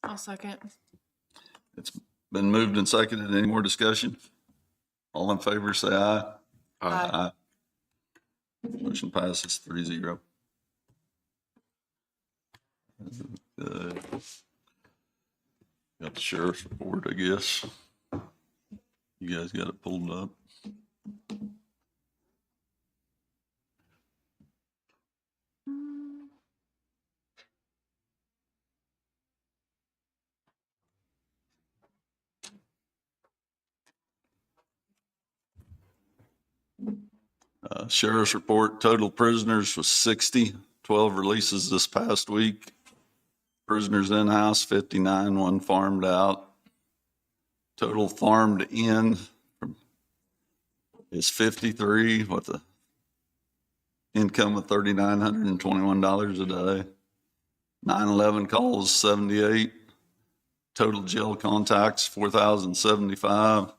I'll second. It's been moved and seconded. Any more discussion? All in favor, say aye. Aye. Motion passes 3-0. Got the sheriff's report, I guess. You guys got it pulled up. Sheriff's report, total prisoners was 60, 12 releases this past week. Prisoners in-house, 59, one farmed out. Total farmed in is 53 with a income of $3,921 a day. 911 calls, 78. Total jail contacts, 4,075.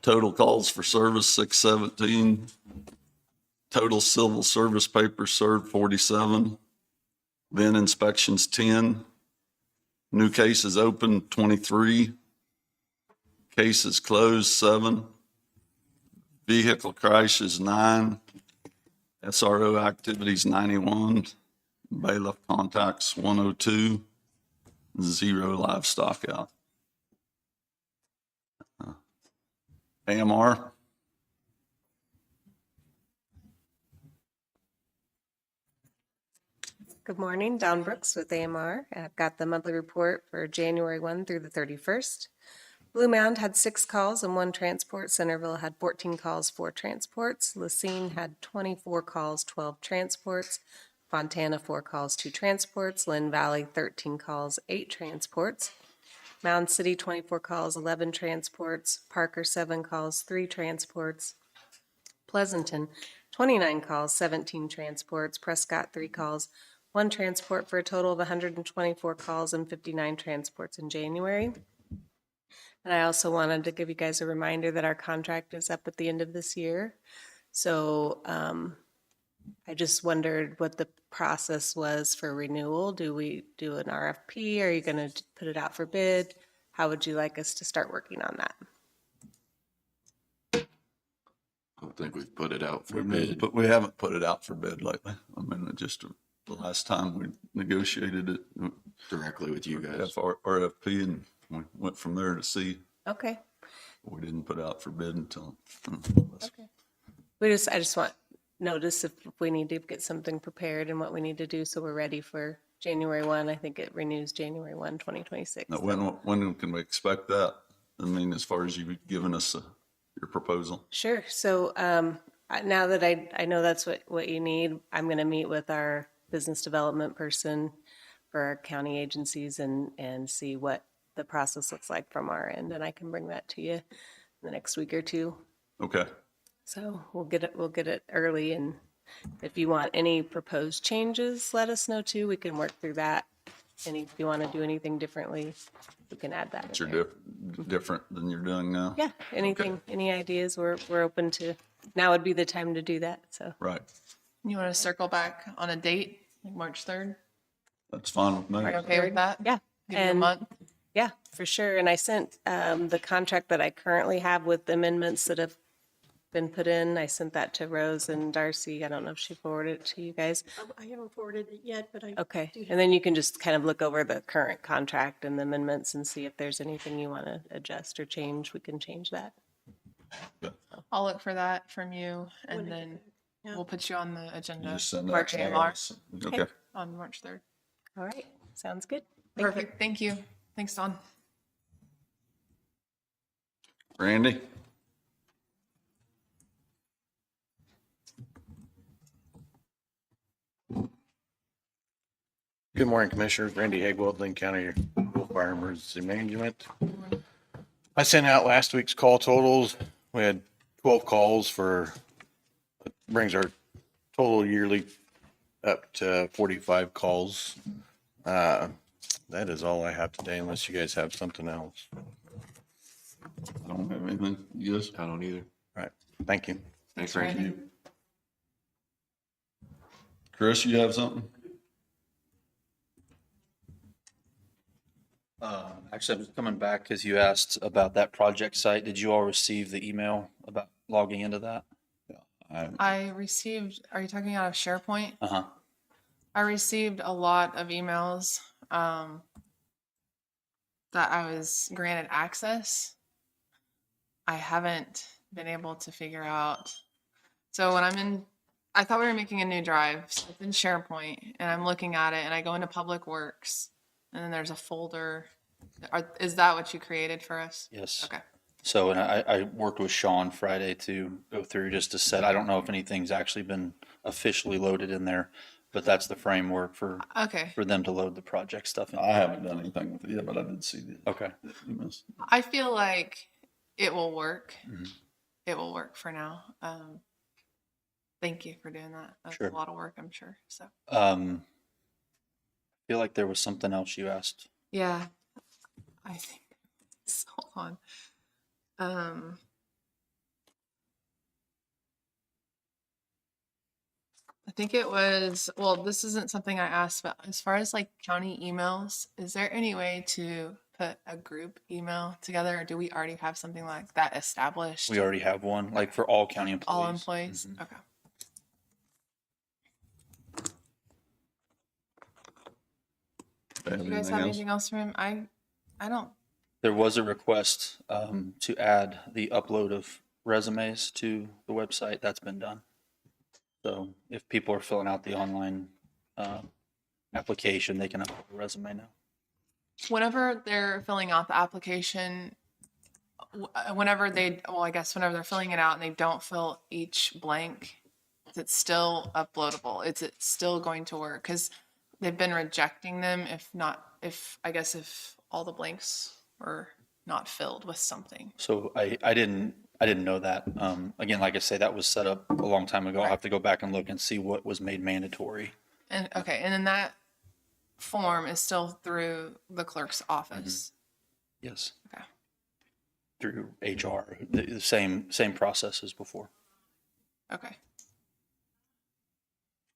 Total calls for service, 617. Total civil service papers served, 47. Then inspections, 10. New cases open, 23. Cases closed, 7. Vehicle crashes, 9. SRO activities, 91. Bailiff contacts, 102. 0 livestock out. AMR. Good morning, Dawn Brooks with AMR. I've got the monthly report for January 1 through the 31st. Blue Mound had 6 calls and 1 transport. Centerville had 14 calls, 4 transports. Lacine had 24 calls, 12 transports. Fontana, 4 calls, 2 transports. Linn Valley, 13 calls, 8 transports. Mound City, 24 calls, 11 transports. Parker, 7 calls, 3 transports. Pleasanton, 29 calls, 17 transports. Prescott, 3 calls, 1 transport, for a total of 124 calls and 59 transports in January. And I also wanted to give you guys a reminder that our contract is up at the end of this year. So I just wondered what the process was for renewal. Do we do an RFP? Are you going to put it out for bid? How would you like us to start working on that? I don't think we've put it out for bid. But we haven't put it out for bid lately. I mean, just the last time we negotiated it Directly with you guys. RFP, and we went from there to see. Okay. We didn't put out for bid until. Okay. I just want notice if we need to get something prepared and what we need to do so we're ready for January 1. I think it renews January 1, 2026. Now, when can we expect that? I mean, as far as you giving us your proposal. Sure. So now that I know that's what you need, I'm going to meet with our business development person for our county agencies and see what the process looks like from our end, and I can bring that to you in the next week or two. Okay. So we'll get it early, and if you want any proposed changes, let us know too. We can work through that. And if you want to do anything differently, we can add that. You're different than you're doing now. Yeah. Anything, Okay. Any ideas? We're open to. Now would be the time to do that. So. Right. You want to circle back on a date, like March 3rd? That's fine with me. Are you okay with that? Yeah. Give you a month? Yeah, for sure. And I sent the contract that I currently have with the amendments that have been put in. I sent that to Rose and Darcy. I don't know if she forwarded it to you guys. I haven't forwarded it yet, but I. Okay. And then you can just kind of look over the current contract and the amendments and see if there's anything you want to adjust or change. We can change that. I'll look for that from you, and When I then get Yeah. we'll put you on the You agenda just send that March to AMR us. Okay. on March 3rd. All right. Sounds good. Thank you. Perfect. Thank you. Thanks, Dawn. Randy? Good morning, Commissioners. Randy Hagwell, Linn County Fire Emergency Management. I sent out last week's call totals. We had 12 calls brings our total yearly up to 45 calls. That is all I have today, unless you guys have something else. I don't have anything. You guys? I don't either. All right, thank you. Thanks, Randy. Chris, you have something? Actually, I was coming back because you asked about that project site. Did you all receive the email about logging into that? I received, are you talking out of SharePoint? Uh-huh. I received a lot of emails that I was granted access. I haven't been able to figure out. So when I'm in, I thought we were making a new drive. So it's in SharePoint, and I'm looking at it, and I go into Public Works, and then there's a folder. Is that what you created for us? Yes. Okay. So, and I worked with Sean Friday to go through just to set, I don't know if anything's actually been officially loaded in there, but that's the framework for Okay. them to load the project stuff in. I haven't done anything with it yet, but I did see the Okay. emails. I feel like it will work. Mhm. It will work for now. Thank you for doing that. That's Sure. a lot of work, I'm sure. So I feel like there was something else you asked. yeah, I think. Hold on. I think it was, well, this isn't something I asked, but as far as like county emails, is there any way to put a group email together, or do we already have something like that established? We already have one, like for all county employees. All employees? Mhm. Okay. Do Do you guys have anything else for him? I don't. There was a request to add the upload of resumes to the website. That's been done. So if people are filling out the online application, they can upload a resume now. Whenever they're filling out the application, whenever whenever they're filling it out and they don't fill each blank, is it still uploadable? Is it still going to work? Because they've been rejecting them if all the blanks were not filled with something. So I didn't know that. Again, like I say, that was set up a long time ago. I'll have to go back and look and see what was made mandatory. And okay, and then that form is still through the clerk's office. Yes. Okay. Through HR, the same process as before. Okay.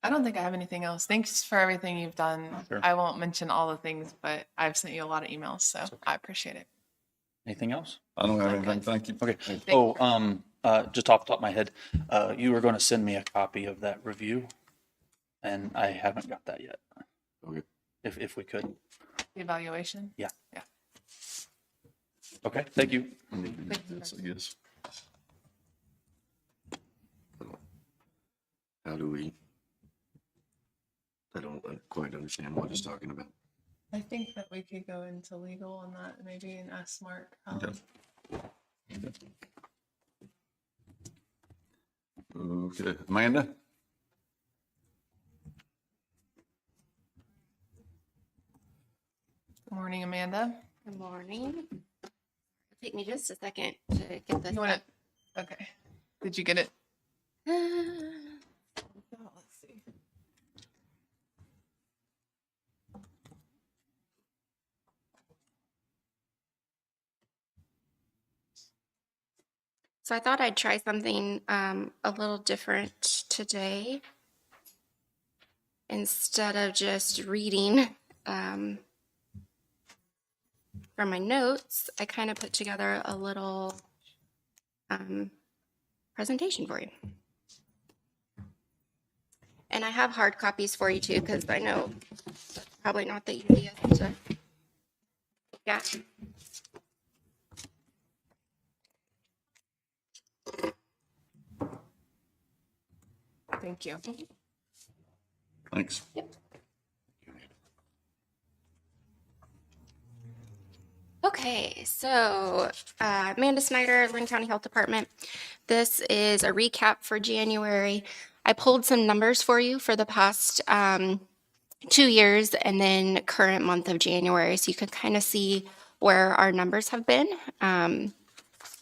I don't think I have anything else. Thanks for everything you've done. Sure. I won't mention all the things, but I've sent you a lot of emails, so I appreciate it. Anything else? I don't have I'm anything. good. Thank you. Okay. Thank Just off the top of my head, you were going to send me a copy of that review, and I haven't got that yet. Okay. If we could. The evaluation. Yeah. Yeah. Okay. Thank you. Yes, I guess. How do we? I don't quite understand what he's talking about. I think that we could go into legal on that maybe and ask Mark. Okay. Okay, Amanda? Good morning, Amanda. Good morning. It'll take me just a second to get this. You want to? Okay. Did you get it? up. Oh, let's see. So I thought I'd try something a little different today. Instead of just reading from my notes, I kind of put together a little presentation for you. And I have hard copies for you too, because I know that's probably not the easiest to get. Thank you. Thanks. Okay, so Amanda Snyder, Linn County Health Department. This is a recap for January. I pulled some numbers for you for the past 2 years and then current month of January, so you can kind of see where our numbers have been.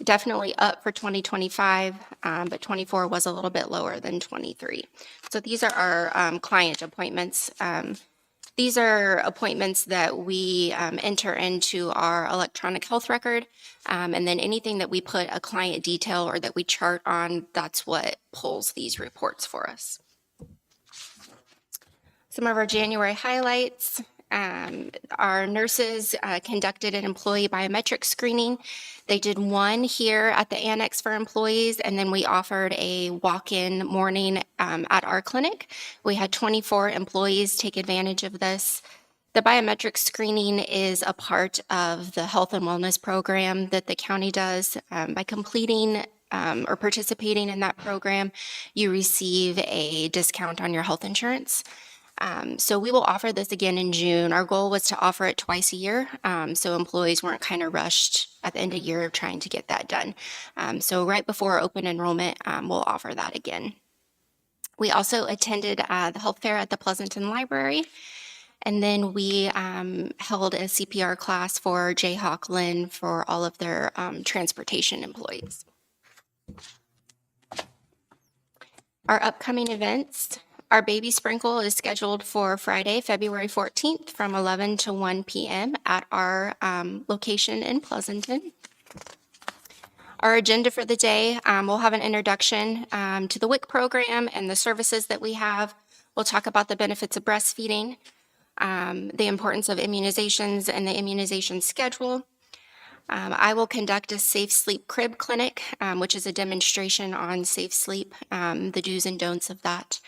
Definitely up for 2025, but 24 was a little bit lower than 23. So these are our client appointments. These are appointments that we enter into our electronic health record, and then anything that we put a client detail or that we chart on, that's what pulls these reports for us. Some of our January highlights. our nurses conducted an employee biometric screening. They did one here at the annex for employees, and then we offered a walk-in morning at our clinic. We had 24 employees take advantage of this. The biometric screening is a part of the health and wellness program that the county does. By completing or participating in that program, you receive a discount on your health insurance. So we will offer this again in June. Our goal was to offer it twice a year, so employees weren't kind of rushed at the end of the year trying to get that done. So right before open enrollment, we'll offer that again. We also attended the health fair at the Pleasanton Library. And then we held a CPR class for Jayhawk Linn for all of their transportation employees. Our upcoming events, our baby sprinkle is scheduled for Friday, February 14th from 11 to 1 p.m. at our location in Pleasanton. Our agenda for the day, we'll have an introduction to the WIC program and the services that we have. We'll talk about the benefits of breastfeeding, the importance of immunizations and the immunization schedule. I will conduct a safe sleep crib clinic, which is a demonstration on safe sleep, the do's and don'ts of that.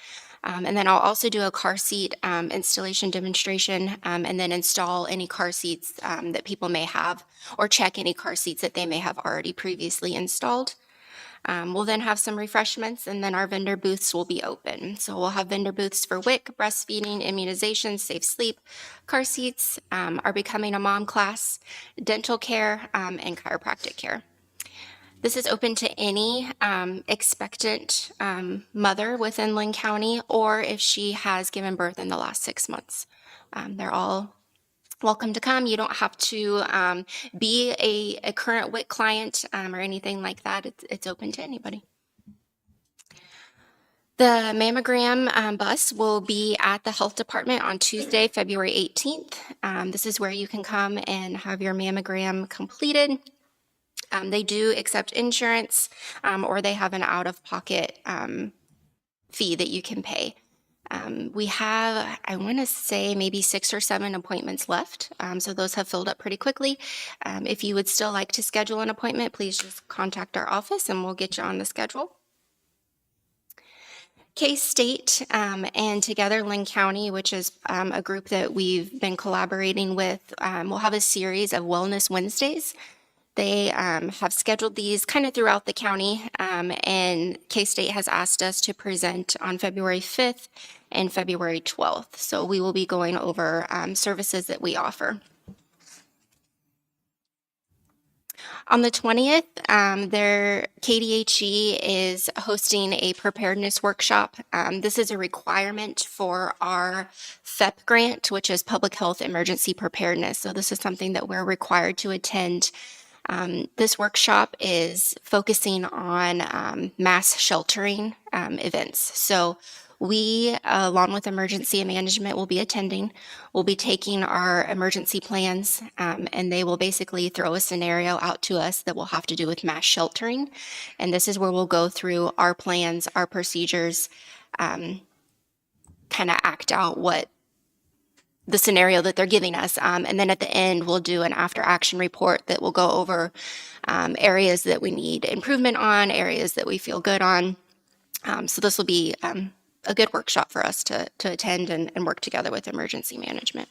And then I'll also do a car seat installation demonstration and then install any car seats that people may have or check any car seats that they may have already previously installed. We'll then have some refreshments and then our vendor booths will be open. So we'll have vendor booths for WIC, breastfeeding, immunizations, safe sleep, car seats, our Becoming a Mom class, dental care, and chiropractic care. This is open to any expectant mother within Linn County or if she has given birth in the last 6 months. They're all welcome to come. You don't have to be a current WIC client or anything like that. It's open to anybody. The mammogram bus will be at the health department on Tuesday, February 18th. This is where you can come and have your mammogram completed. They do accept insurance or they have an out-of-pocket fee that you can pay. We have, I want to say, maybe 6 or 7 appointments left. So those have filled up pretty quickly. If you would still like to schedule an appointment, please just contact our office and we'll get you on the schedule. K-State and Together Linn County, which is a group that we've been collaborating with, will have a series of Wellness Wednesdays. They have scheduled these kind of throughout the county, and K-State has asked us to present on February 5th and February 12th. So we will be going over services that we offer. On the 20th, their KDHE is hosting a preparedness workshop. This is a requirement for our FEP grant, which is Public Health Emergency Preparedness. So this is something that we're required to attend. This workshop is focusing on mass sheltering events. So we, along with emergency management, will be attending. We'll be taking our emergency plans, and they will basically throw a scenario out to us that will have to do with mass sheltering. And this is where we'll go through our plans, our procedures, kind of act out what the scenario that they're giving us. And then at the end, we'll do an after action report that will go over areas that we need improvement on, areas that we feel good on. So this will be a good workshop for us to attend and work together with emergency management.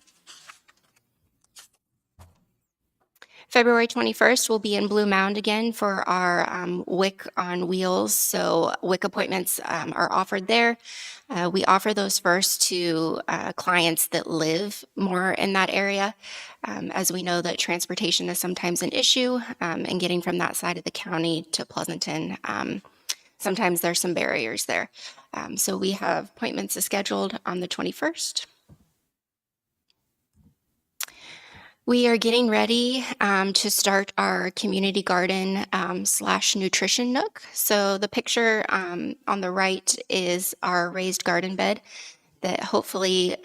February 21st, we'll be in Blue Mound again for our WIC on Wheels. So WIC appointments are offered there. We offer those first to clients that live more in that area, as we know that transportation is sometimes an issue, and getting from that side of the county to Pleasanton, sometimes there's some barriers there. So we have appointments scheduled on the 21st. We are getting ready to start our community garden / nutrition nook. So the picture on the right is our raised garden bed that hopefully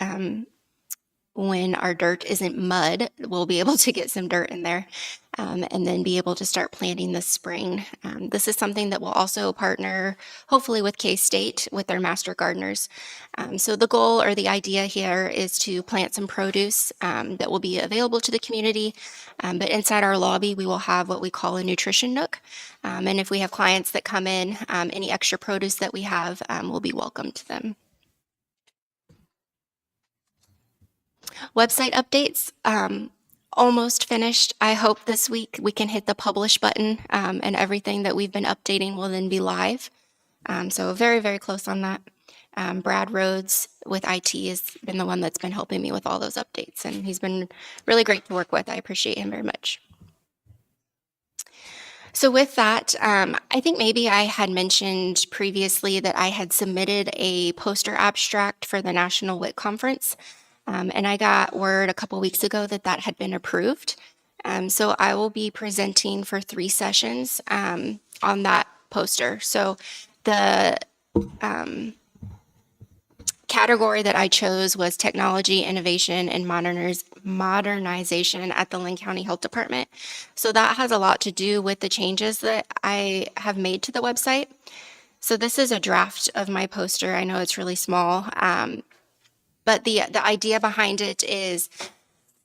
when our dirt isn't mud, we'll be able to get some dirt in there, and then be able to start planting this spring. This is something that will also partner, hopefully, with K-State with their master gardeners. So the goal or the idea here is to plant some produce that will be available to the community. But inside our lobby, we will have what we call a nutrition nook. And if we have clients that come in, any extra produce that we have will be welcome to them. Website updates, almost finished. I hope this week we can hit the publish button, and everything that we've been updating will then be live. So very, very close on that. Brad Rhodes with IT has been the one that's been helping me with all those updates, and he's been really great to work with. I appreciate him very much. So with that, I think maybe I had mentioned previously that I had submitted a poster abstract for the National WIC Conference. And I got word a couple weeks ago that that had been approved. So I will be presenting for 3 sessions on that poster. So the category that I chose was technology, innovation, and modernization at the Linn County Health Department. So that has a lot to do with the changes that I have made to the website. So this is a draft of my poster. I know it's really small. But the idea behind it is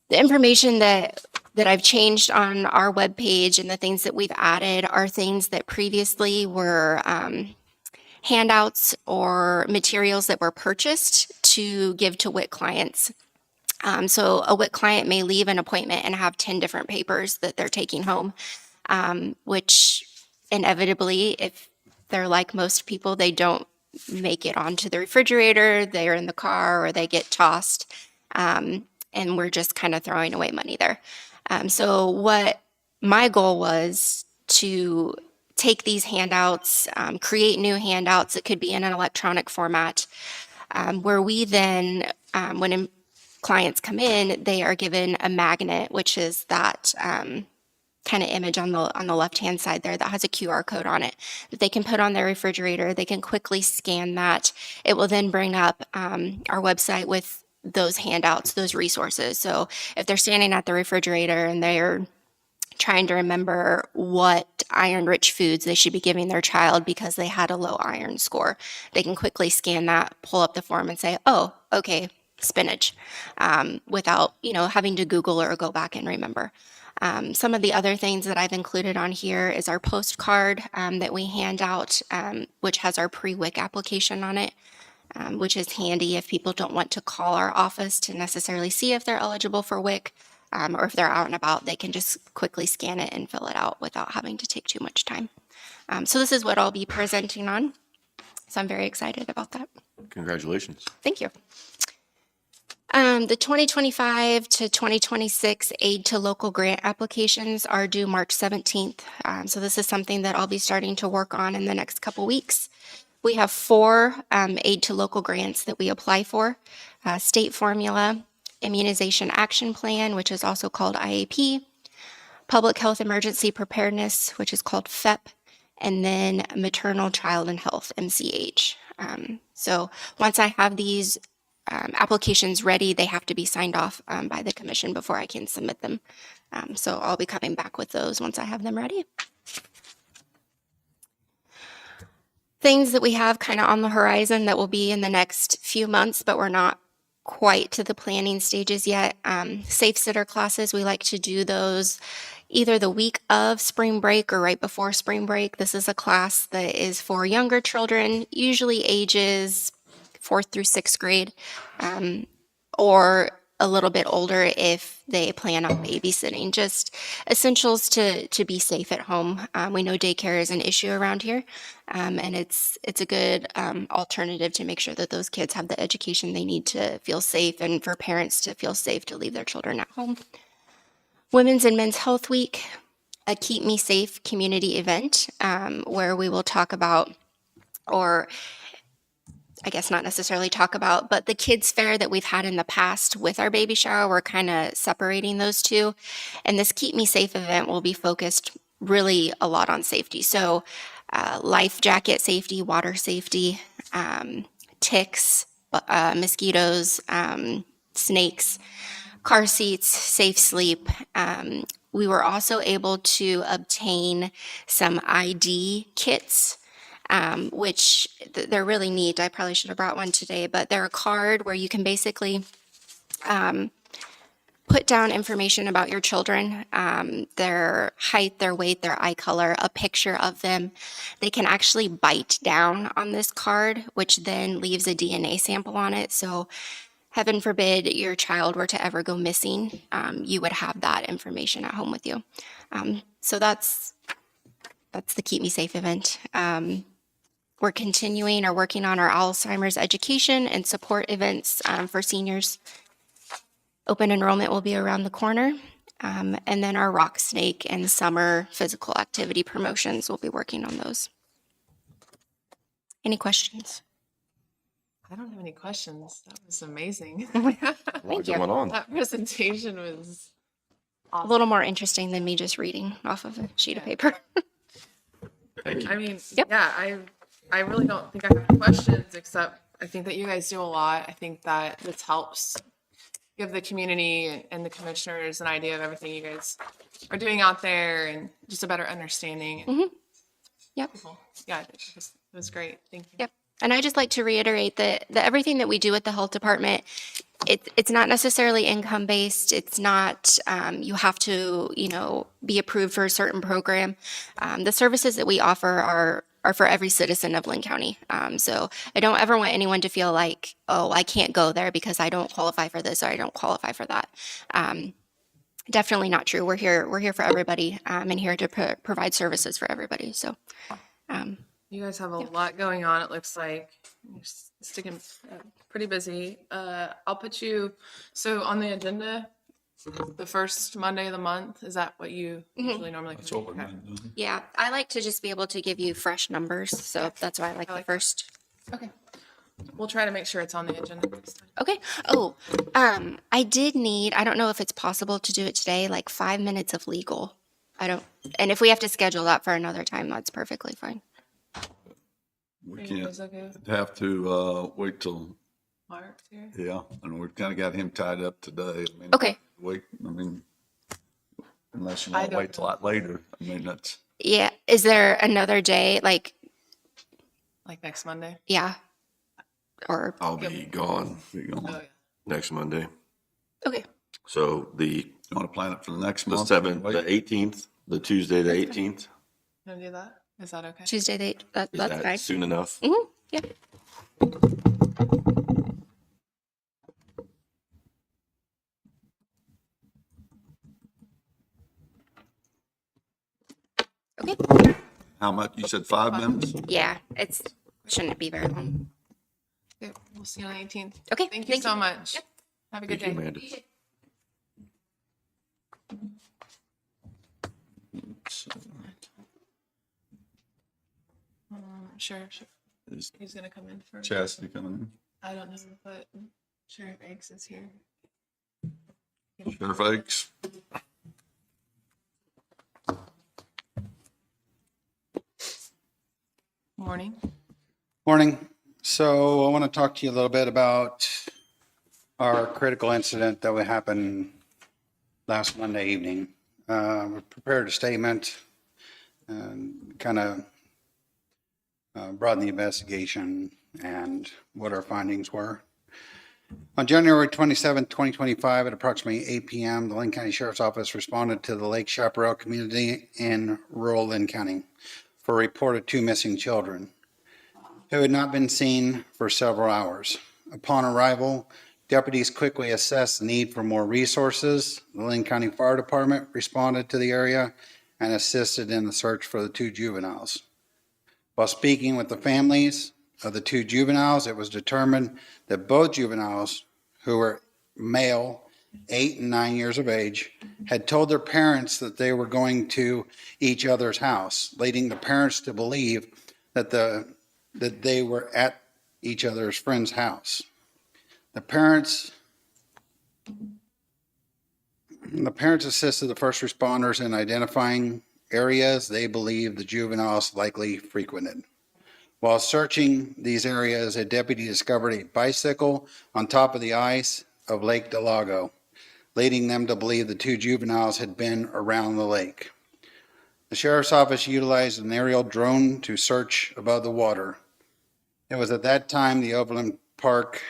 the information that I've changed on our webpage and the things that we've added are things that previously were handouts or materials that were purchased to give to WIC clients. So a WIC client may leave an appointment and have 10 different papers that they're taking home, which inevitably, if they're like most people, they don't make it onto the refrigerator, they're in the car, or they get tossed, and we're just kind of throwing away money there. So what my goal was to take these handouts, create new handouts that could be in an electronic format, where we then, when clients come in, they are given a magnet, which is that kind of image on the left-hand side there that has a QR code on it that they can put on their refrigerator. They can quickly scan that. It will then bring up our website with those handouts, those resources. So if they're standing at the refrigerator and they're trying to remember what iron-rich foods they should be giving their child because they had a low iron score, they can quickly scan that, pull up the form, and say, "Oh, okay, spinach," without having to Google or go back and remember. Some of the other things that I've included on here is our postcard that we hand out, which has our pre-WIC application on it, which is handy if people don't want to call our office to necessarily see if they're eligible for WIC, or if they're out and about, they can just quickly scan it and fill it out without having to take too much time. So this is what I'll be presenting on. So I'm very excited about that. Congratulations. Thank you. The 2025 to 2026 aid to local grant applications are due March 17th. So this is something that I'll be starting to work on in the next couple weeks. We have 4 aid to local grants that we apply for. State Formula, Immunization Action Plan, which is also called IAP, Public Health Emergency Preparedness, which is called FEP, and then Maternal Child and Health, MCH. So once I have these applications ready, they have to be signed off by the commission before I can submit them. So I'll be coming back with those once I have them ready. Things that we have kind of on the horizon that will be in the next few months, but we're not quite to the planning stages yet. Safe sitter classes, we like to do those either the week of spring break or right before spring break. This is a class that is for younger children, usually ages 4th through 6th grade, or a little bit older if they plan on babysitting. Just essentials to be safe at home. We know daycare is an issue around here, and it's a good alternative to make sure that those kids have the education they need to feel safe, and for parents to feel safe to leave their children at home. Women's and Men's Health Week, a Keep Me Safe community event, where we will talk about, or I guess not necessarily talk about, but the kids fair that we've had in the past with our baby shower, we're kind of separating those two. And this Keep Me Safe event will be focused really a lot on safety. So life jacket safety, water safety, ticks, mosquitoes, snakes, car seats, safe sleep. We were also able to obtain some ID kits, which they're really neat. I probably should have brought one today, but they're a card where you can basically put down information about your children, their height, their weight, their eye color, a picture of them. They can actually bite down on this card, which then leaves a DNA sample on it. So heaven forbid your child were to ever go missing, you would have that information at home with you. So that's the Keep Me Safe event. We're continuing or working on our Alzheimer's education and support events for seniors. Open enrollment will be around the corner. And then our rock snake and summer physical activity promotions, we'll be working on those. Any questions? I don't have any questions. That was amazing. What's going on? That presentation was A little more interesting than me just reading off of a sheet of paper. Thank you. I mean, Yep. yeah, I really don't think I have questions, except I think that you guys do a lot. I think that this helps give the community and the commissioners an idea of everything you guys are doing out there and just a better understanding. Mhm. Yep. Yeah, it was great. Thank you. Yep. And I just like to reiterate that everything that we do at the health department, it's not necessarily income based. It's not, you have to, be approved for a certain program. The services that we offer are for every citizen of Linn County. So I don't ever want anyone to feel like, oh, I can't go there because I don't qualify for this or I don't qualify for that. Definitely not true. We're here for everybody, and here to provide services for everybody. So, You guys have a lot going on, it looks like. You're sticking pretty busy. I'll put you, so on the agenda, the first Monday of the month, is that what you usually normally? That's what we're Okay. going to do. yeah, I like to just be able to give you fresh numbers. So that's why I like the like first. Okay. We'll try to make sure it's on the agenda next time. Okay. Oh, I did need, I don't know if it's possible to do it today, like 5 minutes of legal. And if we have to schedule that for another time, that's perfectly fine. We Are you can't guys okay? have to wait till, Mark's here? yeah, and we've kind of got him tied up today. I mean, Okay. wait, I mean, unless you I want to don't wait till that later. I mean, that's, Yeah. Is there another day? Like, Like next Monday? yeah. Or, I'll be gone you Oh, yeah. next Monday. okay. So the want to plan it for the next the month? 7th, Wait. the 18th, the Tuesday, the 18th. Wanna do that? Is that okay? Tuesday date. Is That's that fine. soon enough? Mm-hmm. Yeah. Okay. How much? You said 5 minutes? Yeah. Shouldn't be very long. Okay, we'll see you on the 18th. Okay. Thank you so much. Have a good Thank you, day. Amanda. Sheriff, Is he's gonna come in first. Chastity coming I don't know, but Sheriff Eggs is here. in? Sheriff Akes? Morning. Morning. So I want to talk to you a little bit about our critical incident that would happen last Monday evening. We prepared a statement and kind of brought in the investigation and what our findings were. On January 27, 2025, at approximately 8 p.m., the Linn County Sheriff's Office responded to the Lake Chaparral community in rural Linn County for a report of 2 missing children who had not been seen for several hours. Upon arrival, deputies quickly assessed the need for more resources. The Linn County Fire Department responded to the area and assisted in the search for the 2 juveniles. While speaking with the families of the 2 juveniles, it was determined that both juveniles, who were male, 8 and 9 years of age, had told their parents that they were going to each other's house, leading the parents to believe that they were at each other's friend's house. The parents assisted the first responders in identifying areas they believe the juveniles likely frequented. While searching these areas, a deputy discovered a bicycle on top of the ice of Lake Del Lago, leading them to believe the two juveniles had been around the lake. The sheriff's office utilized an aerial drone to search above the water. It was at that time the Overland Park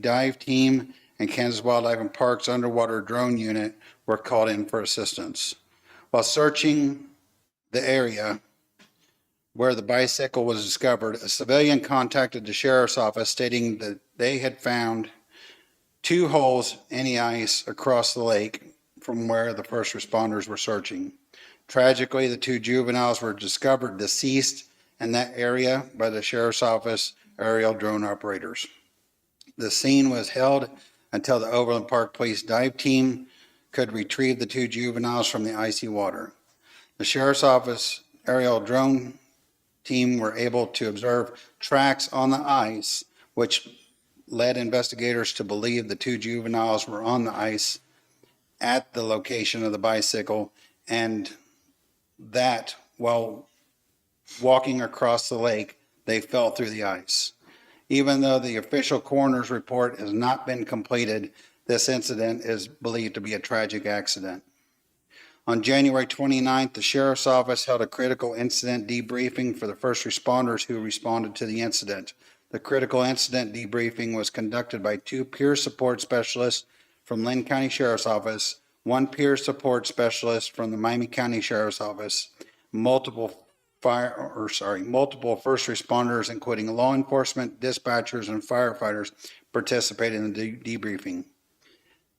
dive team and Kansas Wildlife and Parks underwater drone unit were called in for assistance. While searching the area where the bicycle was discovered, a civilian contacted the sheriff's office stating that they had found 2 holes in the ice across the lake from where the first responders were searching. Tragically, the 2 juveniles were discovered deceased in that area by the sheriff's office aerial drone operators. The scene was held until the Overland Park Police dive team could retrieve the 2 juveniles from the icy water. The sheriff's office aerial drone team were able to observe tracks on the ice, which led investigators to believe the 2 juveniles were on the ice at the location of the bicycle, and that while walking across the lake, they fell through the ice. Even though the official coroner's report has not been completed, this incident is believed to be a tragic accident. On January 29th, the sheriff's office held a critical incident debriefing for the first responders who responded to the incident. The critical incident debriefing was conducted by 2 peer support specialists from Linn County Sheriff's Office, 1 peer support specialist from the Miami County Sheriff's Office, multiple first responders, including law enforcement, dispatchers, and firefighters, participated in the debriefing.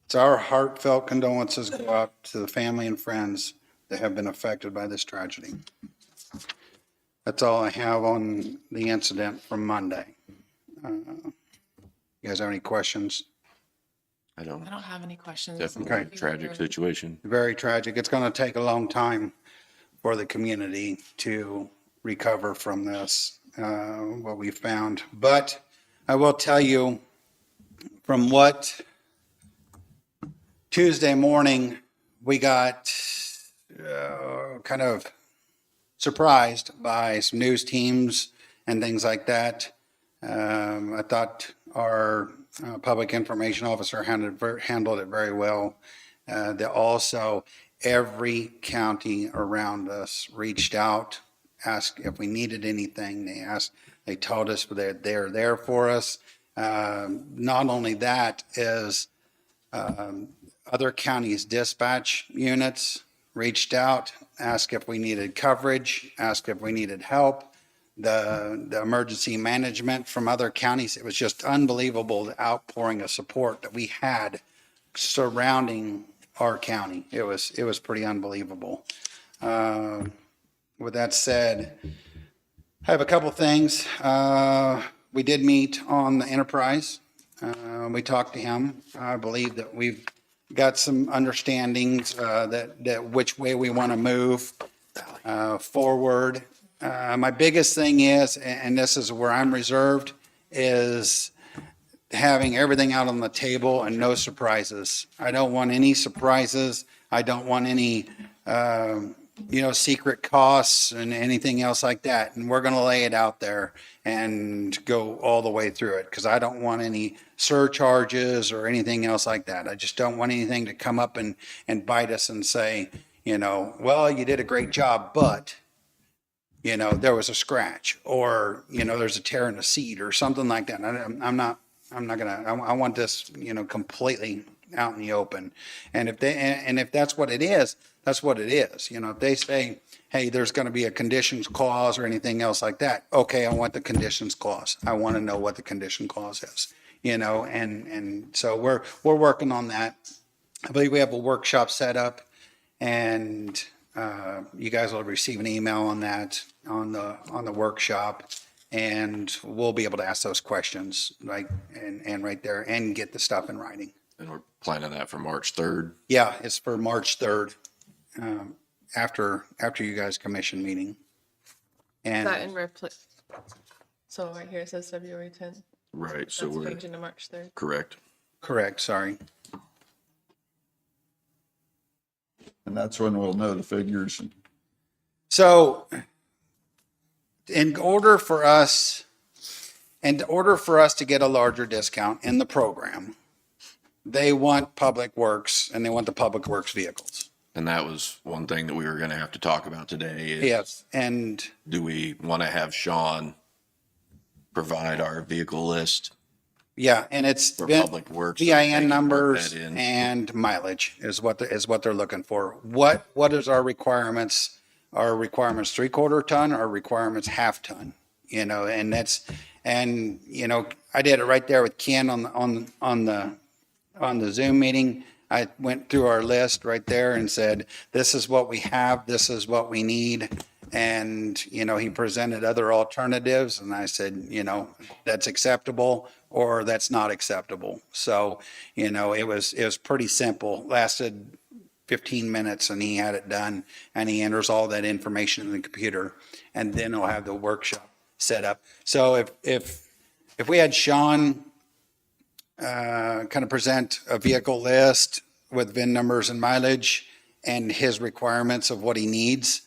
It's our heartfelt condolences go out to the family and friends that have been affected by this tragedy. That's all I have on the incident from Monday. You guys have any questions? I don't. I don't have any questions. Definitely a tragic situation. Very tragic. It's going to take a long time for the community to recover from this, what we found. But I will tell you, from what Tuesday morning, we got kind of surprised by some news teams and things like that. I thought our public information officer handled it very well. Also, every county around us reached out, asked if we needed anything. They told us that they're there for us. Not only that, is other counties' dispatch units reached out, asked if we needed coverage, asked if we needed help. The emergency management from other counties, it was just unbelievable, the outpouring of support that we had surrounding our county. It was pretty unbelievable. With that said, I have a couple things. We did meet on the Enterprise. We talked to him. I believe that we've got some understandings that which way we want to move forward. My biggest thing is, and this is where I'm reserved, is having everything out on the table and no surprises. I don't want any surprises. I don't want any, secret costs and anything else like that. And we're going to lay it out there and go all the way through it, because I don't want any surcharges or anything else like that. I just don't want anything to come up and bite us and say, well, you did a great job, but there was a scratch, or, there's a tear in the seat or something like that. I want this, completely out in the open. And if that's what it is, that's what it is. If they say, hey, there's going to be a conditions clause or anything else like that, okay, I want the conditions clause. I want to know what the condition clause is, and so we're working on that. I believe we have a workshop set up, and you guys will receive an email on that, on the workshop, and we'll be able to ask those questions, right, and right there, and get the stuff in writing. And we're planning that for March 3rd. Yeah, it's for March 3rd, after you guys' commission meeting. Is that And in so right here it says February 10th. Right, so That's we're changing to March 3rd. correct. correct, sorry. And that's when we'll know the figures. So in order for us to get a larger discount in the program, they want public works and they want the public works vehicles. And that was one thing that we were going to have to talk about today is Yes, and do we want to have Sean provide our vehicle list? yeah, and it's For been public works, so they can VIN work numbers that in. and mileage is what they're looking for. What is our requirements? Our requirements 3/4 ton, our requirements half ton, you know, and you know, I did it right there with Ken on the Zoom meeting. I went through our list right there and said, this is what we have, this is what we need. And, you know, he presented other alternatives and I said, you know, that's acceptable or that's not acceptable. So, you know, it was pretty simple, lasted 15 minutes and he had it done and he enters all that information in the computer and then he'll have the workshop set up. So if we had Sean kind of present a vehicle list with VIN numbers and mileage and his requirements of what he needs,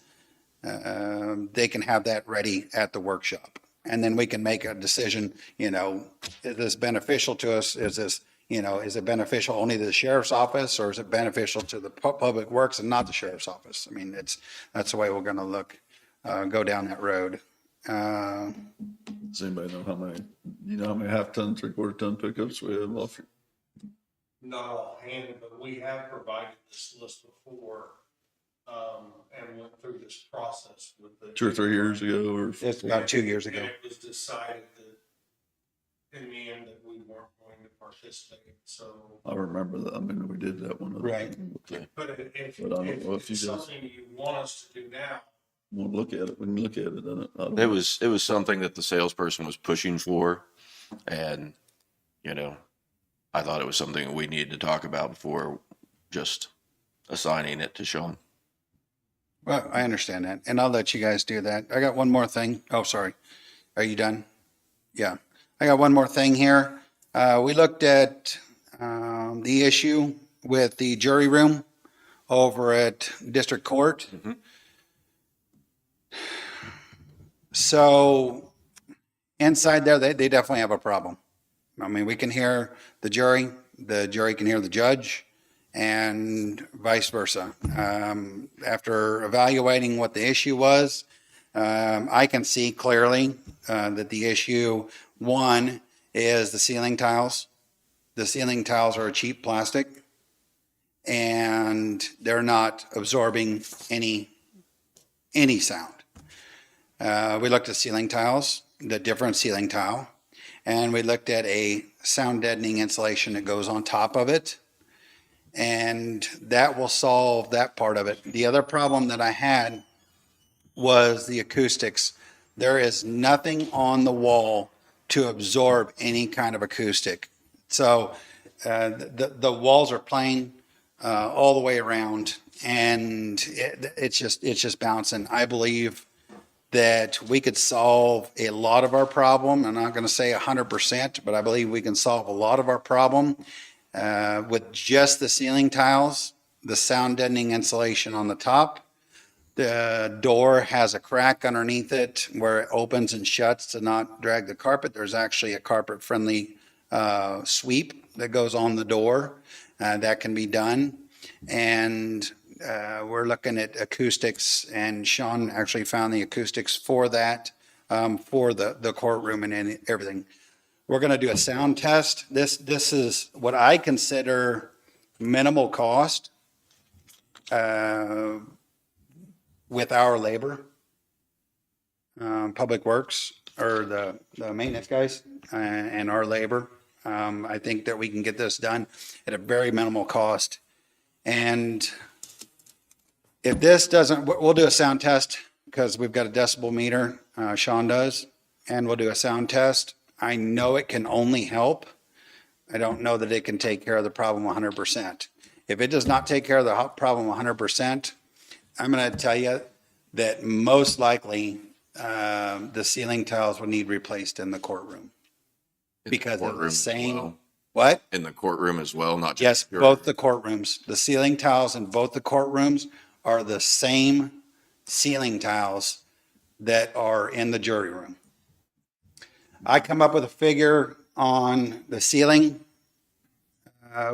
they can have that ready at the workshop. And then we can make a decision, you know, is this beneficial to us? Is this, you know, is it beneficial only to the sheriff's office or is it beneficial to the public works and not the sheriff's office? I mean, that's the way we're going to go down that road. Does anybody know how many half-ton, three-quarter-ton pickups we have off? Not offhand, but we have provided this list before, and went through this process with the. 2 or 3 years ago, or It's about 2 years ago. And it was decided that in the end that we weren't going to participate, so. I remember that. I mean, we did that one. Right. But if But I don't know if you it's guys- something you want us to do now, We'll look at it. We can look at it. I don't It know. was something that the salesperson was pushing for. And, you know, I thought it was something that we needed to talk about before just assigning it to Sean. Well, I understand that, and I'll let you guys do that. I got one more thing. Oh, sorry. Are you done? Yeah. I got one more thing here. We looked at the issue with the jury room over at District Court. Mhm. So inside there, they definitely have a problem. I mean, we can hear the jury can hear the judge, and vice versa. After evaluating what the issue was, I can see clearly that the issue, one, is the ceiling tiles. The ceiling tiles are a cheap plastic, and they're not absorbing any sound. We looked at ceiling tiles, the different ceiling tile, and we looked at a sound deadening insulation that goes on top of it. And that will solve that part of it. The other problem that I had was the acoustics. There is nothing on the wall to absorb any kind of acoustic. So the walls are plain all the way around, and it's just bouncing. I believe that we could solve a lot of our problem. I'm not going to say 100%, but I believe we can solve a lot of our problem with just the ceiling tiles, the sound deadening insulation on the top. The door has a crack underneath it where it opens and shuts to not drag the carpet. There's actually a carpet-friendly sweep that goes on the door that can be done. And we're looking at acoustics, and Sean actually found the acoustics for that, for the courtroom and everything. We're going to do a sound test. This is what I consider minimal cost with our labor. Public Works or the maintenance guys and our labor. I think that we can get this done at a very minimal cost. And if this doesn't, we'll do a sound test because we've got a decibel meter, Sean does, and we'll do a sound test. I know it can only help. I don't know that it can take care of the problem 100%. If it does not take care of the problem 100%, I'm going to tell you that most likely the ceiling tiles will need replaced in the courtroom. In the Because of the courtroom as same, well. what? In the courtroom as well, not just. Yes, your- both the courtrooms. The ceiling tiles in both the courtrooms are the same ceiling tiles that are in the jury room. I come up with a figure on the ceiling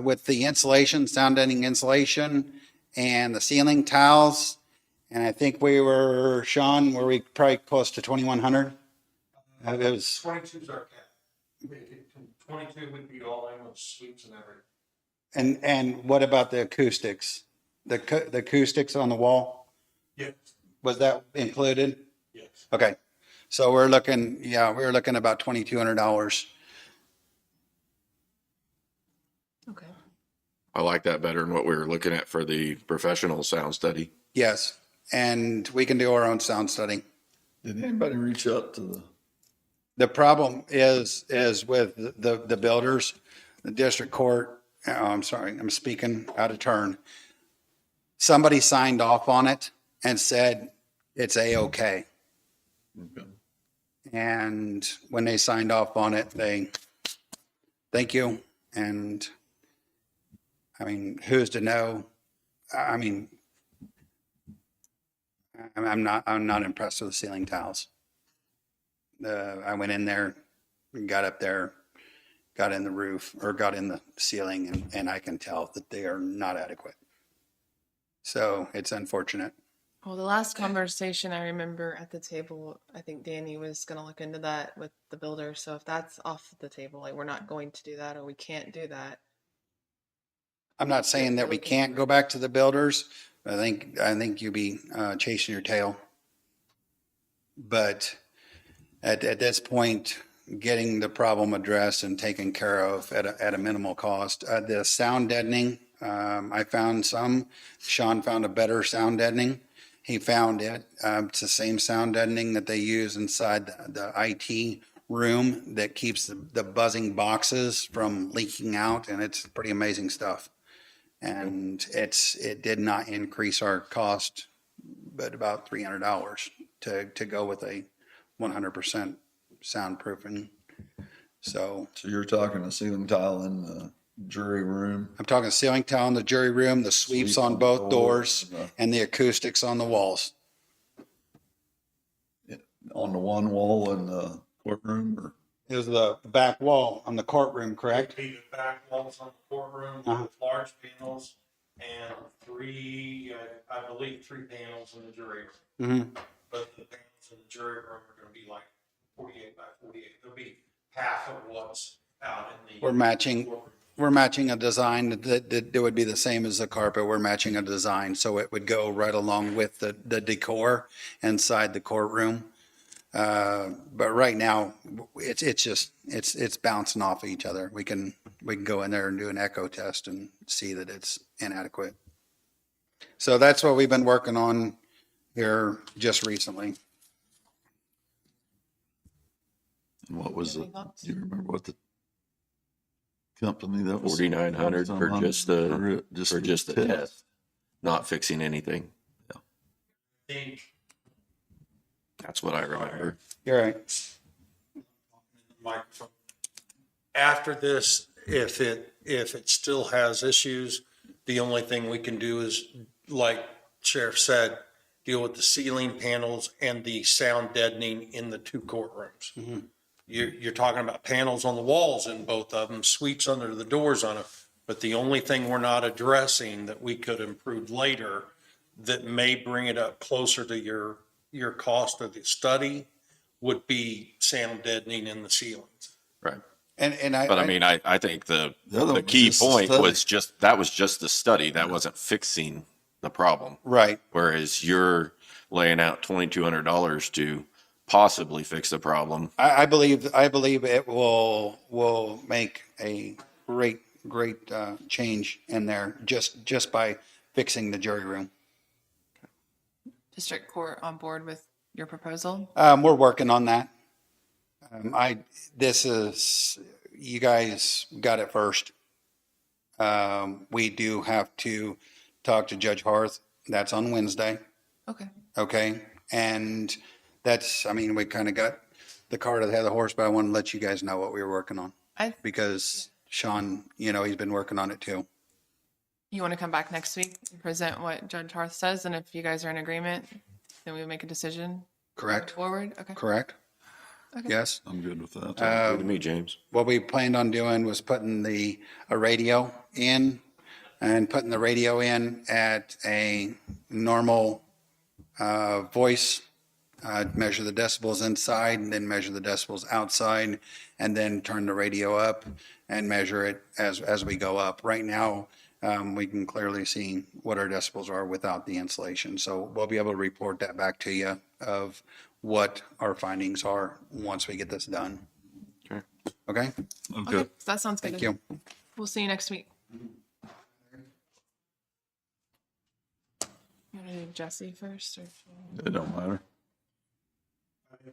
with the insulation, sound deadening insulation, and the ceiling tiles. And I think we were, Sean, were we probably close to 2,100? It was, 22's our cap. 22 would be all in with suites and everything. and what about the acoustics? The acoustics on the wall, Yes, was that included? yes. Okay, so we're looking about $2,200. Okay. I like that better than what we were looking at for the professional sound study. Yes, and we can do our own sound study. Did anybody reach out to the? The problem is with the builders, the district court, I'm sorry, I'm speaking out of turn. Somebody signed off on it and said it's A-okay. Okay. And when they signed off on it, they, thank you. And I mean, who's to know? I mean, I'm not impressed with the ceiling tiles. I went in there, got up there, got in the roof or got in the ceiling, and I can tell that they are not adequate. So it's unfortunate. Well, the last conversation I remember at the table, I think Danny was going to look into that with the builder. So if that's off the table, like we're not going to do that or we can't do that. I'm not saying that we can't go back to the builders. I think you'd be chasing your tail. But at this point, getting the problem addressed and taken care of at a minimal cost. The sound deadening, I found some. Sean found a better sound deadening. He found it. It's the same sound deadening that they use inside the IT room that keeps the buzzing boxes from leaking out, and it's pretty amazing stuff. And it did not increase our cost, but about $300 to go with a 100% soundproofing. So So you're talking a ceiling tile in the jury room? I'm talking ceiling tile in the jury room, the sweeps on both doors, and the acoustics on the walls. On the one wall in the courtroom, or? It was the back wall on the courtroom, correct? It'd be the back walls on the courtroom Uh-huh. with large panels and I believe three panels in the jury room. Mm-hmm. But the panels in the jury room are gonna be like 48 by 48. They'll be half of what's out in the. We're matching. courtroom. We're matching a design that would be the same as the carpet. We're matching a design, so it would go right along with the decor inside the courtroom. But right now, it's bouncing off of each other. We can go in there and do an echo test and see that it's inadequate. So that's what we've been working on here just recently. And what was Any it? thoughts? Do you remember what the company that was? 4,900 for just the for just the test, not fixing anything. I think That's what I remember. You're right. microphone. After this, if it still has issues, the only thing we can do is, like Sheriff said, deal with the ceiling panels and the sound deadening in the two courtrooms. Mm-hmm. You're talking about panels on the walls in both of them, sweeps under the doors on it. But the only thing we're not addressing that we could improve later that may bring it up closer to your cost of the study would be sound deadening in the ceilings. Right. And But I mean, I think the other the one key was just a point study. was that was just the study. That wasn't fixing the problem. right. Whereas you're laying out $2,200 to possibly fix the problem. I believe it will make a great change in there just by fixing the jury room. District court on board with your proposal? We're working on that. You guys got it first. We do have to talk to Judge Harth. That's on Wednesday. Okay. Okay. And we kind of got the cart ahead of the horse, but I want to let you guys know what we were working on because Sean, he's been working on it too. You want to come back next week and present what Judge Harth says, and if you guys are in agreement, then we make a decision Correct. forward? Okay. Correct. Yes? I'm good with that. Good to me, James. What we planned on doing was putting a radio in and putting the radio in at a normal voice, measure the decibels inside and then measure the decibels outside and then turn the radio up and measure it as we go up. Right now, we can clearly see what our decibels are without the insulation. So we'll be able to report that back to you of what our findings are once we get this done. Okay. Okay? Okay. Okay, that sounds good. Thank you. We'll see you next week. You want to do Jesse first? Or? It don't matter.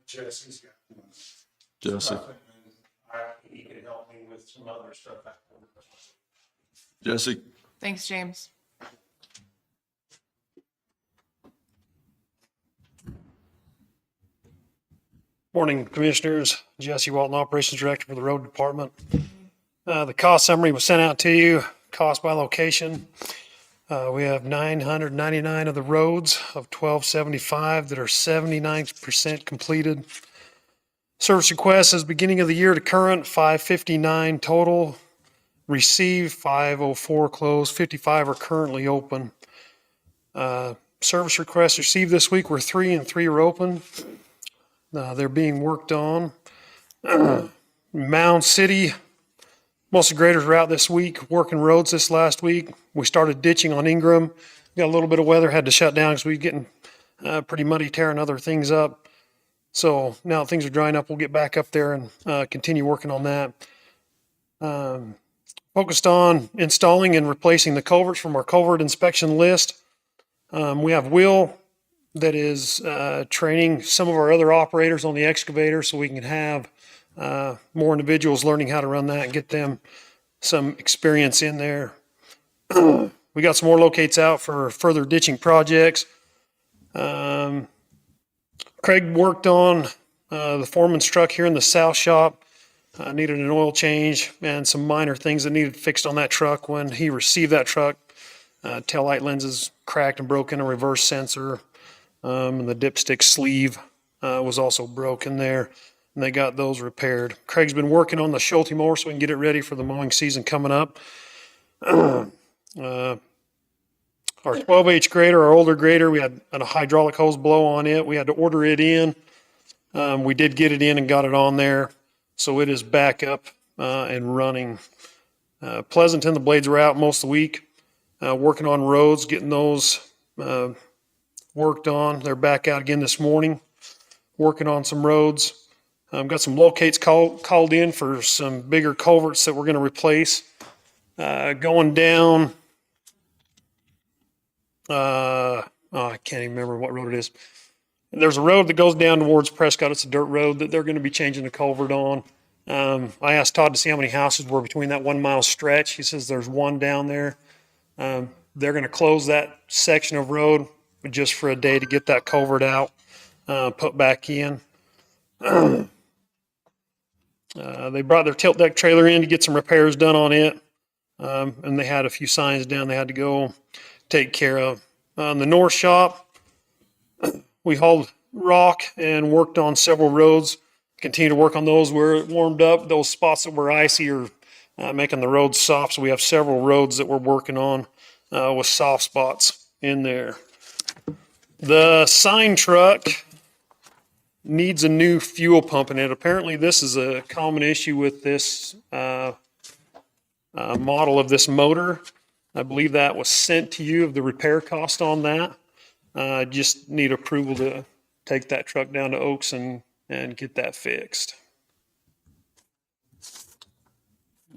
Jesse's got Jesse. stuff, and he can help me with some other stuff. Jesse. Thanks, James. Morning, Commissioners. Jesse Walton, Operations Director for the Road Department. The cost summary was sent out to you, cost by location. We have 999 of the roads of 1275 that are 79% completed. Service requests as beginning of the year to current, 559 total. Received, 504 closed, 55 are currently open. Service requests received this week were 3 and 3 are open. They're being worked on. Mound City, most of the graders were out this week, working roads this last week. We started ditching on Ingram. Got a little bit of weather, had to shut down because we were getting pretty muddy, tearing other things up. So now that things are drying up, we'll get back up there and continue working on that. Focused on installing and replacing the culverts from our culvert inspection list. We have Will that is training some of our other operators on the excavator so we can have more individuals learning how to run that and get them some experience in there. We got some more locates out for further ditching projects. Craig worked on the foreman's truck here in the south shop. Needed an oil change and some minor things that needed fixed on that truck when he received that truck. Tail light lenses cracked and broken, a reverse sensor. And the dipstick sleeve was also broken there, and they got those repaired. Craig's been working on the Schulte mower so we can get it ready for the mowing season coming up. Our 12H grader, our older grader, we had a hydraulic hose blow on it. We had to order it in. We did get it in and got it on there, so it is back up and running. Pleasanton, the blades were out most of the week, working on roads, getting those worked on. They're back out again this morning, working on some roads. Got some locates called in for some bigger culverts that we're going to replace. Going down, I can't even remember what road it is. There's a road that goes down towards Prescott. It's a dirt road that they're going to be changing the culvert on. I asked Todd to see how many houses were between that 1 mile stretch. He says there's one down there. They're going to close that section of road just for a day to get that culvert out, put back in. They brought their tilt deck trailer in to get some repairs done on it. And they had a few signs down they had to go take care of. On the north shop, we hauled rock and worked on several roads. Continue to work on those where it warmed up. Those spots that were icy are making the roads soft. So we have several roads that we're working on with soft spots in there. The sign truck needs a new fuel pump in it. Apparently this is a common issue with this model of this motor. I believe that was sent to you of the repair cost on that. Just need approval to take that truck down to Oaks and get that fixed.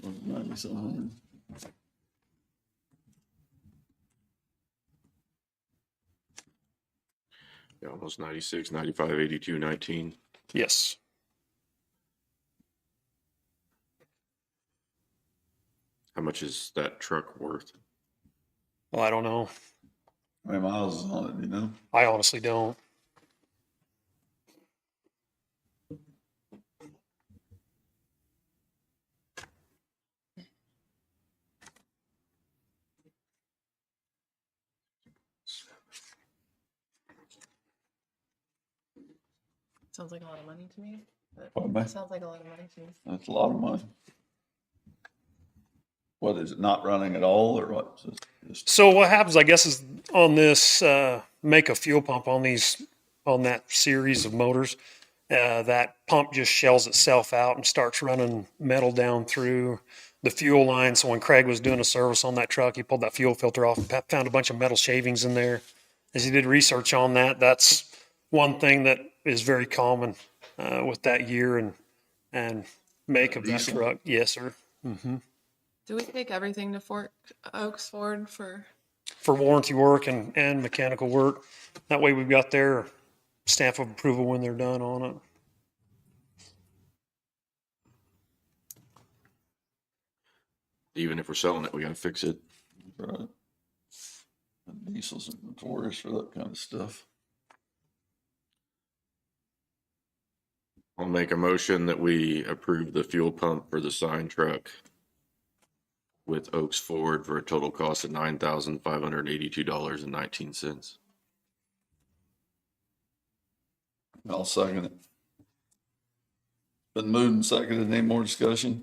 9700. Yeah, almost 96, 95, 82, 19. Yes. How much is that truck worth? Well, I don't know. How many miles is on it, you know? I honestly don't. Sounds like a lot of money to me. Pardon me? That sounds like a lot of money to me. That's a lot of money. What, is it not running at all or what? Just- So what happens, I guess, is on this make a fuel pump on that series of motors, that pump just shells itself out and starts running metal down through the fuel line. So when Craig was doing a service on that truck, he pulled that fuel filter off and found a bunch of metal shavings in there. As he did research on that, that's one thing that is very common with that year and make of that Diesel? truck. Yes, sir. Do we take everything to Fort Oaks Ford for? For warranty work and mechanical work. That way we've got their stamp of approval when they're done on it. Even if we're selling it, we gotta fix it. Right. And Diesel's notorious for that kind of stuff. I'll make a motion that we approve the fuel pump for the sign truck with Oaks Ford for a total cost of $9,582.19. I'll second it. Been moved and seconded. Any more discussion?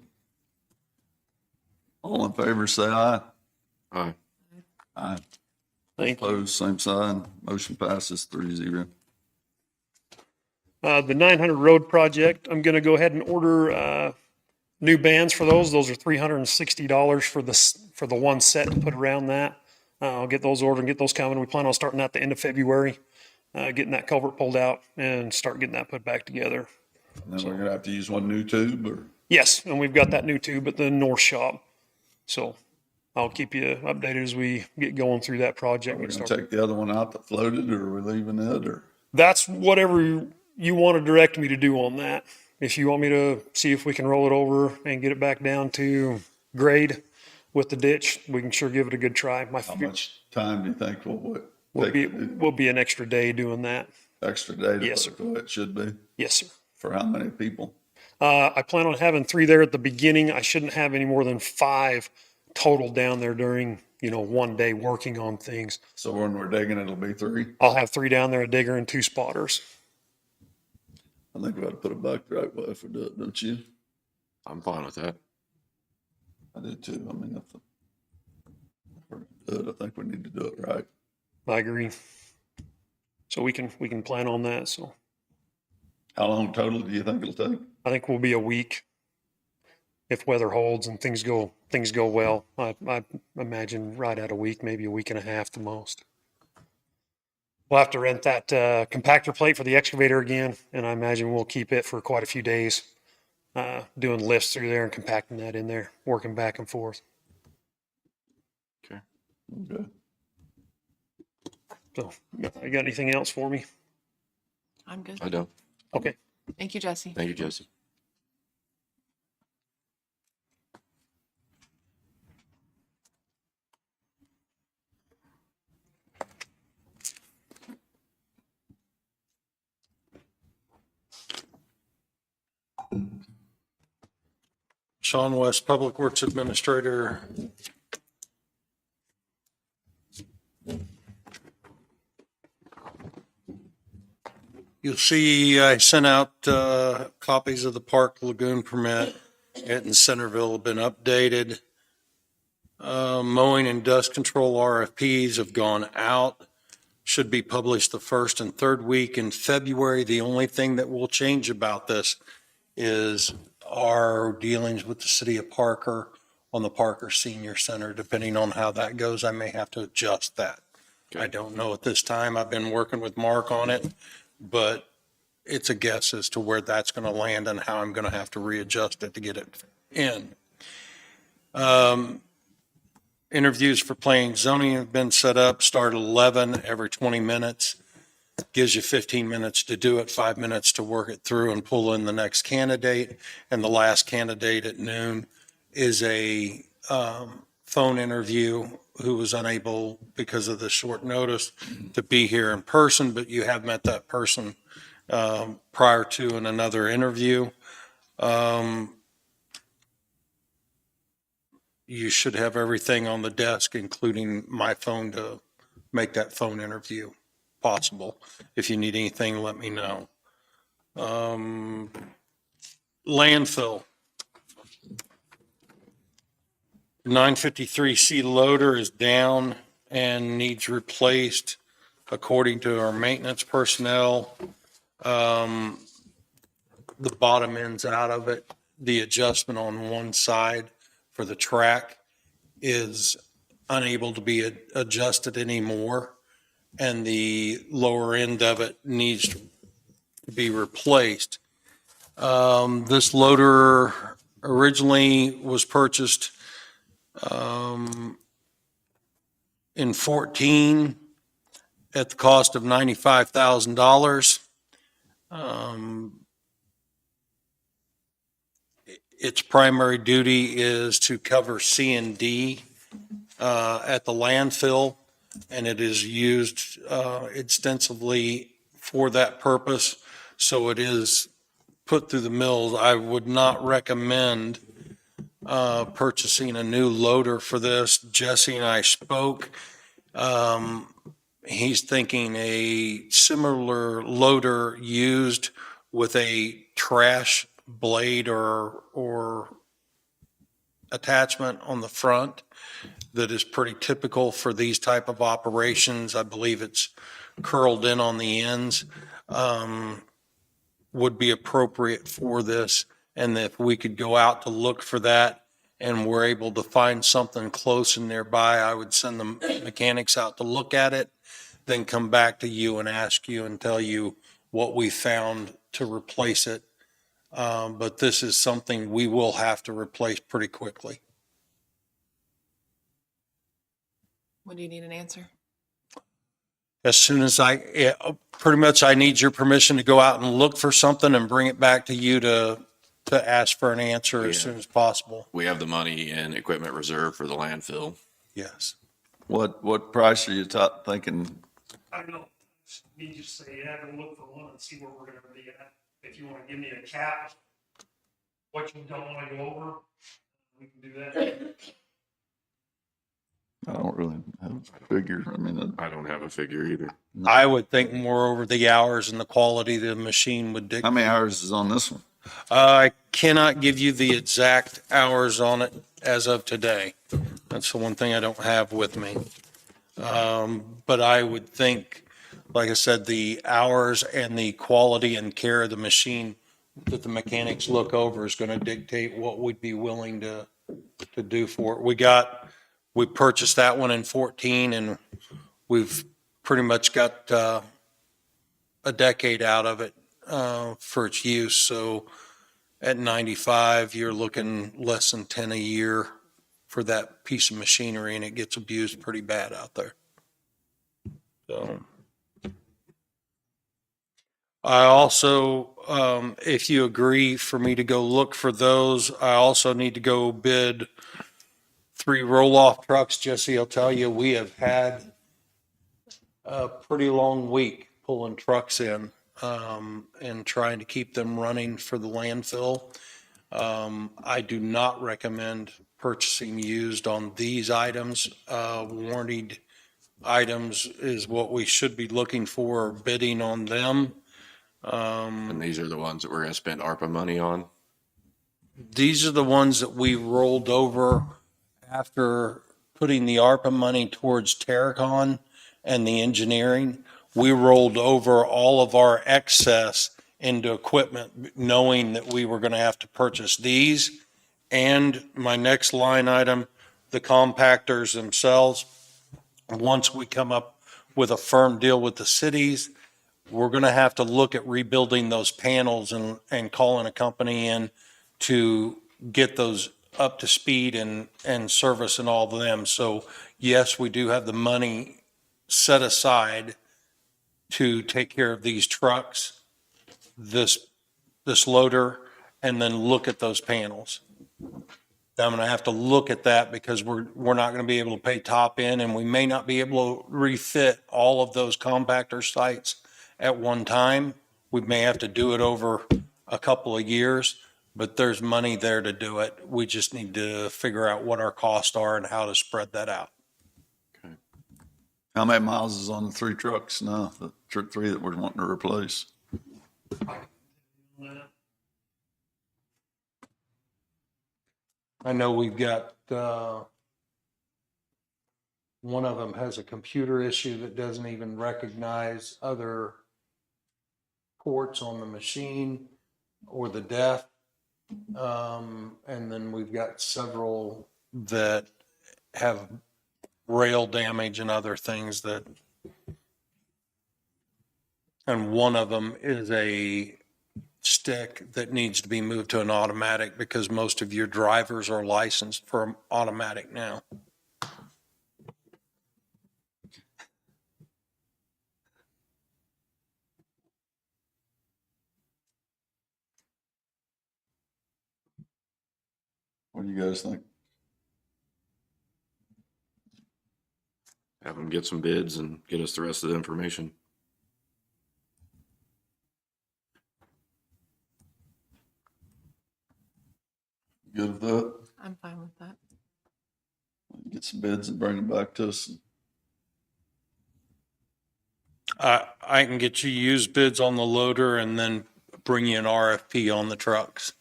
All in favor, say aye. Aye. Aye. Thank you. Opposed, same sign. Motion passes 3-0. The 900 road project, I'm going to go ahead and order new bands for those. Those are $360 for the one set to put around that. I'll get those ordered and get those coming. We plan on starting at the end of February, getting that culvert pulled out and start getting that put back together. And then we're gonna have to use one new tube or? Yes, and we've got that new tube at the north shop. So I'll keep you updated as we get going through that project. We're and gonna start. take the other one out that floated, or are we leaving it, or? That's whatever you want to direct me to do on that. If you want me to see if we can roll it over and get it back down to grade with the ditch, we can sure give it a good try. How much time do you think will Will take be, to do? will be an extra day doing that. Extra day to Yes, put it the way it should be? Yes, sir. For how many people? I plan on having 3 there at the beginning. I shouldn't have any more than 5 total down there during, one day working on things. So when we're digging, it'll be 3? I'll have 3 down there, a digger and 2 spotters. I think we ought to put a bucket right way if we do it, don't you? I'm fine with that. I do too. I mean, if we're gonna do it, I think we need to do it right. I agree. So we can plan on that. So How long total do you think it'll take? I think we'll be a week if weather holds and things go well. I imagine right at a week, maybe a week and a half the most. We'll have to rent that compactor plate for the excavator again, and I imagine we'll keep it for quite a few days, doing lifts through there and compacting that in there, working back and forth. Okay. Okay. So, you got anything else for me? I'm good. I don't. Okay. Thank you, Jesse. Thank you, Jesse. Sean West, Public Works Administrator. You'll see I sent out copies of the Park Lagoon permit. It in Centerville have been updated. Mowing and dust control RFPs have gone out. Should be published the first and third week in February. The only thing that will change about this is our dealings with the city of Parker on the Parker Senior Center. Depending on how that goes, I may have to adjust that. I don't know at this time. I've been working with Mark on it, but it's a guess as to where that's going to land and how I'm going to have to readjust it to get it in. Interviews for planning and zoning have been set up, start at 11 every 20 minutes. Gives you 15 minutes to do it, 5 minutes to work it through and pull in the next candidate. And the last candidate at noon is a phone interview who was unable, because of the short notice, to be here in person, but you have met that person prior to in another interview. You should have everything on the desk, including my phone, to make that phone interview possible. If you need anything, let me know. Landfill. 953C loader is down and needs replaced according to our maintenance personnel. The bottom end's out of it. The adjustment on one side for the track is unable to be adjusted anymore. And the lower end of it needs to be replaced. This loader originally was purchased in 14 at the cost of $95,000. Its primary duty is to cover C&D at the landfill, and it is used extensively for that purpose. So it is put through the mills. I would not recommend purchasing a new loader for this. Jesse and I spoke. He's thinking a similar loader used with a trash blade or attachment on the front that is pretty typical for these type of operations. I believe it's curled in on the ends, would be appropriate for this. And if we could go out to look for that and we're able to find something close and nearby, I would send the mechanics out to look at it, then come back to you and ask you and tell you what we found to replace it. But this is something we will have to replace pretty quickly. When do you need an answer? As soon as pretty much I need your permission to go out and look for something and bring it back to you to ask for an answer as soon as possible. We have the money in equipment reserve for the landfill. Yes. What price are you thinking? I don't know. You just say, yeah, go look for one and see where we're gonna be at. If you wanna give me a cap, what you don't wanna go over, we can do that. I don't really have a figure. I mean, I don't have a figure either. I would think more over the hours and the quality the machine would how dictate. many hours is on this one? I cannot give you the exact hours on it as of today. That's the one thing I don't have with me. But I would think, like I said, the hours and the quality and care of the machine that the mechanics look over is going to dictate what we'd be willing to do for it. We purchased that one in 14 and we've pretty much got a decade out of it for its use. So at 95, you're looking less than 10 a year for that piece of machinery, and it gets abused pretty bad out there. So I also, if you agree for me to go look for those, I also need to go bid 3 roll-off trucks. Jesse, I'll tell you, we have had a pretty long week pulling trucks in and trying to keep them running for the landfill. I do not recommend purchasing used on these items. Warranted items is what we should be looking for, bidding on them. And these are the ones that we're gonna spend ARPA money on. These are the ones that we rolled over after putting the ARPA money towards Terracon and the engineering. We rolled over all of our excess into equipment, knowing that we were going to have to purchase these. And my next line item, the compactors themselves. Once we come up with a firm deal with the cities, we're going to have to look at rebuilding those panels and calling a company in to get those up to speed and service and all of them. So yes, we do have the money set aside to take care of these trucks, this loader, and then look at those panels. I'm going to have to look at that because we're not going to be able to pay top end, and we may not be able to refit all of those compactor sites at one time. We may have to do it over a couple of years, but there's money there to do it. We just need to figure out what our costs are and how to spread that out. How many miles is on the 3 trucks now, the 3 that we're wanting to replace? I know we've got, one of them has a computer issue that doesn't even recognize other ports on the machine or the def. And then we've got several that have rail damage and other things that, and one of them is a stick that needs to be moved to an automatic because most of your drivers are licensed for automatic now. What do you guys think? Have them get some bids and get us the rest of the information. Good with that? I'm fine with that. Get some bids and bring them back to us. I can get you used bids on the loader and then bring you an RFP on the trucks.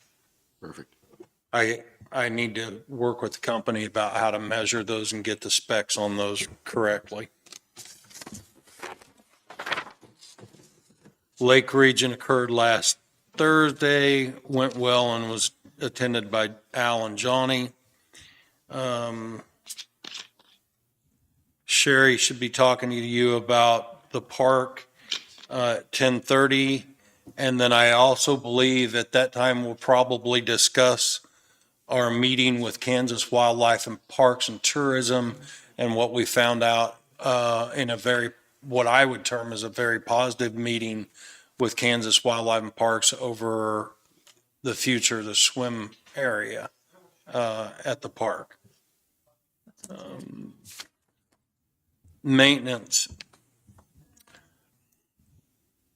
Perfect. I need to work with the company about how to measure those and get the specs on those correctly. Lake Region occurred last Thursday, went well and was attended by Al and Johnny. Sherry should be talking to you about the park at 10:30. And then I also believe at that time we'll probably discuss our meeting with Kansas Wildlife and Parks and Tourism and what we found out in a very, what I would term as a very positive meeting with Kansas Wildlife and Parks over the future of the swim area at the park. Maintenance.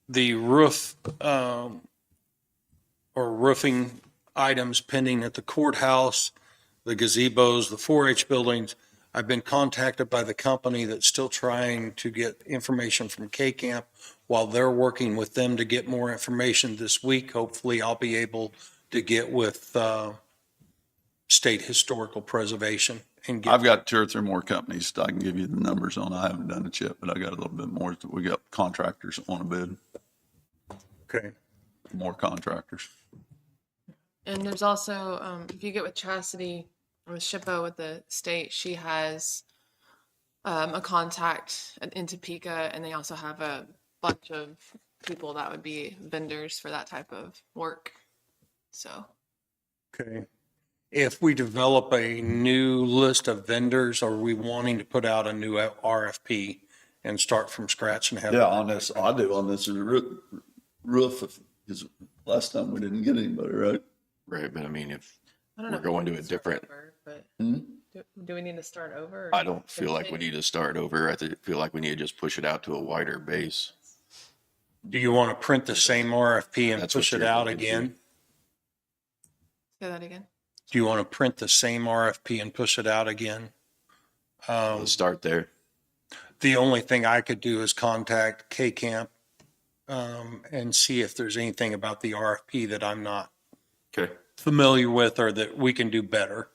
The roof or roofing items pending at the courthouse, the gazebos, the 4-H buildings. I've been contacted by the company that's still trying to get information from K-Camp while they're working with them to get more information this week. Hopefully I'll be able to get with State Historical Preservation and get. I've got 2 or 3 more companies that I can give you the numbers on. I haven't done it yet, but I got a little bit more. We got contractors that want to bid, Okay. more contractors. And there's also, if you get with Chastity or with SHPO with the state, she has a contact in Topeka, and they also have a bunch of people that would be vendors for that type of work. So, Okay. If we develop a new list of vendors, are we wanting to put out a new RFP and start from scratch and have? Yeah, on this, I do on this roof, because last time we didn't get anybody, right? Right, but I mean, if I don't we're know. if we going need to a start different, over, but Hmm? do we need to start over? or I don't feel like we continue? need to start over. I feel like we need to just push it out to a wider base. Do you want to print the same RFP and That's push what it you're out looking to do. again? Say that again. Do you want to print the same RFP and push it out again? Let's start there. The only thing I could do is contact K-Camp and see if there's anything about the RFP that I'm not Okay. familiar with or that we can do better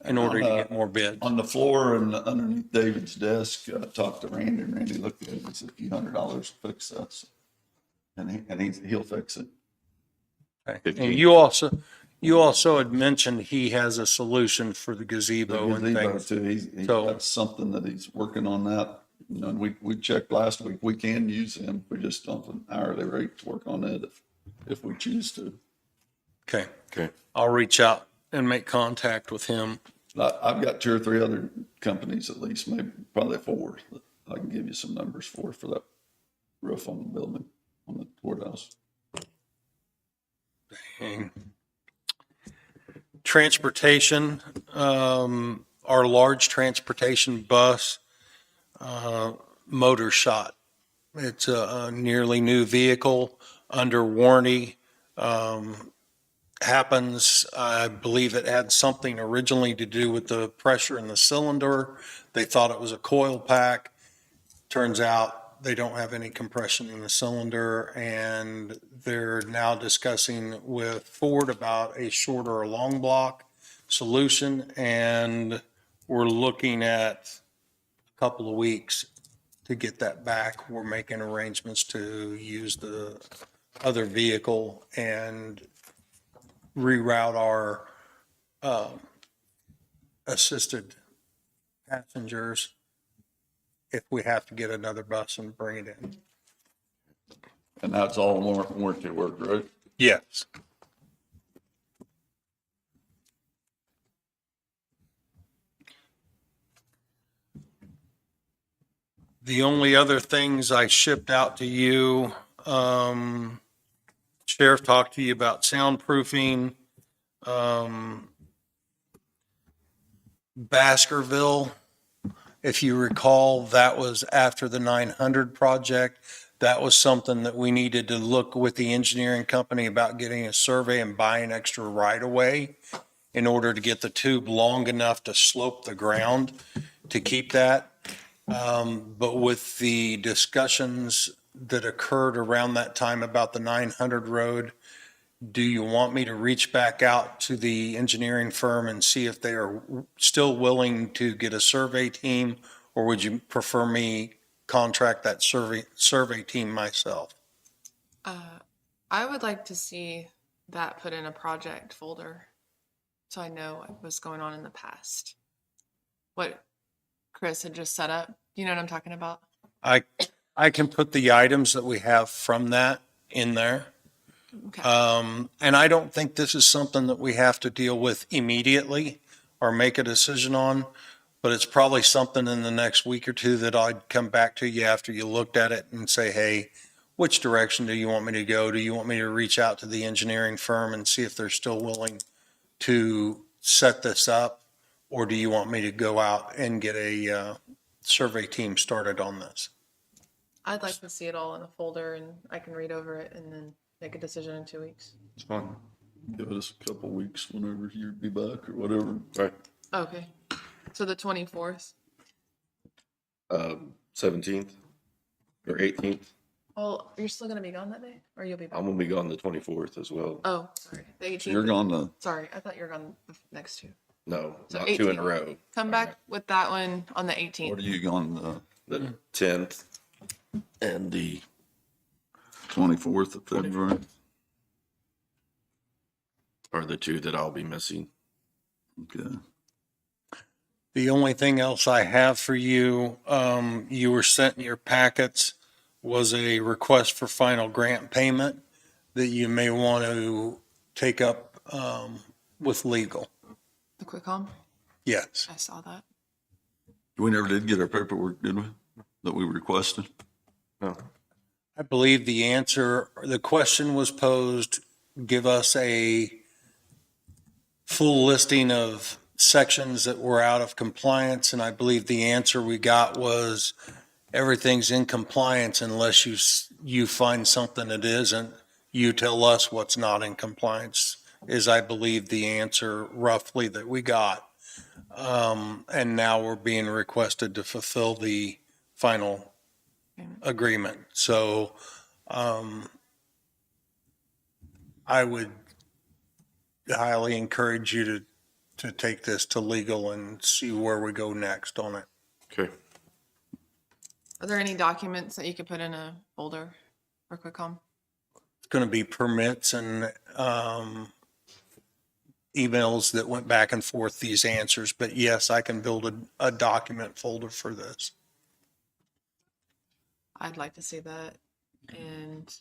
in order to get more bids. On the floor and underneath David's desk, I talked to Randy, and Randy looked at it and said, $100 to fix that. And he'll fix it. Okay. 15. And you also had mentioned he has a solution for the gazebo and Gazebo things. too. He's So- got something that he's working on that. You know, and we checked last week. We can use him. We just don't have an hourly rate to work on it if we choose to. Okay. Okay. I'll reach out and make contact with him. I've got 2 or 3 other companies at least, maybe probably 4 that I can give you some numbers for that roof on the building, on the courthouse. And transportation, our large transportation bus, motor shot. It's a nearly new vehicle under warranty. Happens, I believe it had something originally to do with the pressure in the cylinder. They thought it was a coil pack. Turns out they don't have any compression in the cylinder, and they're now discussing with Ford about a short or a long block solution, and we're looking at a couple of weeks to get that back. We're making arrangements to use the other vehicle and reroute our assisted passengers if we have to get another bus and bring it in. And that's all warranty work, right? Yes. The only other things I shipped out to you, Sheriff talked to you about soundproofing. Baskerville, if you recall, that was after the 900 project. That was something that we needed to look with the engineering company about getting a survey and buying extra right of way in order to get the tube long enough to slope the ground to keep that. But with the discussions that occurred around that time about the 900 road, do you want me to reach back out to the engineering firm and see if they are still willing to get a survey team? Or would you prefer me contract that survey team myself? I would like to see that put in a project folder so I know what was going on in the past. What Chris had just set up. You know what I'm talking about? I can put the items that we have from that in there. Okay. And I don't think this is something that we have to deal with immediately or make a decision on, but it's probably something in the next week or two that I'd come back to you after you looked at it and say, hey, which direction do you want me to go? Do you want me to reach out to the engineering firm and see if they're still willing to set this up? Or do you want me to go out and get a survey team started on this? I'd like to see it all in a folder and I can read over it and then make a decision in 2 weeks. It's fine. Give us a couple weeks whenever you'd be back or whatever. All right. Okay. So the 24th. 17th or 18th. Well, you're still going to be gone that day? Or you'll be back? I'm gonna be gone the 24th as well. Oh, sorry. The 18th. You're gone to, Sorry. I thought you were gone the next two. No, So not two in a 18th. row. Come back with that one on the what 18th. are you gone, The 10th and the 24th of February? are the two that I'll be missing. Okay. The only thing else I have for you, you were sent in your packets was a request for final grant payment that you may want to take up with legal. The quick home. Yes. I saw that. We never did get our paperwork, did we? That we requested? No. I believe the question was posed, give us a full listing of sections that were out of compliance, and I believe the answer we got was everything's in compliance unless you find something that isn't. You tell us what's not in compliance, is I believe the answer roughly that we got. And now we're being requested to fulfill the final agreement. So I would highly encourage you to take this to legal and see where we go next on it. Okay. Are there any documents that you could put in a folder for quick home? It's going to be permits and emails that went back and forth, these answers. But yes, I can build a document folder for this. I'd like to see that and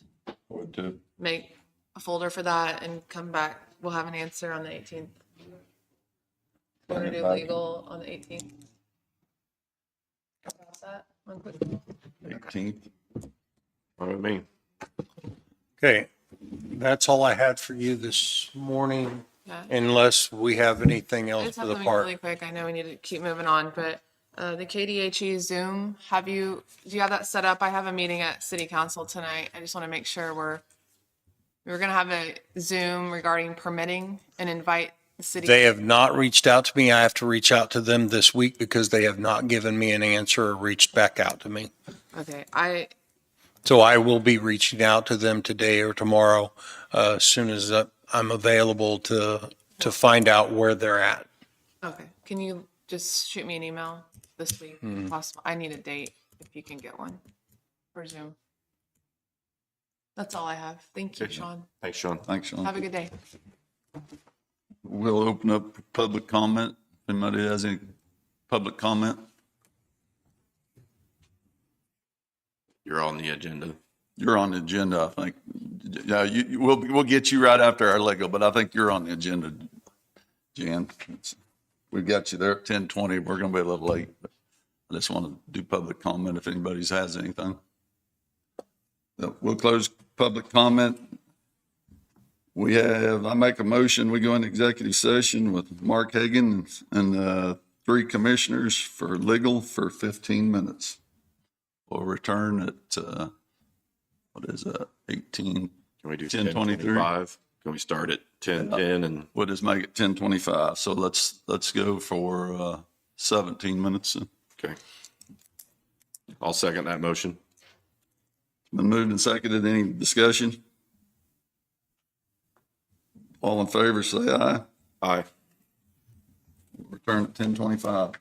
Would too. make a folder for that and come back. We'll have an answer on the 18th. We're gonna do legal on the 18th. How's that? One quick. 18th. What do you mean? Okay, that's all I had for you this morning, Yeah. unless we have anything I else just for have the something park. really quick. I know we need to keep moving on, but the KDHE Zoom, do you have that set up? I have a meeting at City Council tonight. I just want to make sure we're gonna have a Zoom regarding permitting and invite the city. They have not reached out to me. I have to reach out to them this week because they have not given me an answer or reached back out to me. Okay, So I will be reaching out to them today or tomorrow, as soon as I'm available to to find out where they're at. Okay, can you just shoot me an email this week if possible? I need a date if you can get one for Zoom. That's all I have. Thank you, Sean. Thanks, Sean. Thanks, Sean. Have a good day. We'll open up for public comment. If anybody has any public comment, You're on the agenda. you're on the agenda, I think. Yeah, we'll get you right after our Lego, but I think you're on the agenda, Jan. We've got you there at 10:20. We're going to be a little late, but I just want to do public comment if anybody's has anything. So we'll close public comment. I make a motion, we go into executive session with Mark Hagan and 3 commissioners for legal for 15 minutes. We'll return at, what is that, 18? Can we do 10:23? 10:25? Can we start at 10:10 and We'll just make it 10:25. So let's go for 17 minutes. okay. I'll second that motion. Been moved and seconded. Any discussion? All in favor, say aye. Aye. Return at 10:25.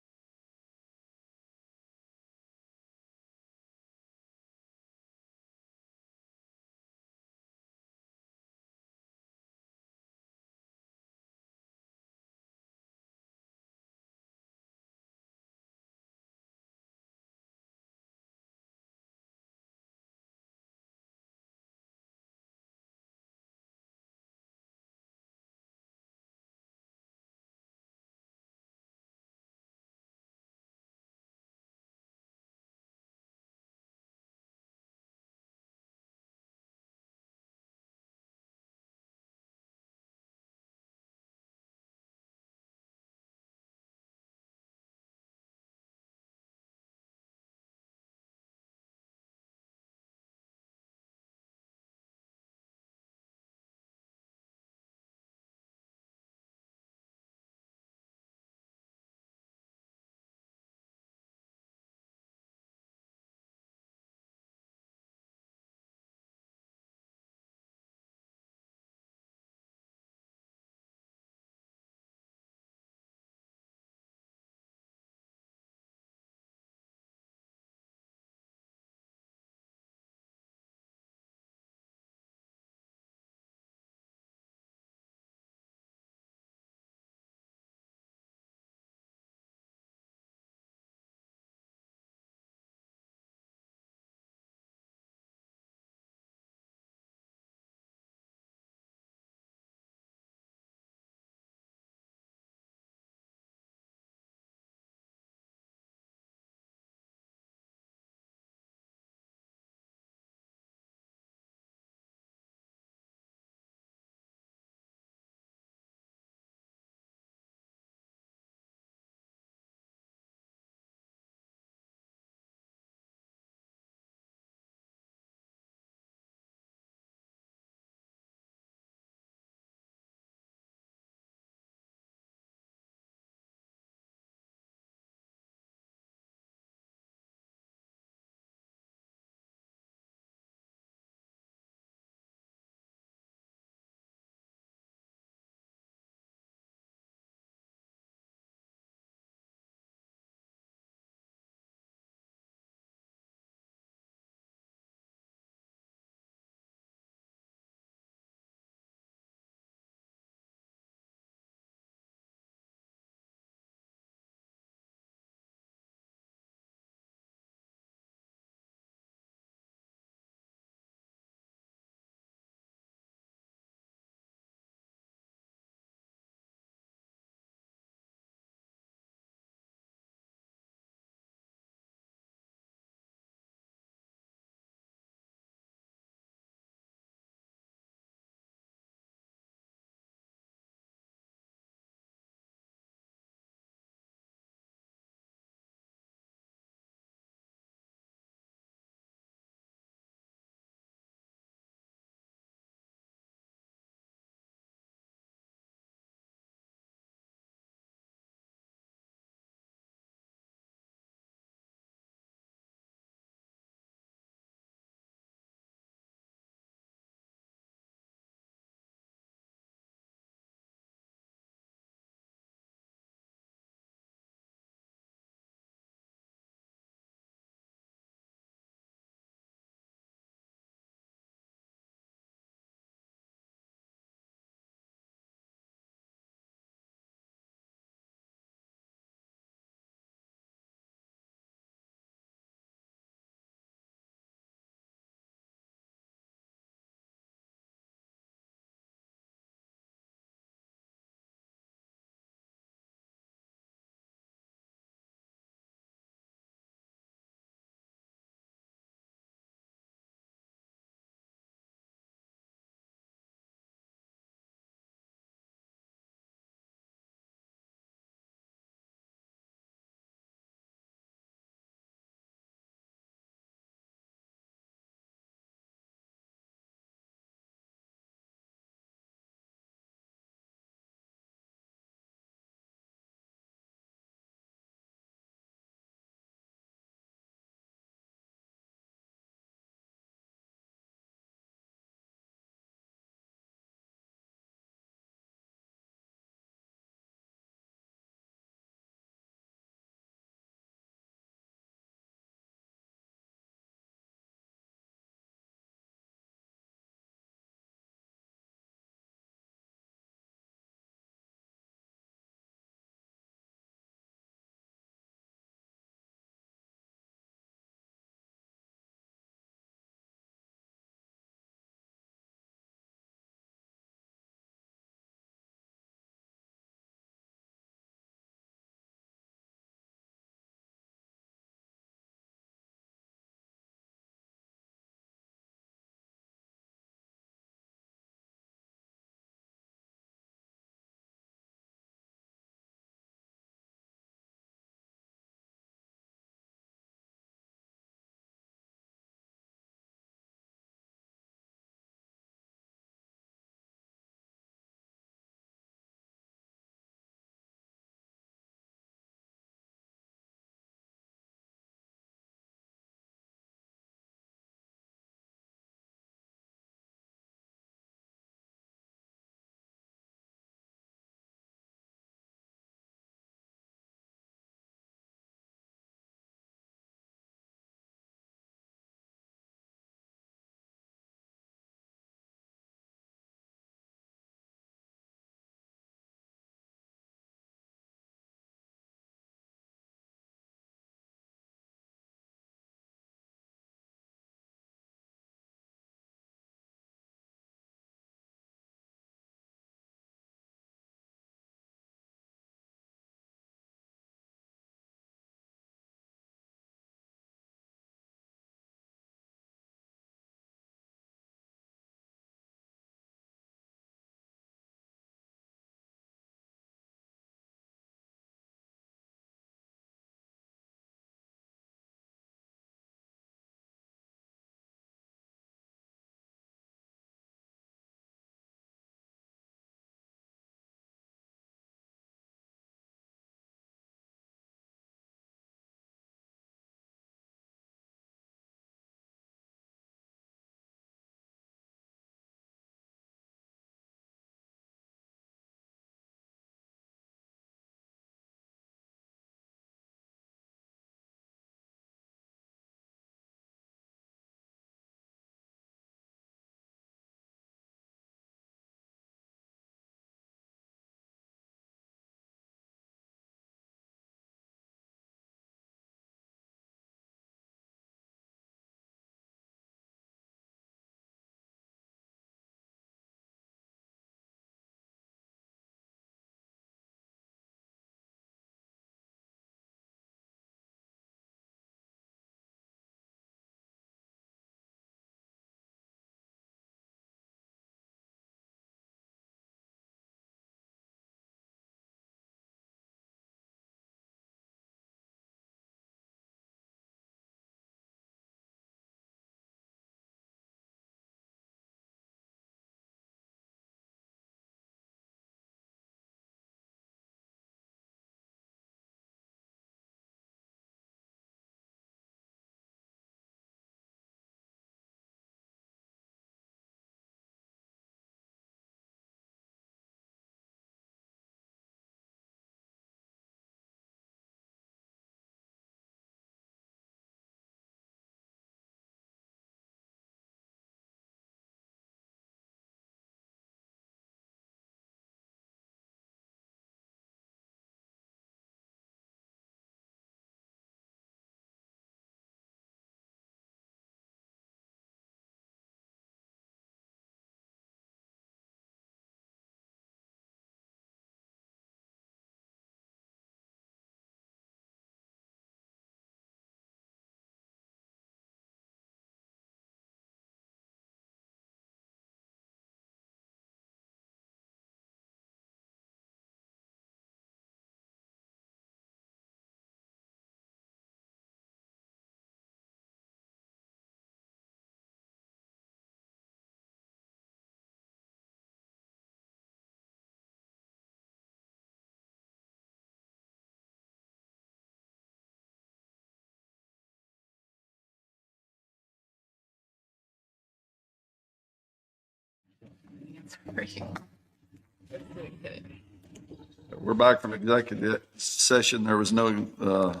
We're back from executive session. There was no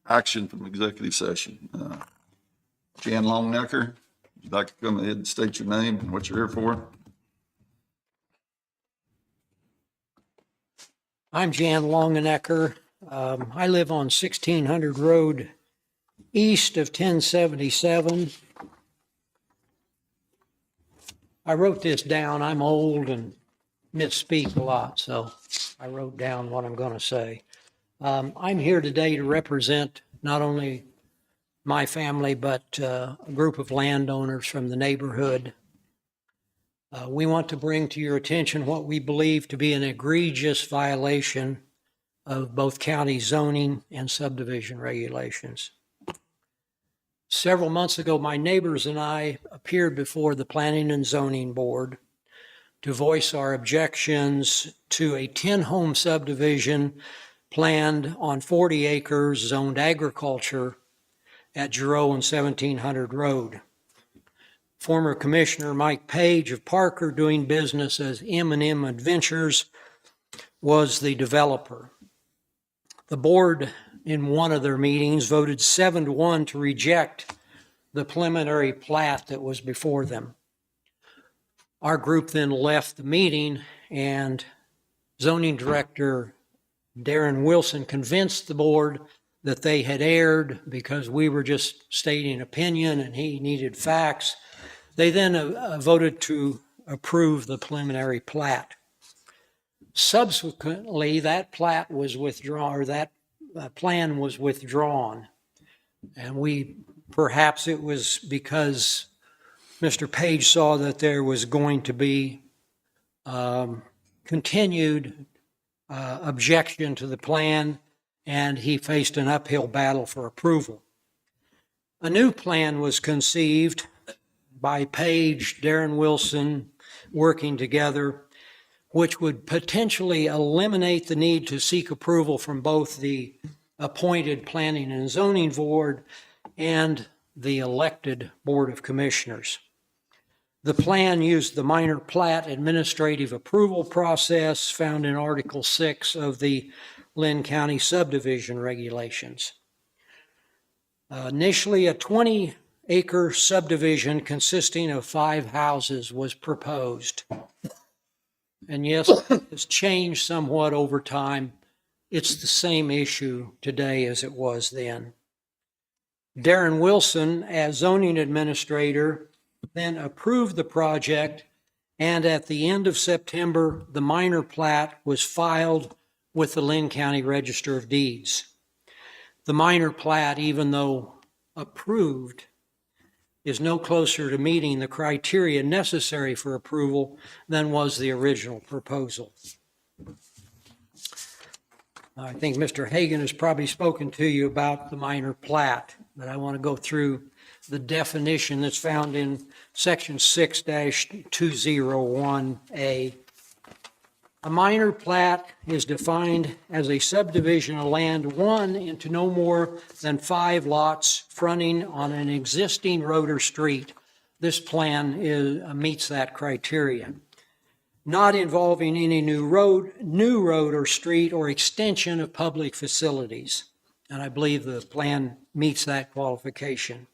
action from executive session. Jan Longnecker, would you like to come ahead and state your name and what you're here for? I'm Jan Longenecker. I live on 1600 Road, east of 1077. I wrote this down. I'm old and misspeak a lot, so I wrote down what I'm going to say. I'm here today to represent not only my family, but a group of landowners from the neighborhood. We want to bring to your attention what we believe to be an egregious violation of both county zoning and subdivision regulations. Several months ago, my neighbors and I appeared before the Planning and Zoning Board to voice our objections to a 10-home subdivision planned on 40 acres zoned agriculture at Giroux and 1700 Road. Former Commissioner Mike Page of Parker, doing business as M&M Adventures, was the developer. The board, in one of their meetings, voted 7-1 to reject the preliminary plat that was before them. Our group then left the meeting, and zoning director Darren Wilson convinced the board that they had erred because we were just stating opinion and he needed facts. They then voted to approve the preliminary plat. Subsequently, that plat was withdrawn, or that plan was withdrawn. And perhaps it was because Mr. Page saw that there was going to be continued objection to the plan, and he faced an uphill battle for approval. A new plan was conceived by Page, Darren Wilson, working together, which would potentially eliminate the need to seek approval from both the appointed Planning and Zoning Board and the elected Board of Commissioners. The plan used the minor plat administrative approval process found in Article 6 of the Linn County subdivision regulations. Initially, a 20-acre subdivision consisting of 5 houses was proposed. And yes, it's changed somewhat over time. It's the same issue today as it was then. Darren Wilson, as zoning administrator, then approved the project, and at the end of September, the minor plat was filed with the Linn County Register of Deeds. The minor plat, even though approved, is no closer to meeting the criteria necessary for approval than was the original proposal. I think Mr. Hagan has probably spoken to you about the minor plat, but I want to go through the definition that's found in section 6-201A. A minor plat is defined as a subdivision of land one into no more than 5 lots fronting on an existing road or street. This plan meets that criteria. Not involving any new road or street or extension of public facilities. And I believe the plan meets that qualification.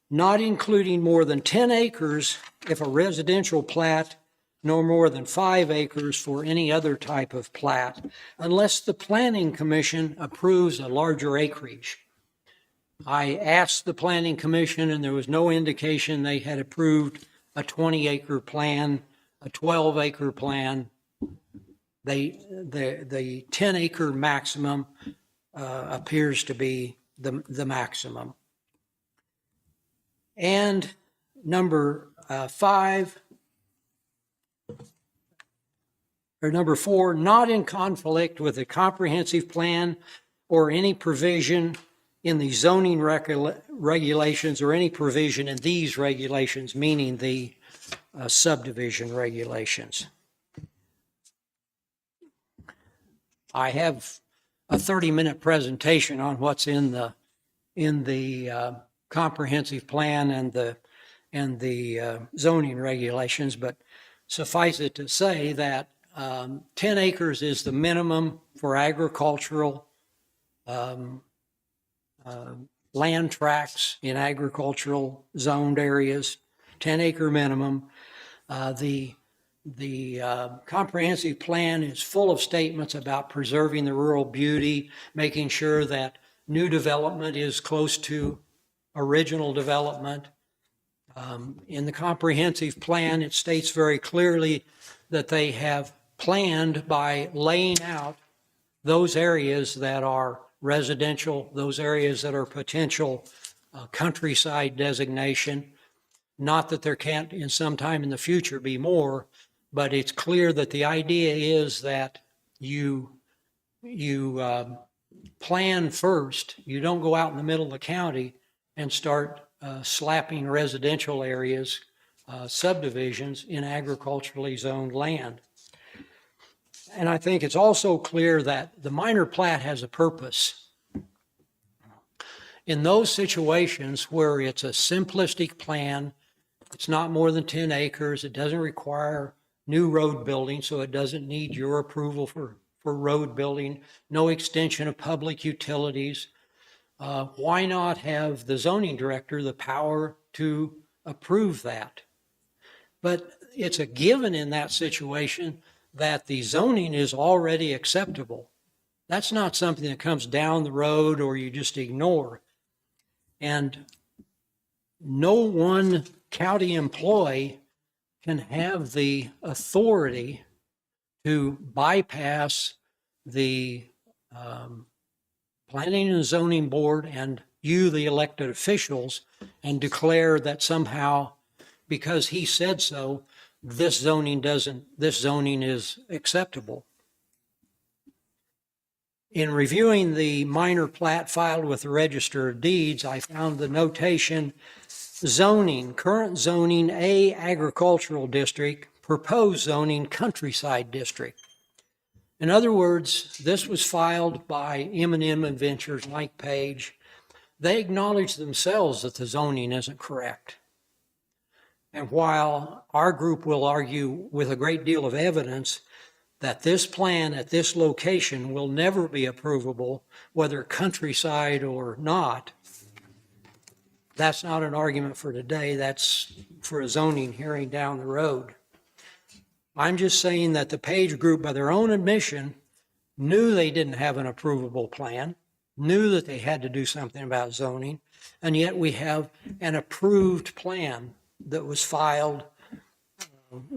Not including more than 10 acres if a residential plat, no more than 5 acres for any other type of plat, unless the Planning Commission approves a larger acreage. I asked the Planning Commission, and there was no indication they had approved a 20-acre plan, a 12-acre plan. The 10-acre maximum appears to be the maximum. And number 4, not in conflict with the comprehensive plan or any provision in the zoning regulations or any provision in these regulations, meaning the subdivision regulations. I have a 30-minute presentation on what's in the comprehensive plan and the zoning regulations, but Suffice it to say that 10 acres is the minimum for agricultural land tracts in agricultural zoned areas, 10-acre minimum. The comprehensive plan is full of statements about preserving the rural beauty, making sure that new development is close to original development. In the comprehensive plan, it states very clearly that they have planned by laying out those areas that are residential, those areas that are potential countryside designation. Not that there can't in some time in the future be more, but it's clear that the idea is that you plan first. You don't go out in the middle of the county and start slapping residential areas, subdivisions in agriculturally zoned land. And I think it's also clear that the minor plat has a purpose. In those situations where it's a simplistic plan, it's not more than 10 acres, it doesn't require new road building, so it doesn't need your approval for road building, no extension of public utilities. Why not have the zoning director the power to approve that? But it's a given in that situation that the zoning is already acceptable. That's not something that comes down the road or you just ignore. And no one county employee can have the authority to bypass the Planning and Zoning Board and you, the elected officials, and declare that somehow, because he said so, this zoning is acceptable. In reviewing the minor plat filed with the Register of Deeds, I found the notation zoning, current zoning A agricultural district, proposed zoning countryside district. In other words, this was filed by M&M Adventures, Mike Page. They acknowledge themselves that the zoning isn't correct. And while our group will argue with a great deal of evidence that this plan at this location will never be approvable, whether countryside or not, that's not an argument for today. That's for a zoning hearing down the road. I'm just saying that the Page Group, by their own admission, knew they didn't have an approvable plan, knew that they had to do something about zoning, and yet we have an approved plan that was filed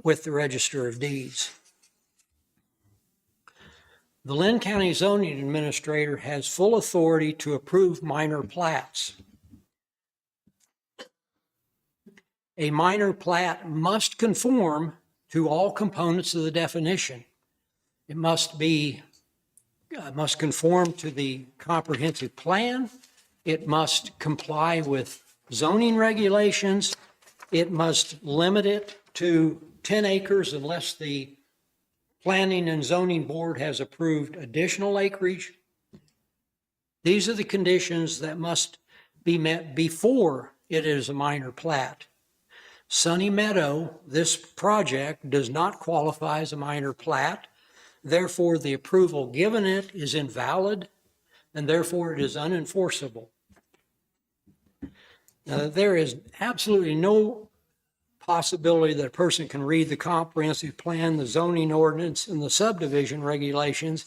with the Register of Deeds. The Linn County Zoning Administrator has full authority to approve minor plats. A minor plat must conform to all components of the definition. It must conform to the comprehensive plan. It must comply with zoning regulations. It must limit it to 10 acres unless the Planning and Zoning Board has approved additional acreage. These are the conditions that must be met before it is a minor plat. Sunny Meadow, this project, does not qualify as a minor plat. Therefore, the approval given it is invalid, and therefore it is unenforceable. Now, there is absolutely no possibility that a person can read the comprehensive plan, the zoning ordinance, and the subdivision regulations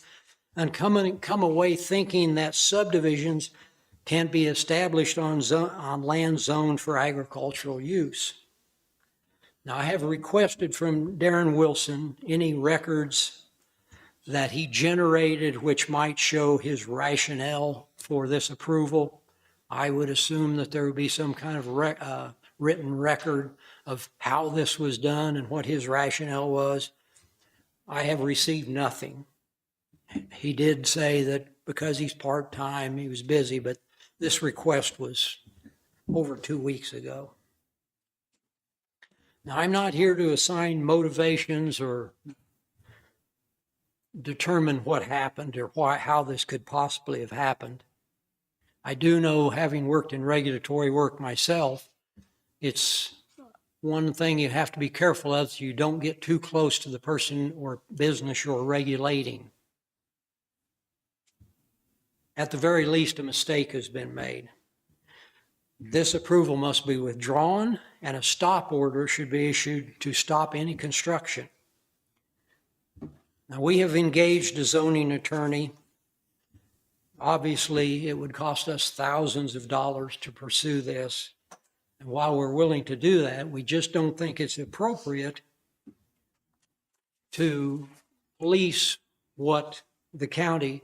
and come away thinking that subdivisions can be established on land zoned for agricultural use. Now, I have requested from Darren Wilson any records that he generated which might show his rationale for this approval. I would assume that there would be some kind of written record of how this was done and what his rationale was. I have received nothing. He did say that because he's part-time, he was busy, but this request was over 2 weeks ago. Now, I'm not here to assign motivations or determine what happened or how this could possibly have happened. I do know, having worked in regulatory work myself, it's one thing you have to be careful of is you don't get too close to the person or business you're regulating. At the very least, a mistake has been made. This approval must be withdrawn, and a stop order should be issued to stop any construction. Now, we have engaged a zoning attorney. Obviously, it would cost us thousands of dollars to pursue this. And while we're willing to do that, we just don't think it's appropriate to police what the county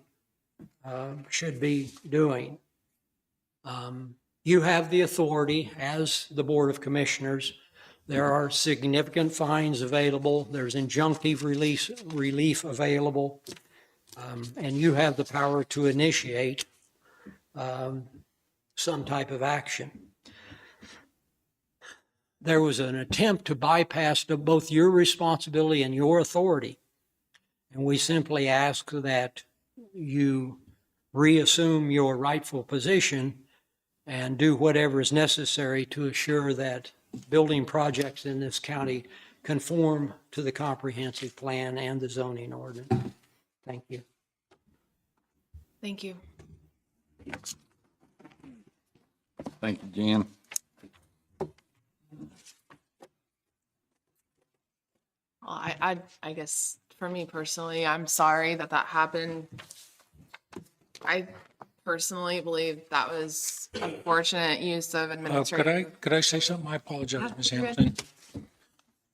should be doing. You have the authority as the Board of Commissioners. There are significant fines available. There's injunctive relief available. And you have the power to initiate some type of action. There was an attempt to bypass both your responsibility and your authority. And we simply ask that you reassume your rightful position and do whatever is necessary to assure that building projects in this county conform to the comprehensive plan and the zoning ordinance. Thank you. Thank you. Thank you, Jan. Well, I guess for me personally, I'm sorry that that happened. I personally believe that was unfortunate use of administrative. Could I say something? I apologize, Ms. you're good.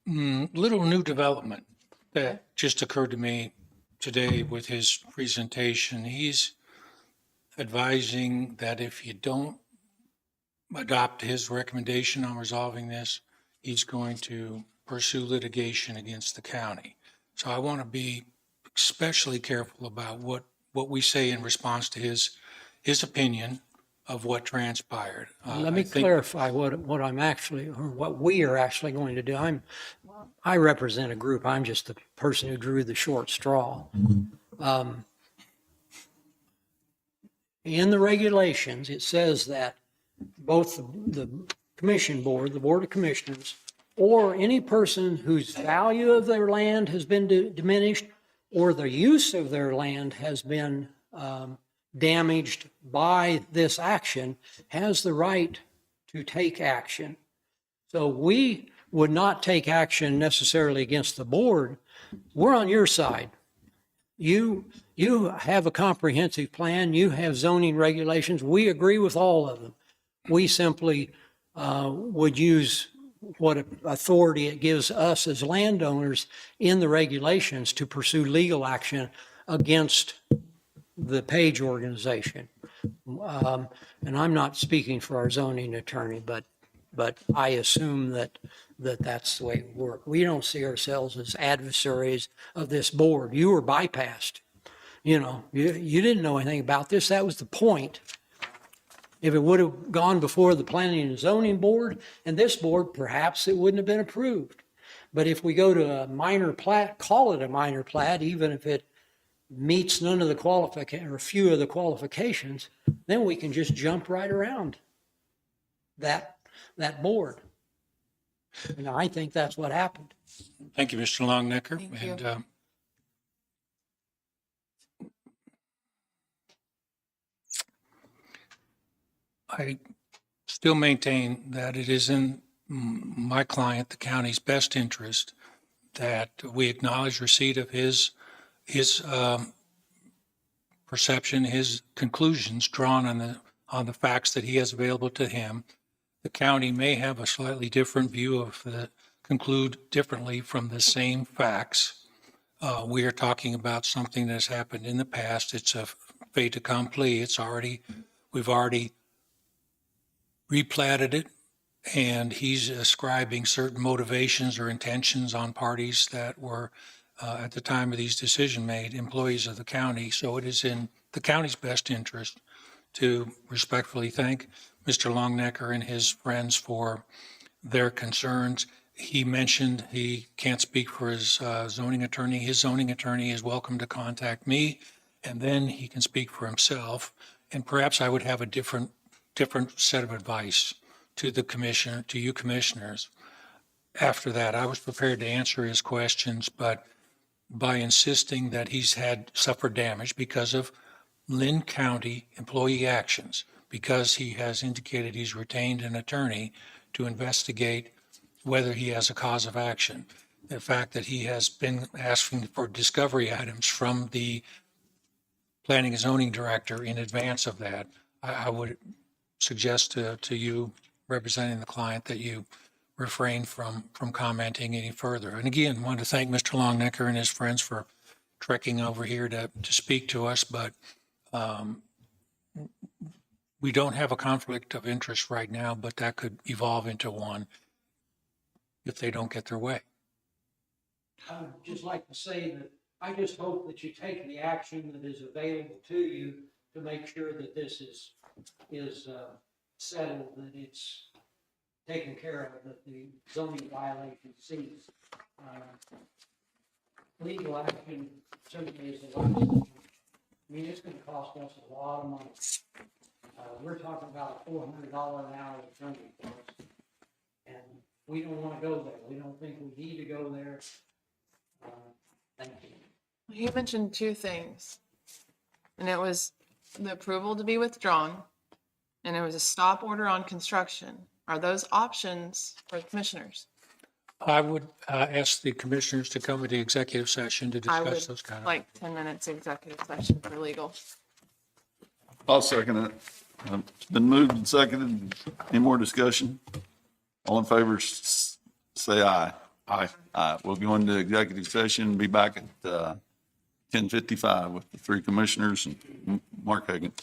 Hamilton. Little new development that just occurred to me today with his presentation. He's advising that if you don't adopt his recommendation on resolving this, he's going to pursue litigation against the county. So I want to be especially careful about what we say in response to his opinion of what transpired. Let me clarify what I'm actually, or what we are actually going to do. I represent a group. I'm just the person who drew the short straw. In the regulations, it says that both the commission board, the Board of Commissioners, or any person whose value of their land has been diminished or the use of their land has been damaged by this action has the right to take action. So we would not take action necessarily against the board. We're on your side. You have a comprehensive plan. You have zoning regulations. We agree with all of them. We simply would use what authority it gives us as landowners in the regulations to pursue legal action against the Page organization. And I'm not speaking for our zoning attorney, but I assume that's the way it works. We don't see ourselves as adversaries of this board. You were bypassed. You know, you didn't know anything about this. That was the point. If it would have gone before the Planning and Zoning Board and this board, perhaps it wouldn't have been approved. But if we go to a minor plat, call it a minor plat, even if it meets none of the qualifications or few of the qualifications, then we can just jump right around that board. And I think that's what happened. Thank you, Mr. Longnecker. Thank you. And I still maintain that it is in my client, the county's best interest, that we acknowledge receipt of his perception, his conclusions drawn on the facts that he has available to him. The county may have a slightly different view of conclude differently from the same facts. We are talking about something that has happened in the past. It's a fait accompli. We've already replatted it, and he's ascribing certain motivations or intentions on parties that were, at the time of these decisions made, employees of the county. So it is in the county's best interest to respectfully thank Mr. Longnecker and his friends for their concerns. He mentioned he can't speak for his zoning attorney. His zoning attorney is welcome to contact me, and then he can speak for himself. And perhaps I would have a different set of advice to the commissioner, to you commissioners. after that. I was prepared to answer his questions, but by insisting that he's had suffered damage because of Linn County employee actions, because he has indicated he's retained an attorney to investigate whether he has a cause of action. The fact that he has been asking for discovery items from the planning and zoning director in advance of that, I would suggest to you, representing the client, that you refrain from commenting any further. And again, want to thank Mr. Longnecker and his friends for trekking over here to speak to us, but we don't have a conflict of interest right now, but that could evolve into one if they don't get their way. I would just like to say that I just hope that you take the action that is available to you to make sure that this is settled, that it's taken care of, that the zoning violation cease. Legal action certainly is the last. I mean, it's gonna cost us a lot of money. We're talking about a $400 an hour attorney cost, and we don't wanna go there. We don't think we need to go there. Thank you. He mentioned two things, and it was the approval to be withdrawn, and it was a stop order on construction. Are those options for the commissioners? I would ask the commissioners to come to the executive session to I discuss would those kind of. like 10 minutes executive session for legal. I'll second it. It's been moved and seconded. Any more discussion? All in favor, say aye. Aye. Aye. We'll go into executive session and be back at 10:55 with the three commissioners and Mark Hagan.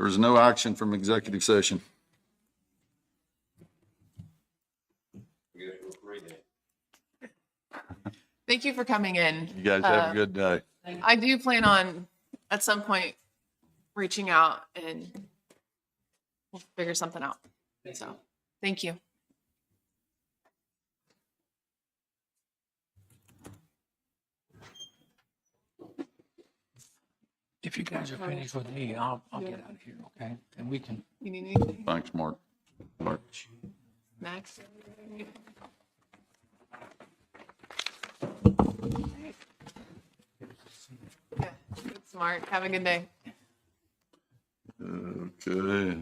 There was no action from executive session. Thank you for coming in. You guys have a good day. I do plan on at some point reaching out and we'll figure something out. So, thank you. If you guys are finished with me, I'll get out of here, okay? And we can, You need anything, Thanks, Mark. Mark. Max? Yeah, good, smart. Have a good day. Okay.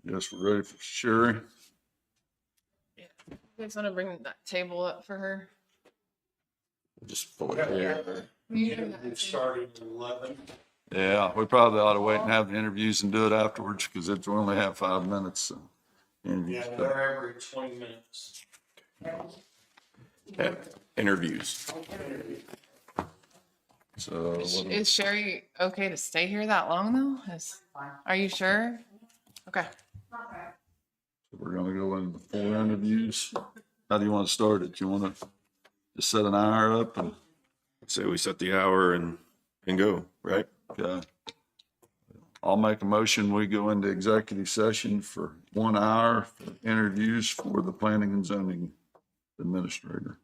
Guess we're ready for Sherry. You guys want to bring that table up for her? Just pull it here. We started at 11. Yeah, we probably ought to wait and have the interviews and do it afterwards because we only have 5 minutes. So. Yeah, they're every 20 minutes. Interviews. So Is Sherry okay to stay here that long though? Are you sure? Okay. we're gonna go into 4 interviews. How do you want to start it? You want to just set an hour up and Say we set the hour and go, right? okay. I'll make a motion. We go into executive session for 1 hour for interviews for the planning and zoning administrator.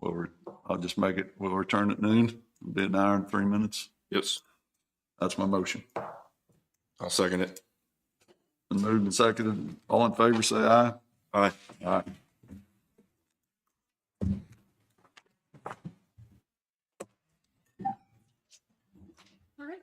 I'll just make it, we'll return at noon. It'll be an hour and 3 minutes. Yes. That's my motion. I'll second it. Been moved and seconded. All in favor, say aye. Aye. Aye. All right.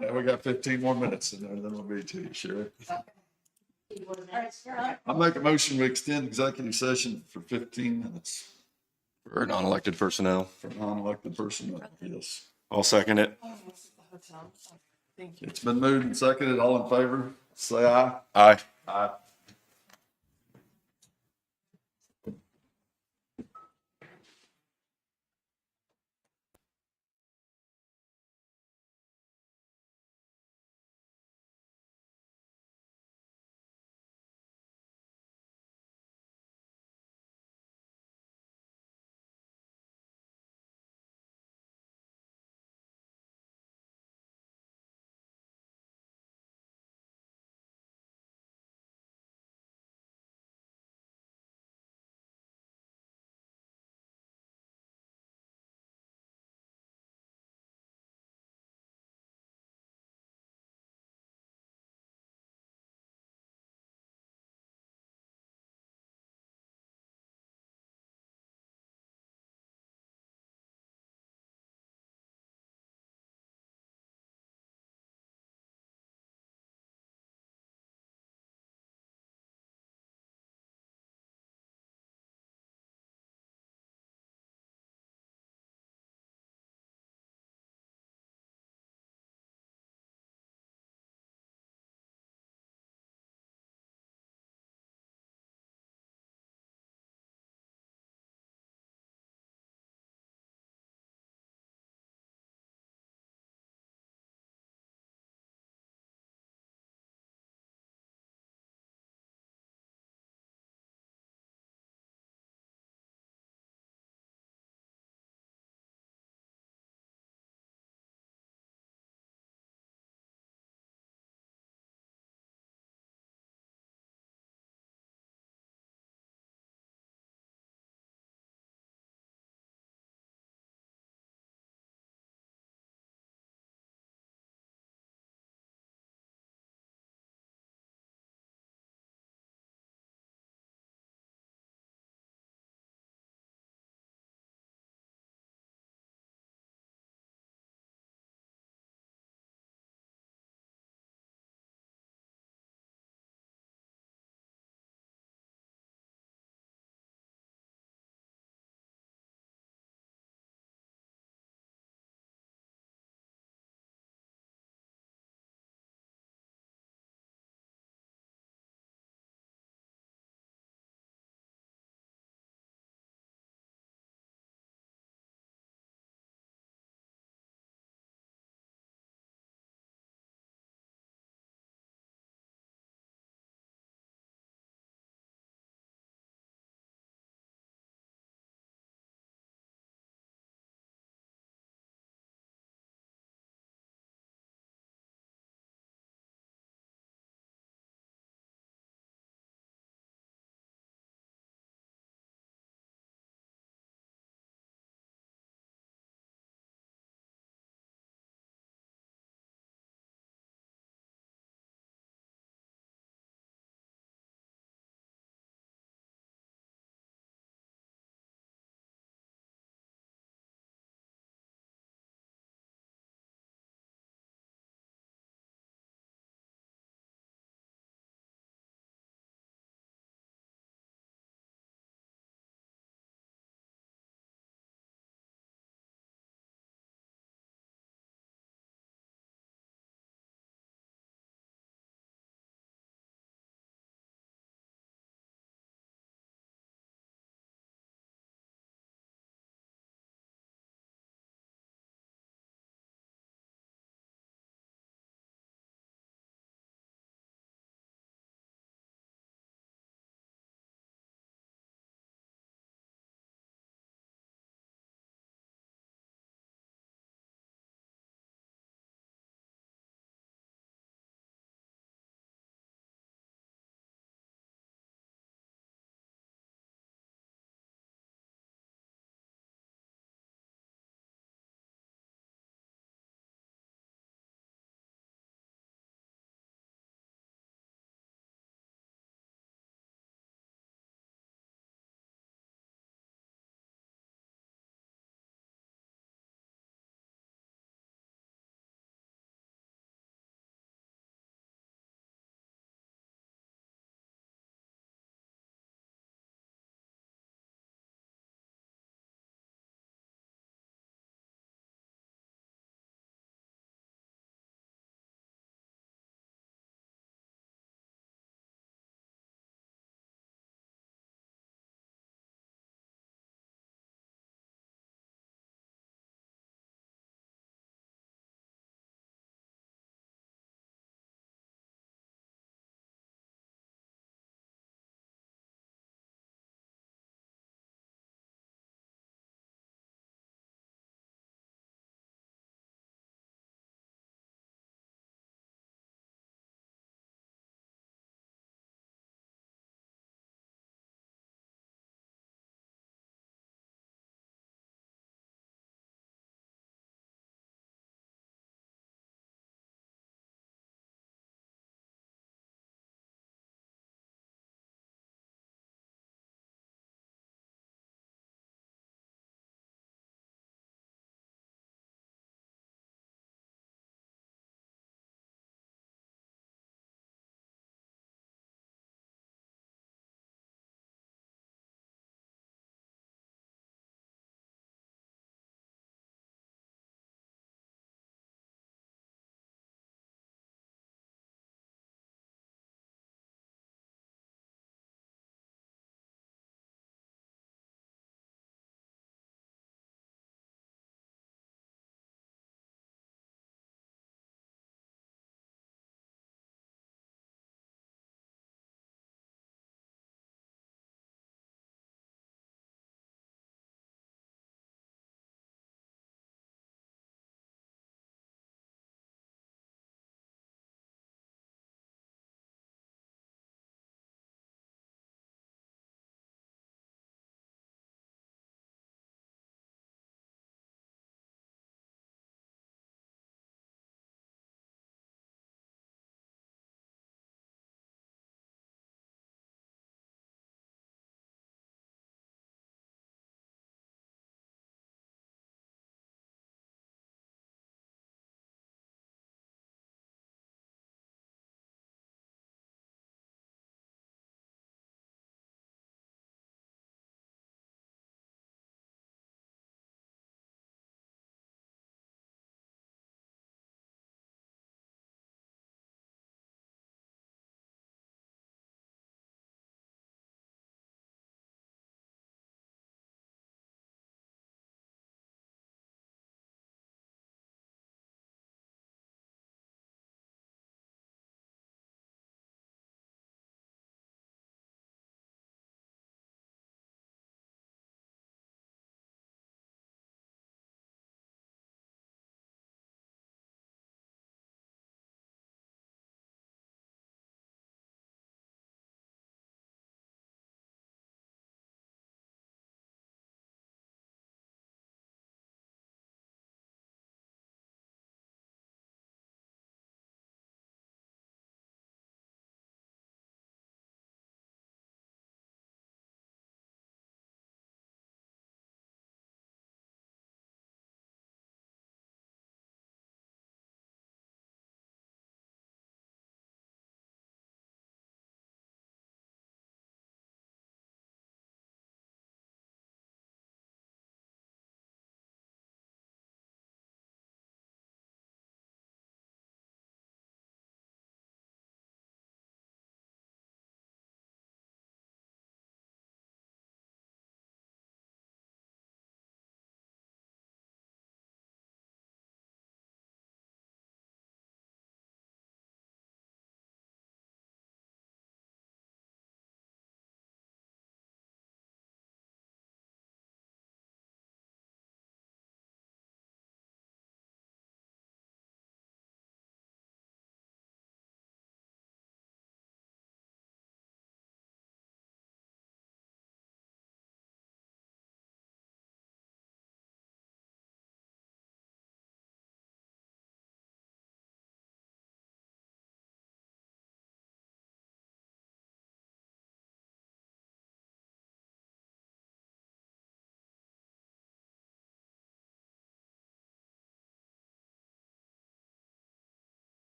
Yeah, we got 15 more minutes in there, then we'll be to you, Sheriff. I make a motion to extend executive session for 15 minutes For non-elected personnel. for non-elected personnel. Yes. I'll second it. Thank you. It's been moved and seconded. All in favor, say aye. Aye. Aye.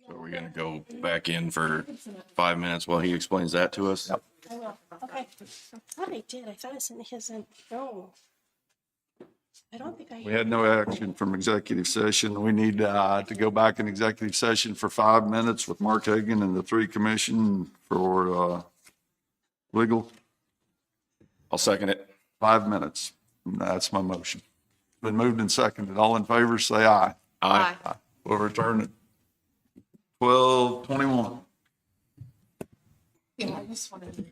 So we're gonna go back in for 5 minutes while he explains that to us. I will. Okay. I thought I did. I thought it's in his, no. I don't think I. We had no action from executive session. We need to go back in executive session for 5 minutes with Mark Hagan and the 3 commission for legal. I'll second it. 5 minutes. That's my motion. Been moved and seconded. All in favor, say aye. Aye. We'll return at 12:21. Yeah, I just wanted to.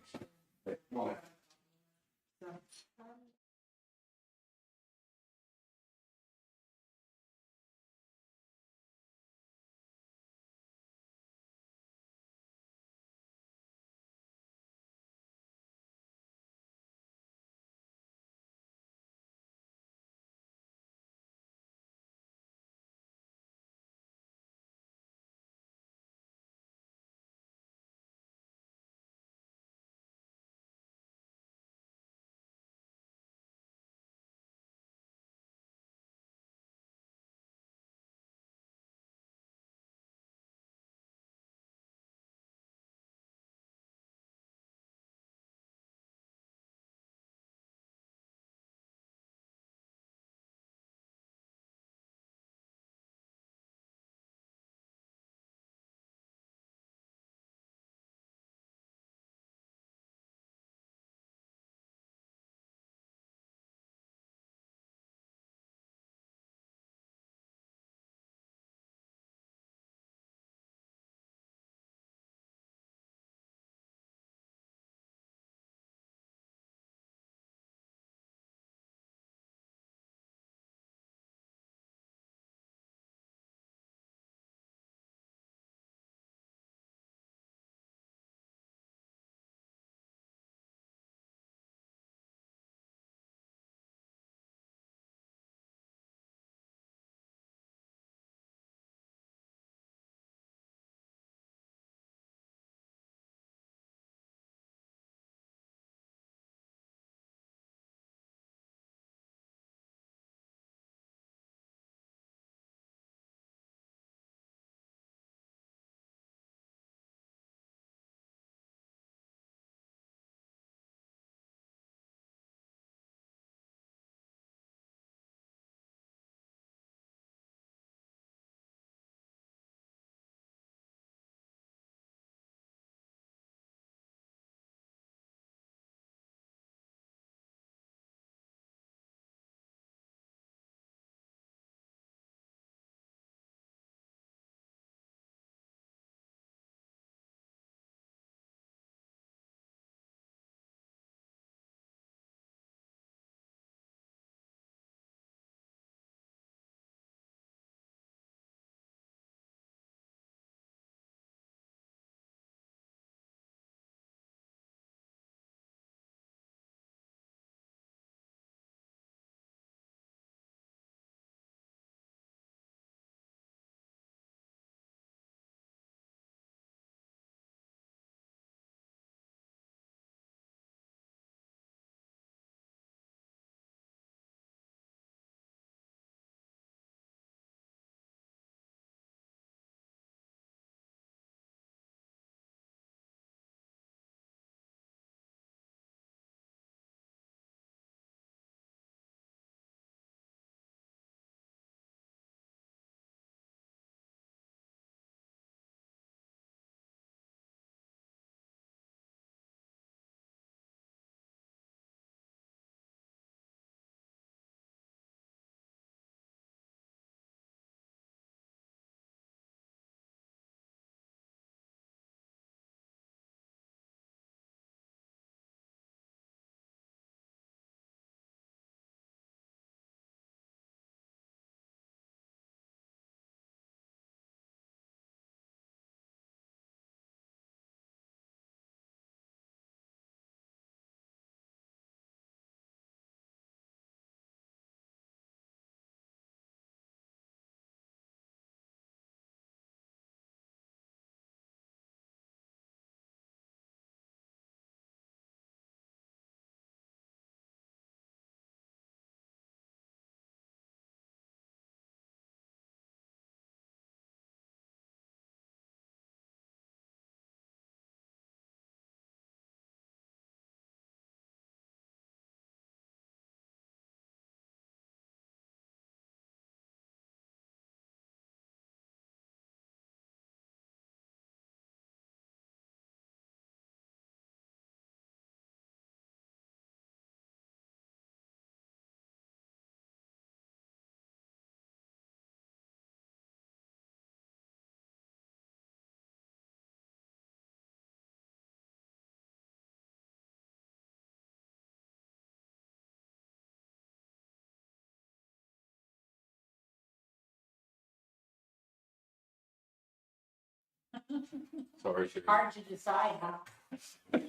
Sorry. Hard to decide, huh?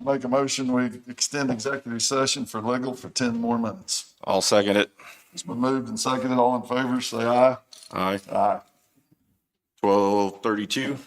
Make a motion, we extend executive session for legal for 10 more minutes. I'll second it. It's been moved and seconded. All in favor, say aye. Aye. Aye. 12:32.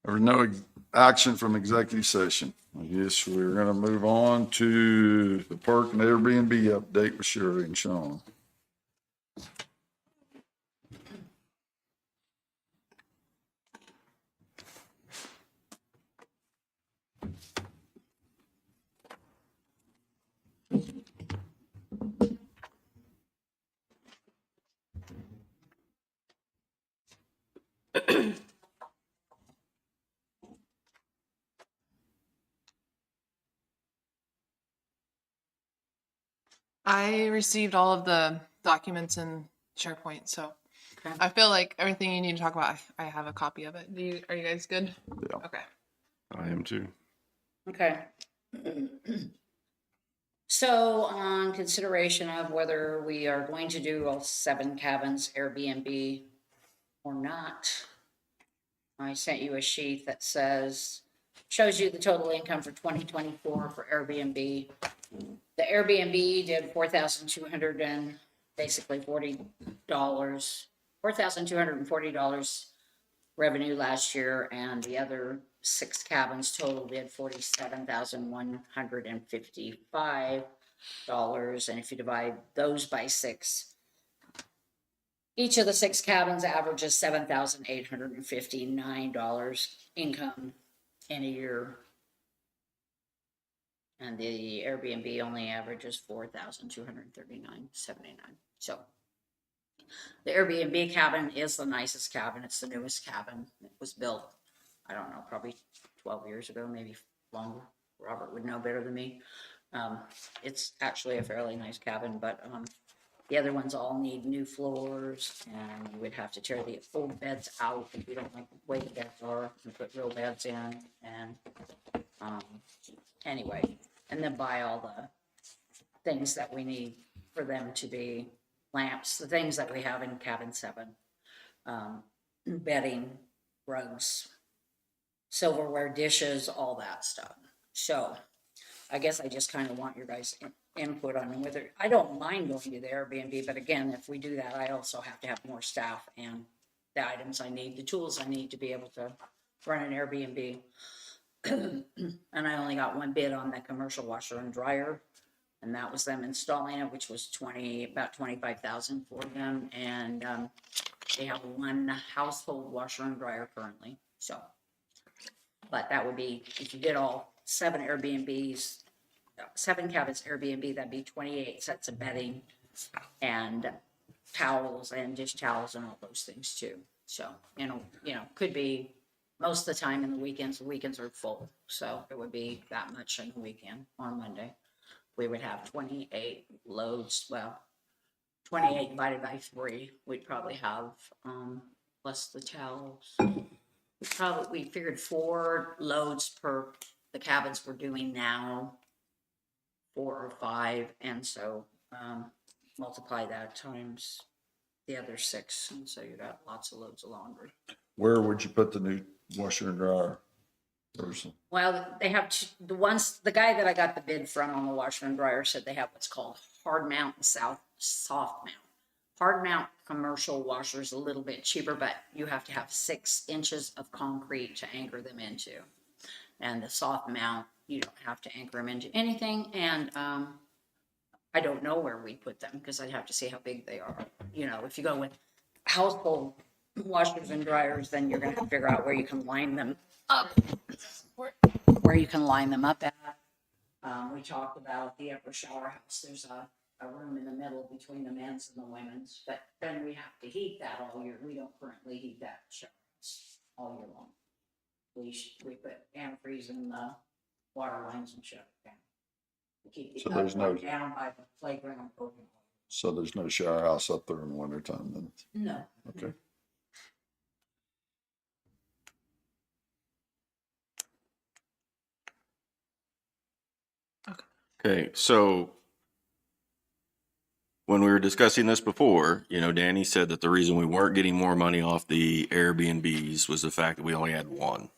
There was no action from executive session. I guess we're gonna move on to the park and Airbnb update with Shirley and Sean. I received all of the documents in SharePoint, so I feel like everything you need to talk about, I have a copy of it. Are you guys good? Yeah. Okay. I am too. Okay. So on consideration of whether we are going to do all 7 cabins Airbnb or not, I sent you a sheet that shows you the total income for 2024 for Airbnb. The Airbnb did 4,200 and basically $4,240 revenue last year, and the other 6 cabins total did $47,155. And if you divide those by 6, each of the 6 cabins averages $7,859 income in a year. And the Airbnb only averages $4,239.79. So the Airbnb cabin is the nicest cabin. It's the newest cabin. It was built, I don't know, probably 12 years ago, maybe longer. Robert would know better than me. It's actually a fairly nice cabin, but the other ones all need new floors, and you would have to tear the old beds out if you don't like the way the beds are, and put real beds in. And anyway, and then buy all the things that we need for them to be lamps, the things that we have in cabin 7, bedding, rugs, silverware, dishes, all that stuff. So I guess I just kind of want your guys' input on whether, I don't mind going to the Airbnb, but again, if we do that, I also have to have more staff and the items I need, the tools I need to be able to run an Airbnb. And I only got 1 bid on the commercial washer and dryer, and that was them installing it, which was about $25,000 for them. And they have 1 household washer and dryer currently. So, but that would be, if you did all 7 Airbnbs, 7 cabins Airbnb, that'd be 28 sets of bedding and towels and dish towels and all those things too. So, could be most of the time in the weekends are full. So it would be that much in the weekend on Monday. We would have 28 loads. Well, 28 divided by 3. We'd probably have, plus the towels. We figured 4 loads per the cabins we're doing now, 4 or 5. And so, multiply that times the other 6. And so you got lots of loads of laundry. Where would you put the new washer and dryer person? Well, they have the guy that I got the bid from on the washer and dryer said they have what's called hard mount and soft mount. Hard mount commercial washers a little bit cheaper, but you have to have 6 inches of concrete to anchor them into. And the soft mount, you don't have to anchor them into anything. And I don't know where we put them because I'd have to see how big they are. If you go with household washers and dryers, then you're going to figure out where you can line them up. Where you can line them up at. We talked about the upper shower house. There's a room in the middle between the men's and the women's, but then we have to heat that all year. We don't currently heat that shower house all year long. We put antifreeze in the water lines and shut it down. We keep the down by the playground open. So there's no shower house up there in the wintertime then? No. Okay. Okay, so when we were discussing this before, Danny said that the reason we weren't getting more money off the Airbnbs was the fact that we only had 1.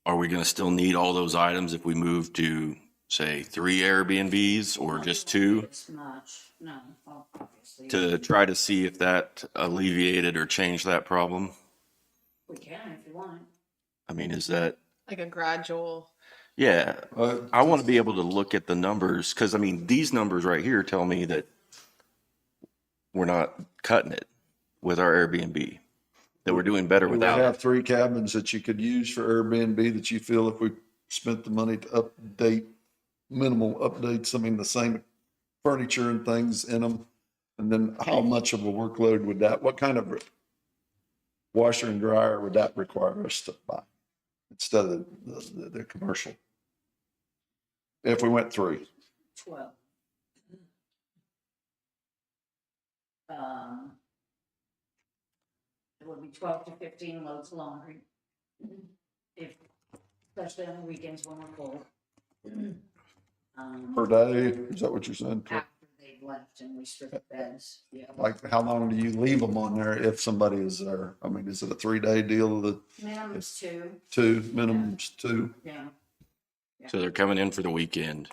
Are we going to still need all those items if we move to say 3 Airbnbs or just 2 It's much, no, obviously. to try to see if that alleviated or changed that problem? We can if you want. I mean, is that, Like a gradual. yeah, I want to be able to look at the numbers because I mean, these numbers right here tell me that we're not cutting it with our Airbnb, that we're doing better Do we without have it. 3 cabins that you could use for Airbnb that you feel if we spent the money to update, minimal updates, I mean, the same furniture and things in them? And then how much of a workload would that, what kind of washer and dryer would that require us to buy instead of the commercial? If we went 3. 12. It would be 12 to 15 loads of laundry. If, especially on the weekends when we're full. Per day, is that what you're saying? After they've left and we strip beds, yeah. Like, how long do you leave them on there if somebody is there? I mean, is it a 3-day deal, the Minimum's 2, 2, minimum's 2? yeah. So they're coming in for the weekend.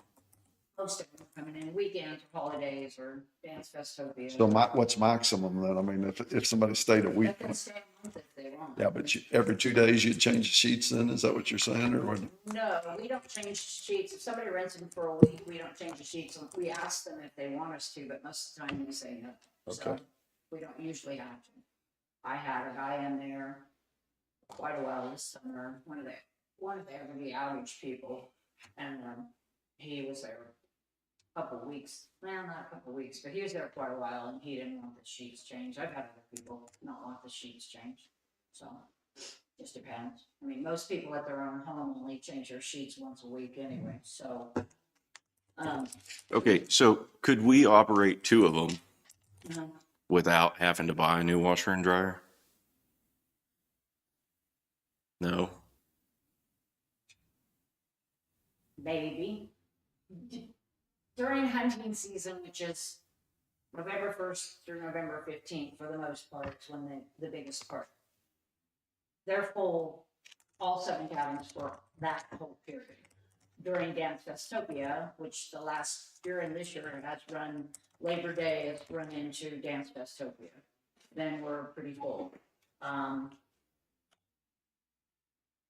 Most of them are coming in weekends or holidays or Dance Festopia. So what's maximum then? I mean, if somebody stayed a week? They can stay a month if they want. Yeah, but every 2 days you'd change the sheets then? Is that what you're saying, or what? No, we don't change sheets. If somebody rents them for a week, we don't change the sheets. We ask them if they want us to, but most of the time they say no. So Okay. we don't usually have to. I had a guy in there quite a while this summer, one of the Everly outage people, and he was there a couple of weeks. Well, not a couple of weeks, but he was there quite a while, and he didn't want the sheets changed. I've had other people not want the sheets changed, so just depends. I mean, most people at their own home only change their sheets once a week anyway. So, Okay, so could we operate 2 of them no, without having to buy a new washer and dryer? No. maybe during hunting season, which is November 1st through November 15th, for the most part, is when the biggest part. They're full, all 7 cabins for that whole period. During Dance Festopia, which the last year and this year has run, Labor Day has run into Dance Festopia, then we're pretty full.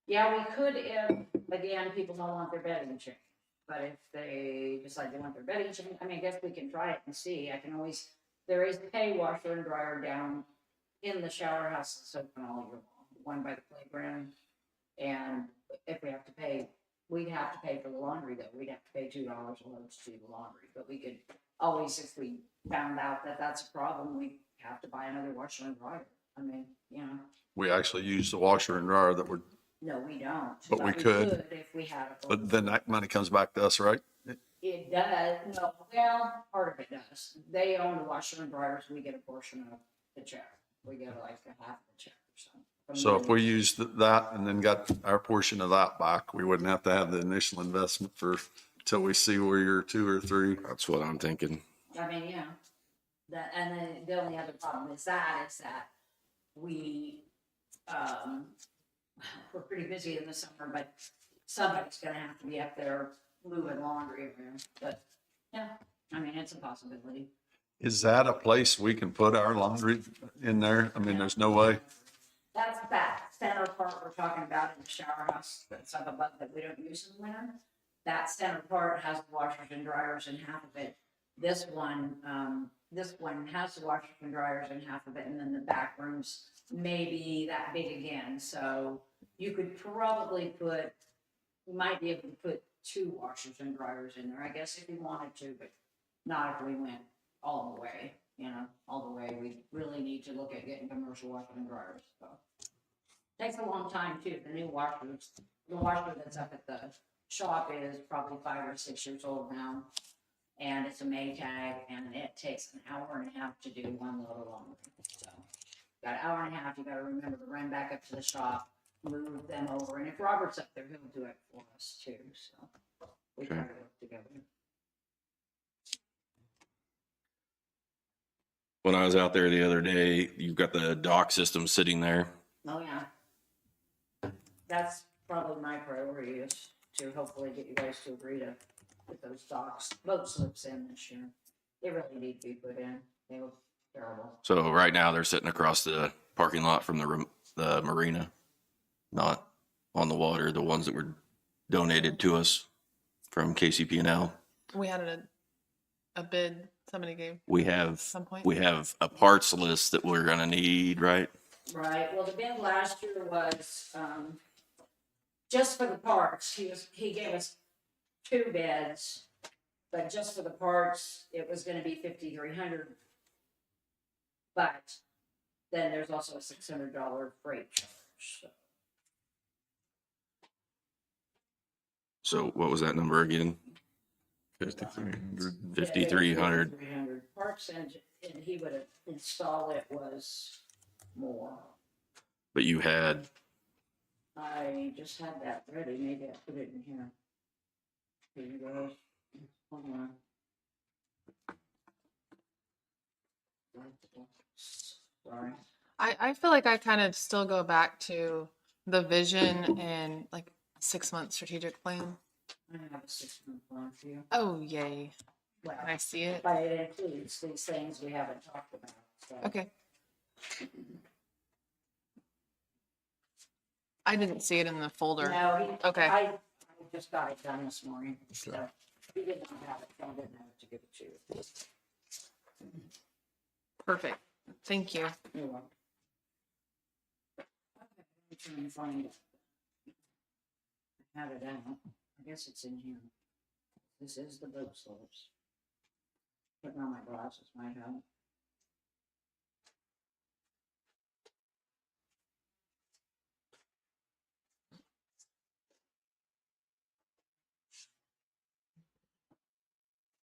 Yeah, we could if, again, people don't want their bedding changed. But if they decide they want their bedding changed, I mean, I guess we can try it and see. I can always, there is a washer and dryer down in the shower house that's open all year long, one by the playground. And if we have to pay, we'd have to pay for the laundry though. We'd have to pay $2 a load to do the laundry. But we could always, if we found out that that's a problem, we'd have to buy another washer and dryer. I mean, you know. We actually use the washer and dryer that would, No, we don't. But we could. If we had a. but then that money comes back to us, right? It does, no, well, part of it does. They own the washer and dryers, we get a portion of the check. We get like a half of the check or something. So if we used that and then got our portion of that back, we wouldn't have to have the initial investment till we see where you're 2 or 3. That's what I'm thinking. I mean, yeah, that, and then the only other problem is that we, we're pretty busy in the summer, but somebody's gonna have to be up there moving laundry around, but, yeah, I mean, it's a possibility. Is that a place we can put our laundry in there? I mean, there's no way. That's that center part we're talking about in the shower house that's up above that we don't use in the winter. That center part has washers and dryers in half of it. This one has the washers and dryers in half of it, and then the back rooms maybe that big again. So you could probably might be able to put 2 washers and dryers in there, I guess, if you wanted to, but not if we went all the way, all the way. We really need to look at getting commercial washers and dryers, so. Takes a long time too. The washer that's up at the shop is probably 5 or 6 years old now. And it's a Maytag, and it takes an hour and a half to do 1 load of laundry. So, got an hour and a half, you gotta remember to run back up to the shop, move them over, and if Robert's up there, he'll do it for us too, so. We try to work together. When I was out there the other day, you've got the dock system sitting there. Oh, yeah. That's probably my priority is to hopefully get you guys to agree to put those docks, boat slips in this year. They really need to be put in. They look terrible. So right now they're sitting across the parking lot from the marina, not on the water, the ones that were donated to us from KCP&L. We had a bid somebody gave We at have, some point. we have a parts list that we're gonna need, right? Right, well, the bid last year was, just for the parts, he gave us 2 bids, but just for the parts, it was gonna be 5,300. But then there's also a $600 freight charge, so. So what was that number again? 5,300. 5,300. 5,300 parts, and he would have installed it was more. But you had, I just had that ready, maybe I put it in here. Here you go. Hold on. Sorry. I feel like I kind of still go back to the vision and like 6-month strategic plan. I have a 6-month plan for you. Oh, yay. Well, Can I see it? but it includes these things we haven't talked about, so. Okay. I didn't see it in the folder. No, Okay. I just got it done this morning, so he didn't have it, so I didn't have to give it to you. Perfect. Thank you. You're welcome. Okay, I'm trying to find it. I had it out. I guess it's in here. This is the boat slips. Putting on my glasses might help.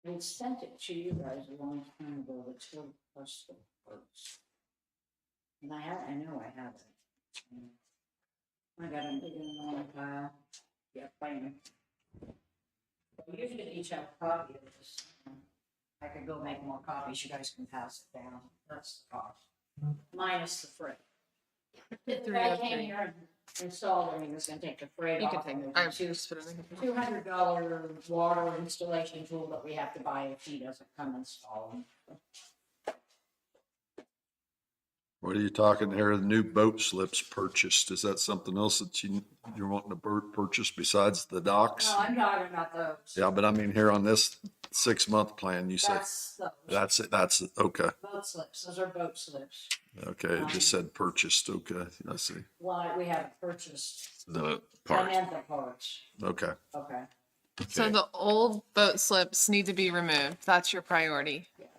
We sent it to you guys a long time ago, the two plus the boats. And I know I have it. I got them in a long pile. Yep, I know. You should each have a copy of this. I could go make more copies, you guys can pass it down, that's the cost. Minus the freight. If the guy came here and installed it, he was gonna take the freight You off. can take it. and I there's a just put it in the computer. $200 water installation tool that we have to buy if he doesn't come install them. What are you talking here? The new boat slips purchased. Is that something else that you're wanting to purchase besides the docks? No, I'm talking about those. Yeah, but I mean, here on this 6-month plan, you say, That's those. that's it, that's it. Okay. Boat slips, those are boat slips. Okay, it just said purchased. Okay, I see. Why, we haven't purchased. the I parts. meant the parts, Okay. okay, So the old boat slips need to be removed. That's your priority. yes.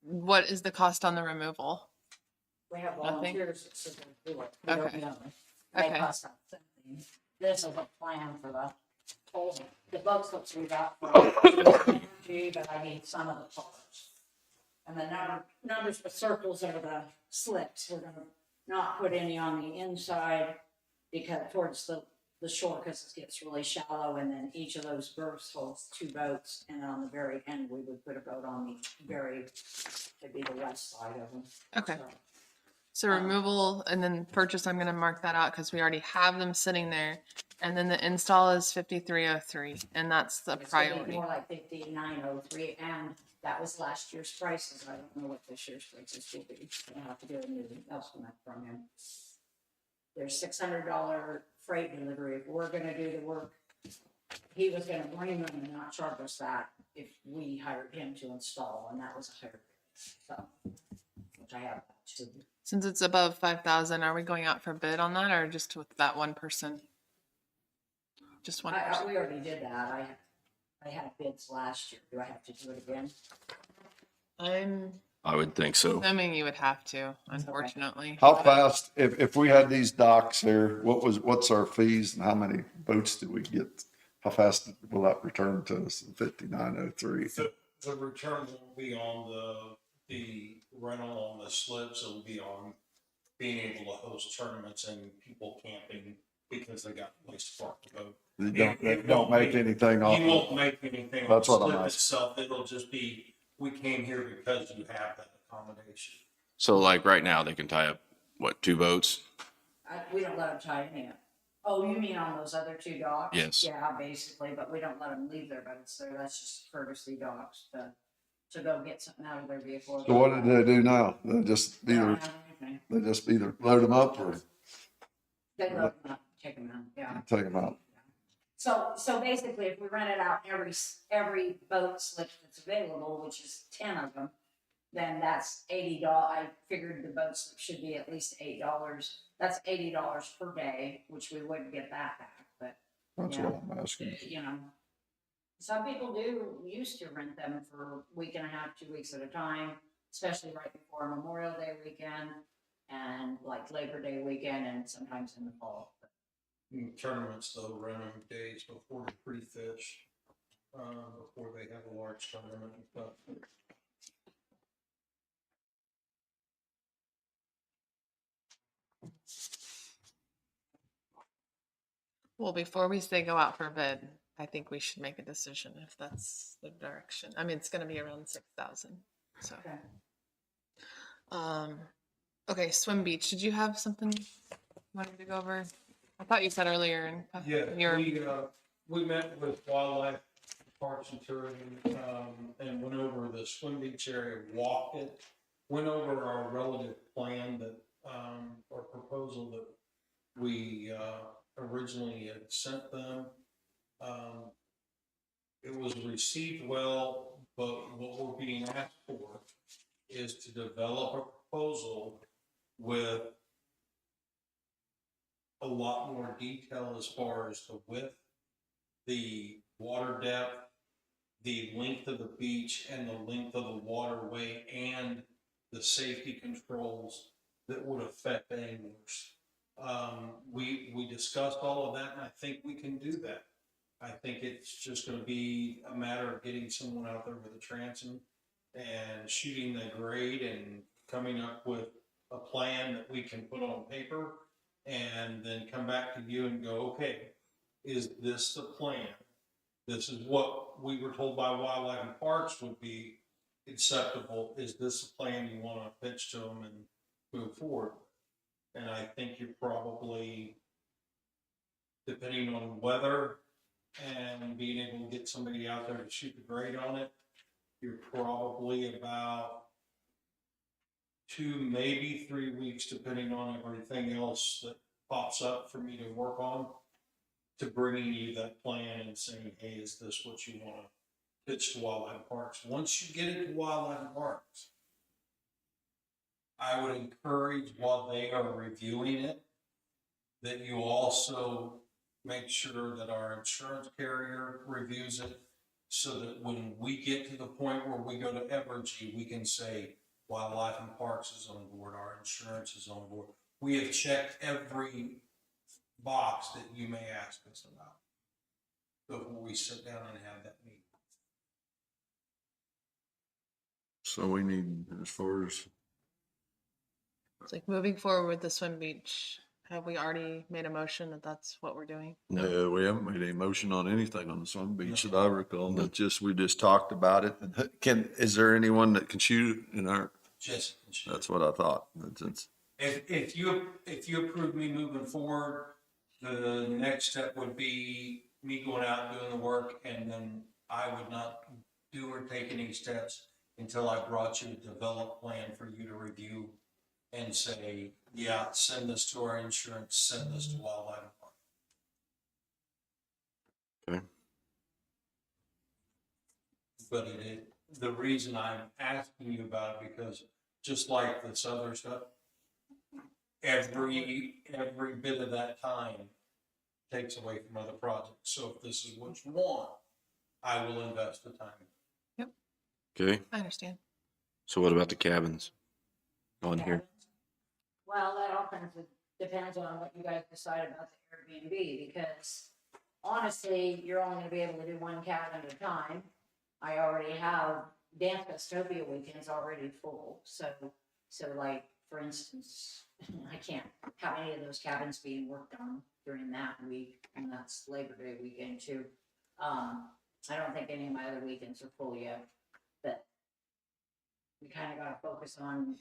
What is the cost on the removal? We have Nothing? volunteers that sit there and do it. We don't Okay. know. They Okay. cost us something. This is a plan for the boat slips we got for energy, but I need some of the parts. And the numbers with circles are the slips. We're gonna not put any on the inside because towards the shore, because it gets really shallow, and then each of those berths holds 2 boats, and on the very end, we would put a boat on it'd be the west side of them. Okay. So, So removal and then purchase, I'm gonna mark that out because we already have them sitting there. And then the install is 5303, and that's the it's gonna be priority. more like 5903, and that was last year's prices. I don't know what this year's prices will be. I'll have to get a new estimate from him. There's $600 freight delivery. If we're gonna do the work, he was gonna bring them and not charge us that if we hired him to install, and that was a higher rate. So, which I have that too. Since it's above 5,000, are we going out for bid on that or just with that one person? Just one person? We already did that. I had bids last year. Do I have to do it again? I'm I would think so. assuming you would have to, unfortunately. How fast, if we had these docks here, what's our fees and how many boats do we get? How fast will that return to us in 5903? The return will be on the rental on the slips. It'll be on being able to host tournaments and people camping because they got a place to park the boat. They don't make anything off. You won't make anything on That's the what I'm slip asking. itself. It'll just be, we came here because you have that accommodation. So like right now, they can tie up, what, 2 boats? We don't let them tie any up. Oh, you mean on those other two docks? Yes. Yeah, basically, but we don't let them leave their boats there. That's just courtesy docks to go get something out of their vehicle. So what do they do now? They just They don't either, have anything. they just either load them up or They load them up, take them out, yeah. take them out? So basically, if we rent it out every boat slip that's available, which is 10 of them, then that's $80. I figured the boat slip should be at least $8. That's $80 per day, which we wouldn't get that back, but That's yeah. what I'm asking. You know, some people do used to rent them for a week and a half, 2 weeks at a time, especially right before Memorial Day weekend and like Labor Day weekend and sometimes in the fall. In tournaments though, run them days before the pre-fish, before they have a large tournament and stuff. Well, before we say go out for bid, I think we should make a decision if that's the direction. I mean, it's gonna be around 6,000, so. Okay. Okay, swim beach, did you have something you wanted to go over? I thought you said earlier in Yeah, your, we met with Wildlife Parks and Tourism, and went over the swim beach area, walked it, went over our relative plan that, or proposal that we, originally had sent them. It was received well, but what we're being asked for is to develop a proposal with a lot more detail as far as the width, the water depth, the length of the beach and the length of the waterway and the safety controls that would affect anglers. We discussed all of that and I think we can do that. I think it's just gonna be a matter of getting someone out there with a transom and shooting the grade and coming up with a plan that we can put on paper and then come back to you and go, okay, is this the plan? This is what we were told by Wildlife and Parks would be acceptable. Is this the plan you want to pitch to them and move forward? And I think you're probably, depending on weather and being able to get somebody out there to shoot the grade on it, you're probably about 2, maybe 3 weeks, depending on everything else that pops up for me to work on, to bringing you that plan and saying, hey, is this what you want to pitch to Wildlife Parks? Once you get it to Wildlife Parks, I would encourage while they are reviewing it, that you also make sure that our insurance carrier reviews it so that when we get to the point where we go to Evergy, we can say Wildlife and Parks is on board, our insurance is on board. We have checked every box that you may ask us about before we sit down and have that meeting. So we need, as far as, it's like moving forward with the swim beach, have we already made a motion that that's what we're doing? no, we haven't made any motion on anything on the swim beach that I recall. That we just talked about it. Is there anyone that can shoot in our? Just, That's what I thought. It's if you approve me moving forward, the next step would be me going out and doing the work, and then I would not do or take any steps until I brought you a developed plan for you to review and say, yeah, send this to our insurance, send this to Wildlife Park. Okay. But the reason I'm asking you about it, because just like this other stuff, every bit of that time takes away from other projects. So if this is what you want, I will invest the time. Okay. I understand. So what about the cabins on here? Well, that all kinds of depends on what you guys decide about the Airbnb, because honestly, you're only gonna be able to do one cabin at a time. I already have Dance Custopia weekends already full, so like, for instance, I can't have any of those cabins being worked on during that week, and that's Labor Day weekend too. I don't think any of my other weekends are full yet, but we kinda gotta focus on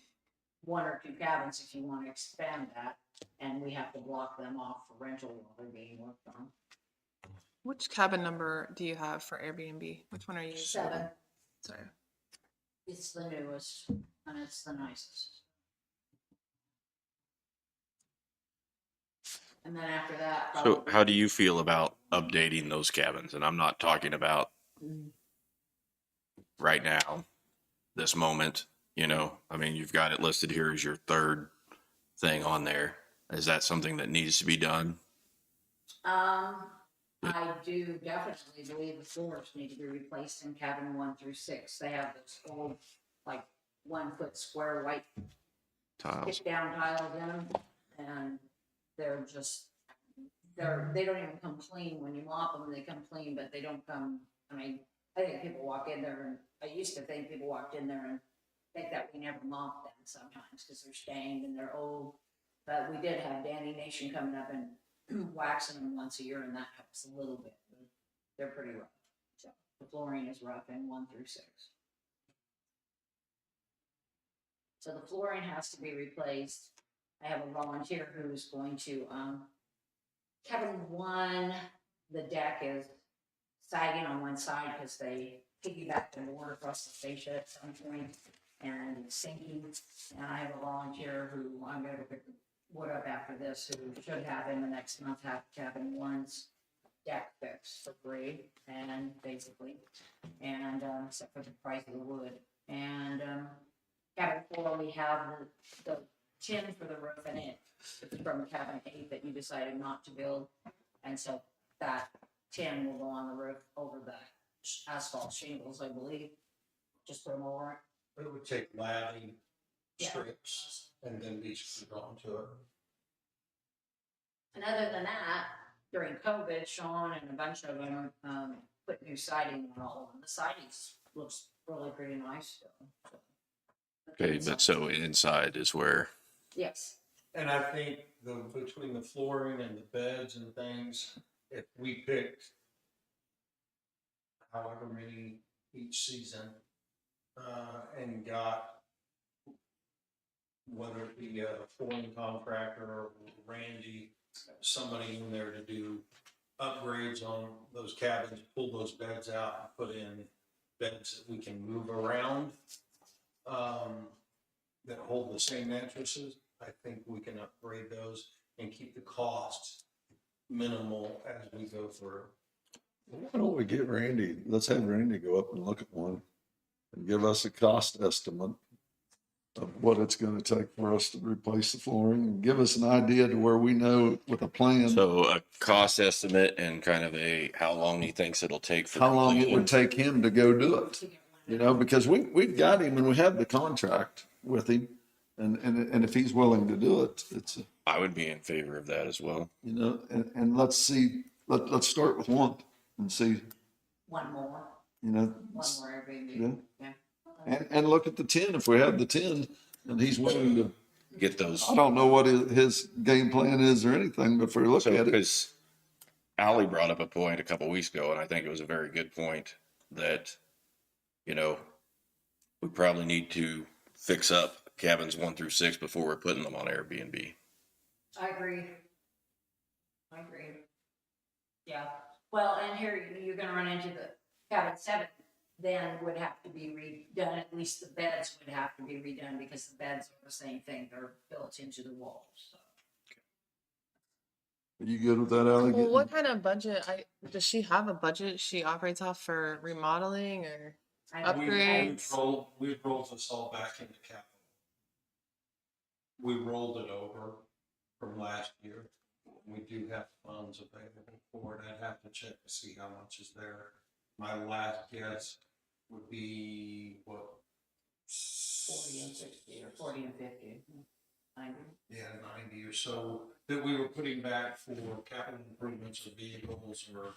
one or two cabins if you want to expand that. And we have to block them off for rental while they're being worked on. Which cabin number do you have for Airbnb? Which one are you using? 7, Sorry. it's the newest and it's the nicest. And then after that. So probably- how do you feel about updating those cabins? And I'm not talking about right now, this moment, you know, I mean, you've got it listed here as your third thing on there. Is that something that needs to be done? I do definitely believe the floors need to be replaced in cabin 1 through 6. They have those old, like 1 foot square white Tiles. stick down tiles in them, and they're just, they don't even come clean when you mop them. They come clean, but they don't come. I mean, I think people walk in there, and I used to think people walked in there and think that we never mopped them sometimes because they're stained and they're old. But we did have Danny Nation coming up and waxing them once a year, and that helps a little bit. But they're pretty rough. So the flooring is rough in 1 through 6. So the flooring has to be replaced. I have a volunteer who's going to, cabin 1, the deck is sagging on one side because they piggybacked the water across the fascia at some point and it's sinking. And I have a volunteer who I'm going to pick the wood up after this, who should have in the next month have cabin 1's deck fixed for free and basically, and except for the price of the wood. And cabin 4, we have the tin for the roof in it. It's from cabin 8 that you decided not to build, and so that tin will go on the roof over the asphalt shingles, I believe. Just put them over it. It would take lathing Yeah. strips and then be screwed onto it. And other than that, during COVID, Sean and a bunch of them put new siding on all of them. The siding looks really pretty nice still. So. Okay, but so inside is where, Yes. And I think between the flooring and the beds and things, if we picked however many each season, and got whether it be a flooring contractor or Randy, somebody in there to do upgrades on those cabins, pull those beds out and put in beds that we can move around, that hold the same mattresses, I think we can upgrade those and keep the costs minimal as we go through. Why don't we get Randy, let's have Randy go up and look at one and give us a cost estimate of what it's gonna take for us to replace the flooring and give us an idea to where we know with a plan so a cost estimate and kind of a, how long he thinks it'll take for how long it completion. would take him to go do it. You know, because we've got him and we have the contract with him. And if he's willing to do it, it's, I would be in favor of that as well. you know, and let's see, let's start with one and see, One more. you know. One more Airbnb. Yeah. Yeah. And look at the 10, if we have the 10 and he's willing to, Get those. I don't know what his game plan is or anything, but if we look So, at it, because Ally brought up a point a couple weeks ago, and I think it was a very good point that, you know, we probably need to fix up cabins 1 through 6 before we're putting them on Airbnb. I agree. Yeah. Well, and here you're gonna run into the cabin 7, then would have to be redone. At least the beds would have to be redone because the beds are the same thing. They're built into the walls. So. are you good with that, Ally? Well, what kind of budget? Does she have a budget she operates off for remodeling or upgrades? We rolled this all back into capital. We rolled it over from last year. We do have funds available for it. I'd have to check to see how much is there. My last guess would be what? 40 and 60 or 40 and 50. 90. Yeah, 90 or so that we were putting back for capital improvements of vehicles or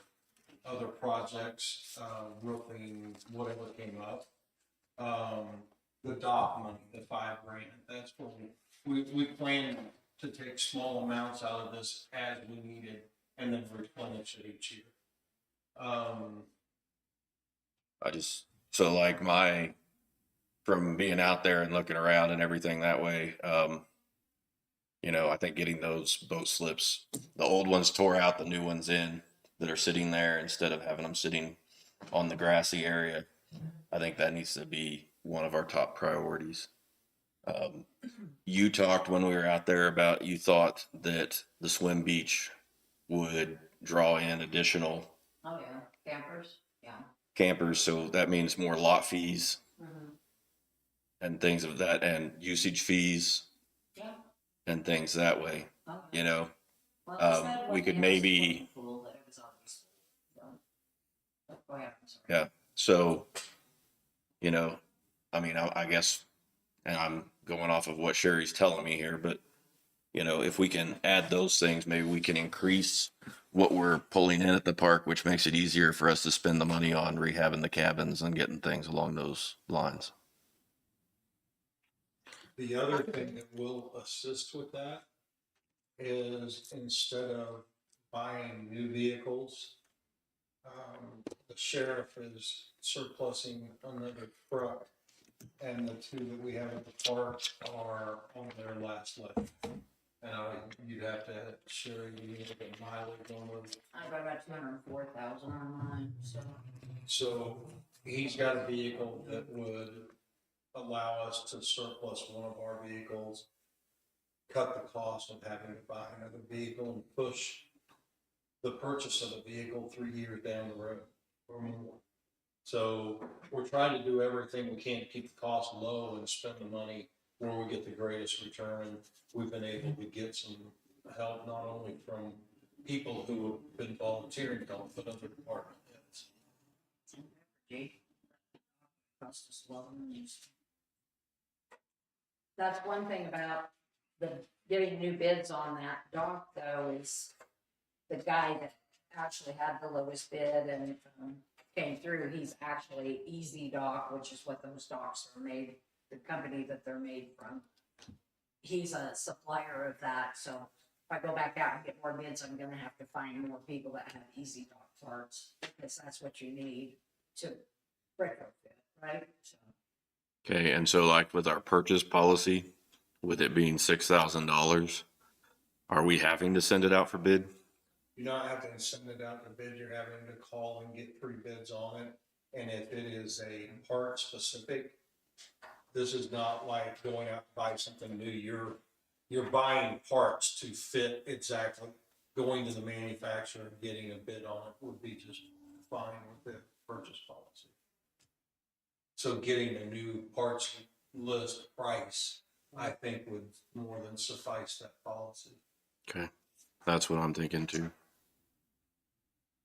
other projects, roofing, whatever came up. The dock money, the $5 grand, that's what we planned to take small amounts out of this as we needed and then replenish it each year. So like my from being out there and looking around and everything that way, you know, I think getting those boat slips, the old ones tore out, the new ones in that are sitting there instead of having them sitting on the grassy area. I think that needs to be one of our top priorities. You talked when we were out there about you thought that the swim beach would draw in additional Oh, yeah, campers, yeah. campers, so that means more lot fees Mhm. and things of that, and usage fees Yeah. and things that way, Okay. you know? Well, is that We what could the maybe, swimming pool that it was always, go ahead, I'm sorry. yeah, so, you know, I mean, I guess, and I'm going off of what Sherry's telling me here, but, you know, if we can add those things, maybe we can increase what we're pulling in at the park, which makes it easier for us to spend the money on rehabbing the cabins and getting things along those lines. The other thing that will assist with that is instead of buying new vehicles, the sheriff is surplusing another truck, and the two that we have at the park are on their last leg. And you'd have to share, you need to get mileage on them. I got about 204,000 on mine, so. So he's got a vehicle that would allow us to surplus one of our vehicles, cut the cost of having to buy another vehicle, and push the purchase of the vehicle 3 years down the road or more. So we're trying to do everything we can to keep the cost low and spend the money where we get the greatest return. We've been able to get some help not only from people who have been volunteering to help, but other department heads. Cost us a lot of money. That's one thing about the getting new bids on that dock though, is the guy that actually had the lowest bid and came through, he's actually Easy Dock, which is what those docks are made, the company that they're made from. He's a supplier of that, so if I go back out and get more bids, I'm gonna have to find more people that have Easy Dock parts, because that's what you need to retrofit, right? So. Okay, and so like with our purchase policy, with it being $6,000, are we having to send it out for bid? You're not having to send it out to bid, you're having to call and get 3 bids on it. And if it is a part specific, this is not like going out to buy something new. You're buying parts to fit exactly. Going to the manufacturer and getting a bid on it would be just fine with the purchase policy. So getting a new parts list price, I think would more than suffice that policy. Okay, that's what I'm thinking too.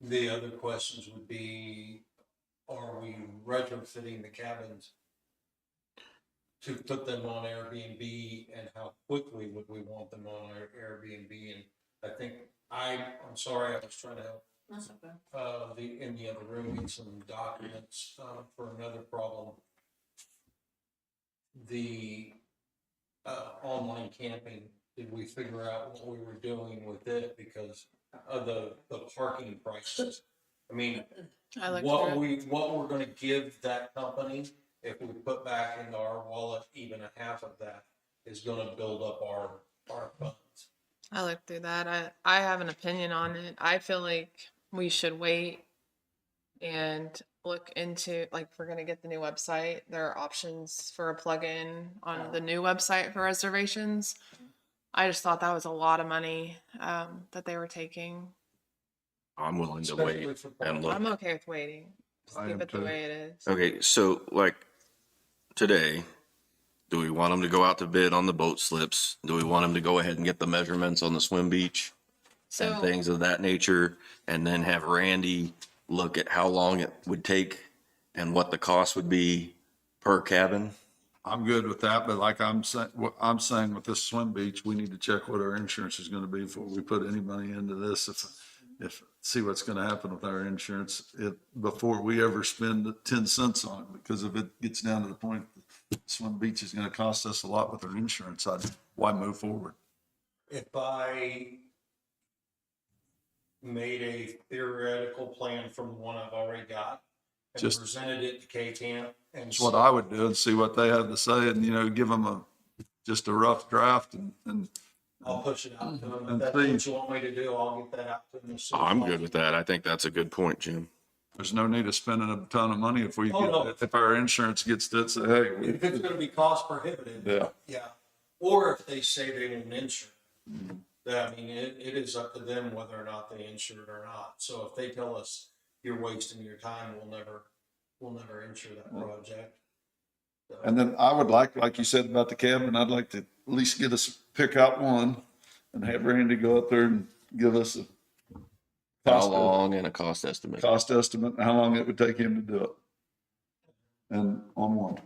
The other questions would be, are we retrofitting the cabins to put them on Airbnb, and how quickly would we want them on our Airbnb? And I think I'm sorry, I was trying to help That's okay. in the other room, need some documents for another problem. The online camping, did we figure out what we were doing with it because of the parking prices? I mean, what we're gonna give that company, if we put back into our wallet even a half of that, is gonna build up our funds. I looked through that. I have an opinion on it. I feel like we should wait and look into, like, if we're gonna get the new website, there are options for a plugin on the new website for reservations. I just thought that was a lot of money that they were taking. I'm willing to wait and look. I'm okay with waiting. Just I keep am it the too. way it is. Okay, so like today, do we want them to go out to bid on the boat slips? Do we want them to go ahead and get the measurements on the swim beach and So things of that nature? And then have Randy look at how long it would take and what the cost would be per cabin? I'm good with that, but like I'm saying, what I'm saying with this swim beach, we need to check what our insurance is gonna be before we put any money into this. See what's gonna happen with our insurance before we ever spend 10 cents on it, because if it gets down to the point that swim beach is gonna cost us a lot with our insurance, why move forward? If I made a theoretical plan from the one I've already got, and Just- presented it to K-Camp. And That's what I would do and see what they have to say and, give them just a rough draft and I'll push it out to them. If And that's see- what you want me to do, I'll get that out to them. as soon as I'm good possible. with that. I think that's a good point, Jim. there's no need of spending a ton of money if we Oh, no. if our insurance gets to say, hey, If it's gonna be cost prohibitive. Yeah. Yeah. Or if they say they won't insure. I mean, it is up to them whether or not they insure it or not. So if they tell us you're wasting your time, we'll never insure that project. So- and then I would like you said about the cabin, I'd like to at least get us, pick out one and have Randy go up there and give us a How long and a cost estimate? cost estimate, and how long it would take him to do it. And on one.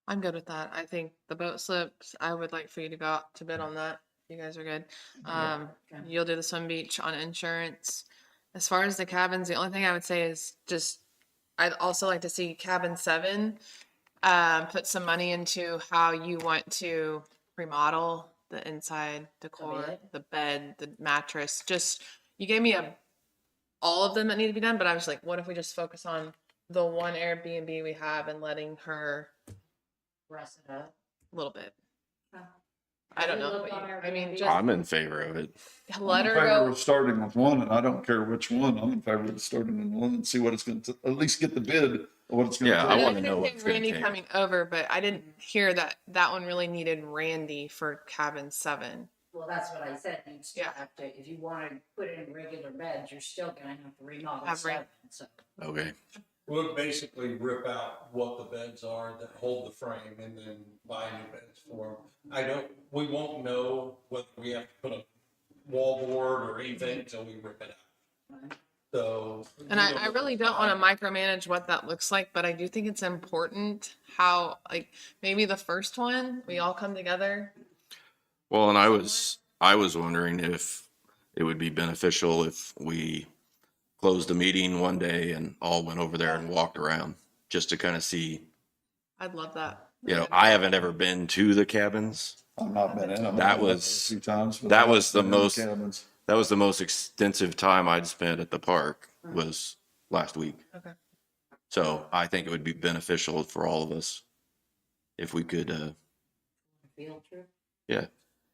I'm good with that. I think the boat slips, I would like for you to go out to bid on that. You guys are good. You'll do the swim beach on insurance. As far as the cabins, the only thing I would say is just, I'd also like to see cabin 7, put some money into how you want to remodel the inside decor, the bed, the mattress. Just, you gave me all of them that need to be done, but I was like, what if we just focus on the one Airbnb we have and letting her Rest it up. a little bit. Huh. I don't Have you know. looked What on I mean, Airbnb? just I'm in favor of it. let I'm her in favor go. of starting with one, and I don't care which one. I'm in favor of starting with one and see what it's going to, at least get the bid of what it's going to Yeah, take. I And wanna know what understand it's gonna Randy take. coming over, but I didn't hear that one really needed Randy for cabin 7. Well, that's what I said. You still Yeah. have to, if you want to put in regular beds, you're still gonna have to remodel Have 7. So Okay. We'll basically rip out what the beds are that hold the frame and then buy new beds for them. We won't know whether we have to put a wall board or anything until we rip it out. So. And I really don't want to micromanage what that looks like, but I do think it's important how, like, maybe the first one, we all come together. Well, and I was wondering if it would be beneficial if we closed the meeting one day and all went over there and walked around just to kind of see. I'd love that. I haven't ever been to the cabins. I've not been in them. That I've been was- a few times. but that I've was the been in most- cabins. That was the most extensive time I'd spent at the park was last week. Okay. So I think it would be beneficial for all of us if we could, field trip. yeah.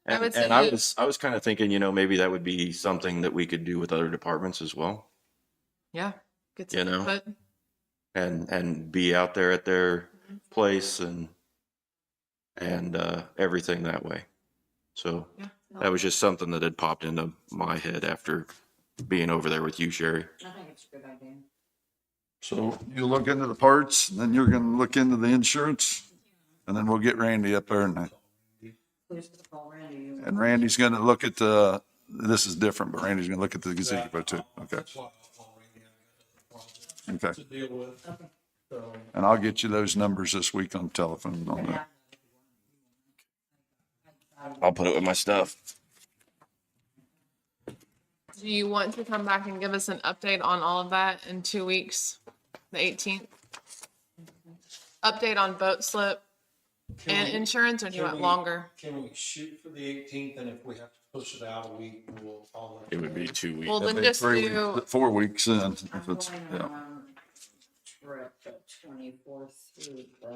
I would say And I you- was kind of thinking, maybe that would be something that we could do with other departments as well. Yeah. Get You some know? input. And be out there at their place and everything that way. So Yeah. that was just something that had popped into my head after being over there with you, Sherry. I think it's a good idea. So you look into the parts, and then you're going to look into the insurance, and then we'll get Randy up there, and Who's gonna call Randy? Randy's going to look at this is different, but Randy's going to look at the gazebo too. Okay. That's why I'll call Randy. I got other projects Okay. to deal with. So. And I'll get you those numbers this week on telephone on that. I'll put it with my stuff. Do you want to come back and give us an update on all of that in 2 weeks, the 18th? Update on boat slip and insurance, or do you want longer? Can we shoot for the 18th, and if we have to push it out a week, I'll let It would be 2 weeks. Well, then That'd be just 3 do, weeks, 4 weeks in, I'm if it's, going yeah. on trip the 24th through the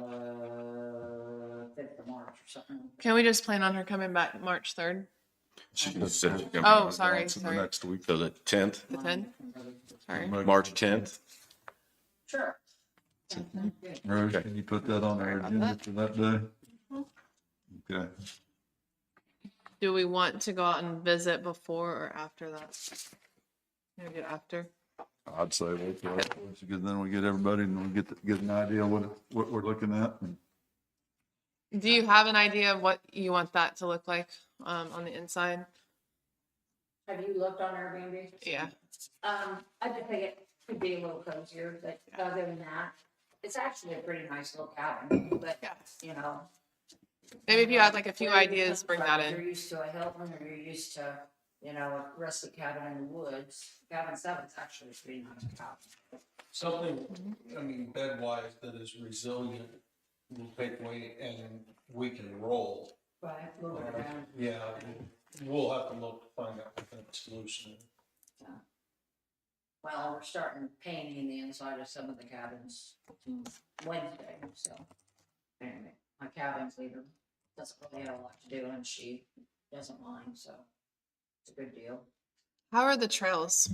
5th of March or something. can we just plan on her coming back March 3rd? She said she's gonna Oh, be sorry, In the sorry. next week. So the 10th, The 10th? Sorry. March 10th. Sure. Rose, can you put that on our agenda for that day? Okay. Do we want to go out and visit before or after that? Maybe after. I'd say wait till afterwards, because then we get everybody and we get an idea what we're looking at. And Do you have an idea of what you want that to look like on the inside? Have you looked on Airbnb? Yeah. I just think it could be a little cozier, but other than that, it's actually a pretty nice little cabin, but, you know. Maybe if you had like a few where you ideas, come bring from, that if You're in. used to a Hilton, or you're used to, a rustic cabin in the woods. Cabin 7's actually a pretty nice cabin. something, bed wise that is resilient, will take weight and we can roll. Right, move it around. Yeah, we'll have to look, find out what that solution is. Well, we're starting painting the inside of some of the cabins Wednesday, so. Anyway, my cabin's leader doesn't really have a lot to do and she doesn't mind, so it's a good deal. How are the trails?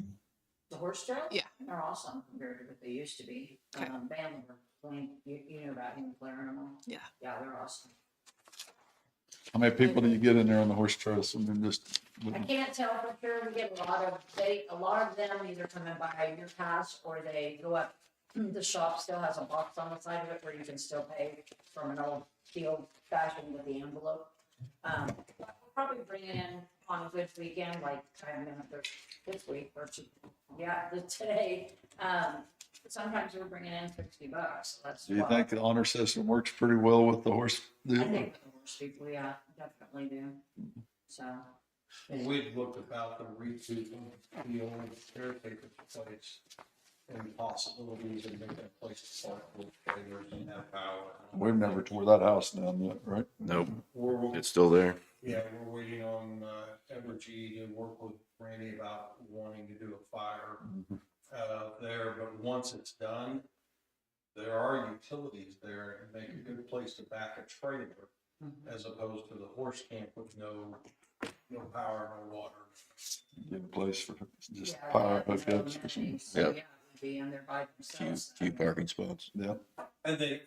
The horse trails? Yeah. They're awesome compared to what they used to be. Okay. Bandler, you know about him clearing them all? Yeah. Yeah, they're awesome. How many people do you get in there on the horse trails? I mean, just, I can't tell for sure. We get a lot of them either come in by your house or they go up. The shop still has a box on the side of it where you can still pay from an old field fashion with the envelope. We'll probably bring it in on a good weekend, like this week or today. Sometimes we're bringing in $60. So that's. do you think the honor system works pretty well with the horse I deal? think the horse people, yeah, definitely do. So. And we've looked about the retooling the old caretaker place and possibilities of making a place to park with trailers and have power. We've never tore that house down yet, right? Nope, We're, it's still there. yeah, we're waiting on, Evergy to work with Randy about wanting to do a fire, there, but once it's done, there are utilities there and make a good place to back a trailer as opposed to the horse camp with no power, no water. Good place for just Yeah, power they have no hookups or something. amenities, so, Yep. yeah, they'd be in there by themselves. Few parking spots. Yeah. And they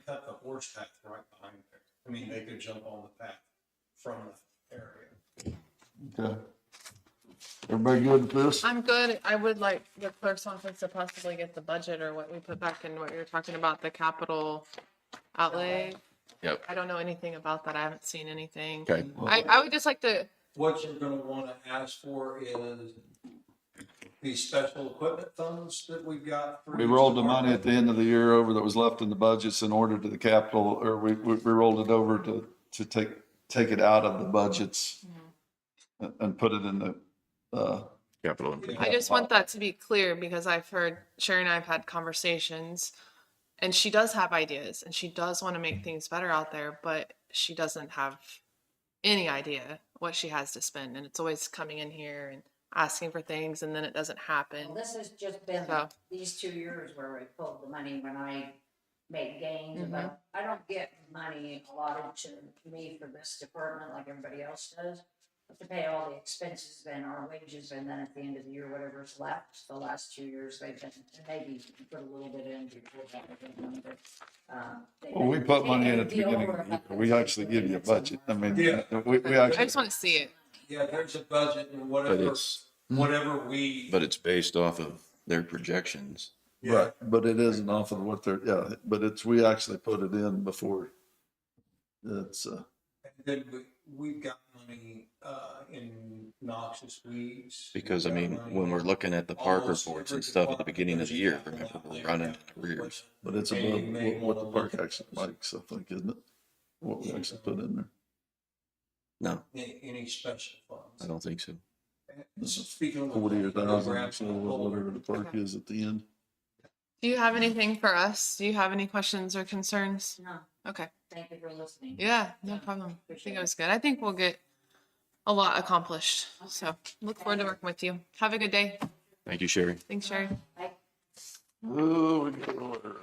cut the horse path right behind there. I mean, they could jump on the path from the area. Okay. Everybody good with this? I'm good. I would like the clerk's office to possibly get the budget or what we put back in what you were talking about, the capital outlay. Yep. I don't know anything about that. I haven't seen anything. Okay. I would just like to, What you're gonna wanna ask for is these special equipment funds that we've got. for We each rolled the money department. at the end of the year over that was left in the budgets in order to the capital, or we rolled it over to take it out of the budgets and put it in the, Capital improvement. I just want that to be clear because I've heard Sherry and I have had conversations and she does have ideas and she does want to make things better out there, but she doesn't have any idea what she has to spend. And it's always coming in here and asking for things and then it doesn't happen. Well, this has just been So- these 2 years where I pulled the money when I make gains, Mm-hmm. but I don't get money allotted to me for this department like everybody else does. To pay all the expenses and our wages, and then at the end of the year, whatever's left, the last 2 years, they've been, and maybe put a little bit in before that, I don't know, but, well, we put money in at the Deal beginning. over of the year. about We actually give you a budget. I mean, Yeah. we I actually, just want to see it. Yeah, there's a budget and But whatever we. but it's based off of their projections. right, but it isn't off of what they're, yeah, but we actually put it in before. It's, And then we've got money, in noxious weeds. Because, I We've got mean, money when we're in looking at the park almost reports and every stuff at the department. beginning of the There's year, a remember, capital we're outlay running capital arrears. but it's And above you may what the wanna park look at actually those. likes, I think, isn't it? What we actually put in there. No, Any special I funds. don't think so. Speaking of. 40,000, so whatever the park is at the end. Do you have anything for us? Do you have any questions or concerns? No, Okay. thank you for listening. Yeah, no problem. I think it was good. I think we'll get a lot accomplished. So look forward to working with you. Have a good day. Thank you, Sherry. Thanks, Sherry. Oh, we got order.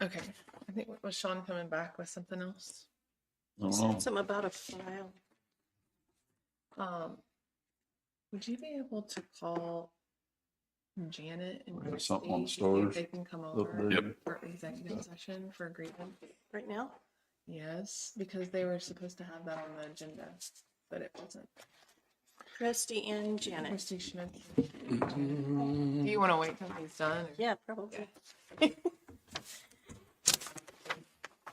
Okay. I think, was Sean coming back with something else? I don't know. Something about a file. Would you be able to call Janet and There's Christy something on the to see stores if they can come up over there. for executive session for agreement? Right now? Yes, because they were supposed to have that on the agenda, but it wasn't. Christy and Janet. Christy Schmidt. Do you want to wait till he's done? or- Yeah, probably.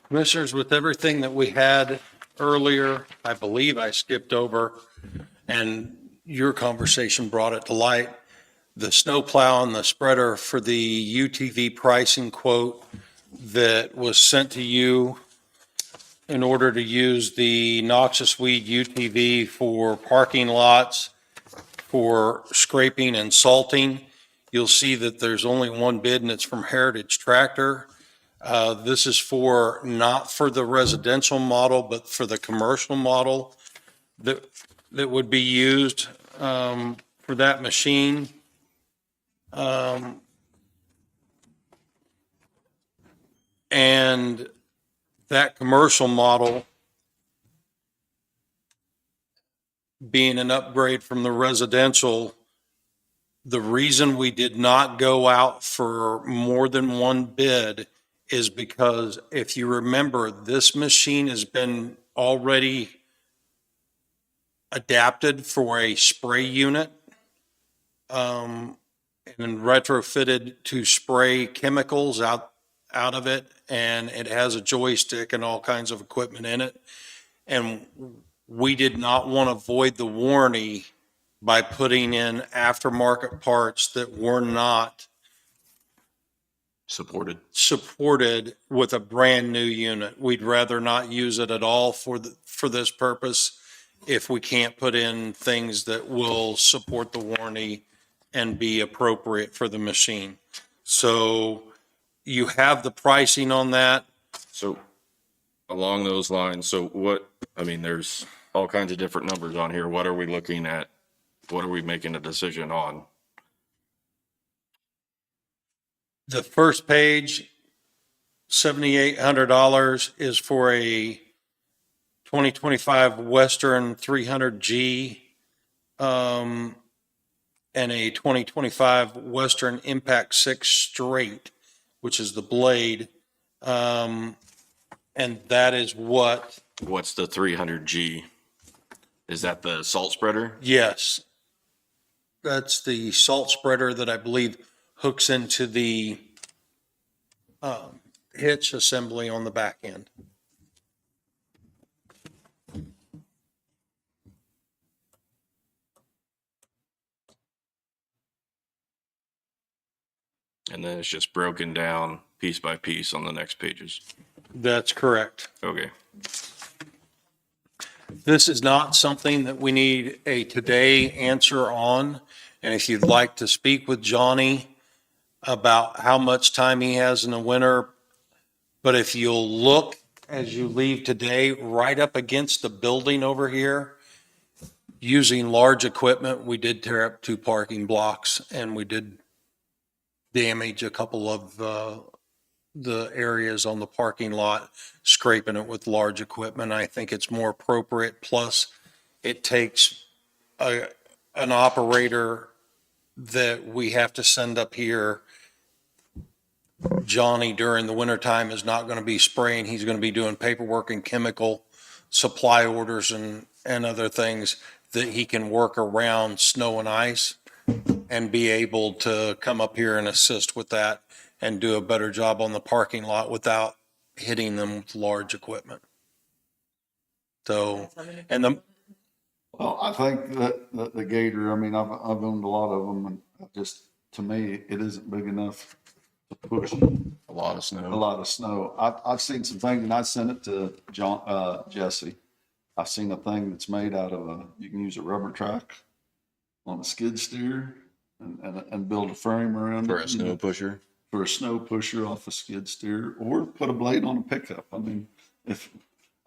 Commissioners, with everything that we had earlier, I believe I skipped over, and your conversation brought it to light. The snowplow and the spreader for the UTV pricing quote that was sent to you in order to use the noxious weed UTV for parking lots, for scraping and salting. You'll see that there's only one bid, and it's from Heritage Tractor. This is not for the residential model, but for the commercial model that would be used for that machine. And that commercial model being an upgrade from the residential, the reason we did not go out for more than one bid is because if you remember, this machine has been already adapted for a spray unit, and retrofitted to spray chemicals out of it. And it has a joystick and all kinds of equipment in it. And we did not want to void the warranty by putting in aftermarket parts that were not supported with a brand new unit. We'd rather not use it at all for this purpose if we can't put in things that will support the warranty and be appropriate for the machine. So you have the pricing on that. So along those lines, so what, I mean, there's all kinds of different numbers on here. What are we looking at? What are we making a decision on? The first page, $7,800 is for a 2025 Western 300G, and a 2025 Western Impact 6 Straight, which is the blade. And that is what? What's the 300G? Is that the salt spreader? Yes. That's the salt spreader that I believe hooks into the hitch assembly on the back end. And then it's just broken down piece by piece on the next pages. That's correct. Okay. This is not something that we need a today answer on. And if you'd like to speak with Johnny about how much time he has in the winter, but if you'll look as you leave today, right up against the building over here, using large equipment, we did tear up 2 parking blocks and we did damage a couple of the areas on the parking lot, scraping it with large equipment. I think it's more appropriate. Plus, it takes an operator that we have to send up here. Johnny during the wintertime is not going to be spraying. He's going to be doing paperwork and chemical supply orders and other things that he can work around snow and ice and be able to come up here and assist with that and do a better job on the parking lot without hitting them with large equipment. So, and the, Well, I think that the Gator, I mean, I've owned a lot of them, and just, to me, it isn't big enough to push A lot of snow. I've seen some things, and I sent it to Jesse. I've seen a thing that's made out of you can use a rubber track on a skid steer and build a frame around it. For a snow pusher? For a snow pusher off a skid steer, or put a blade on a pickup. I mean,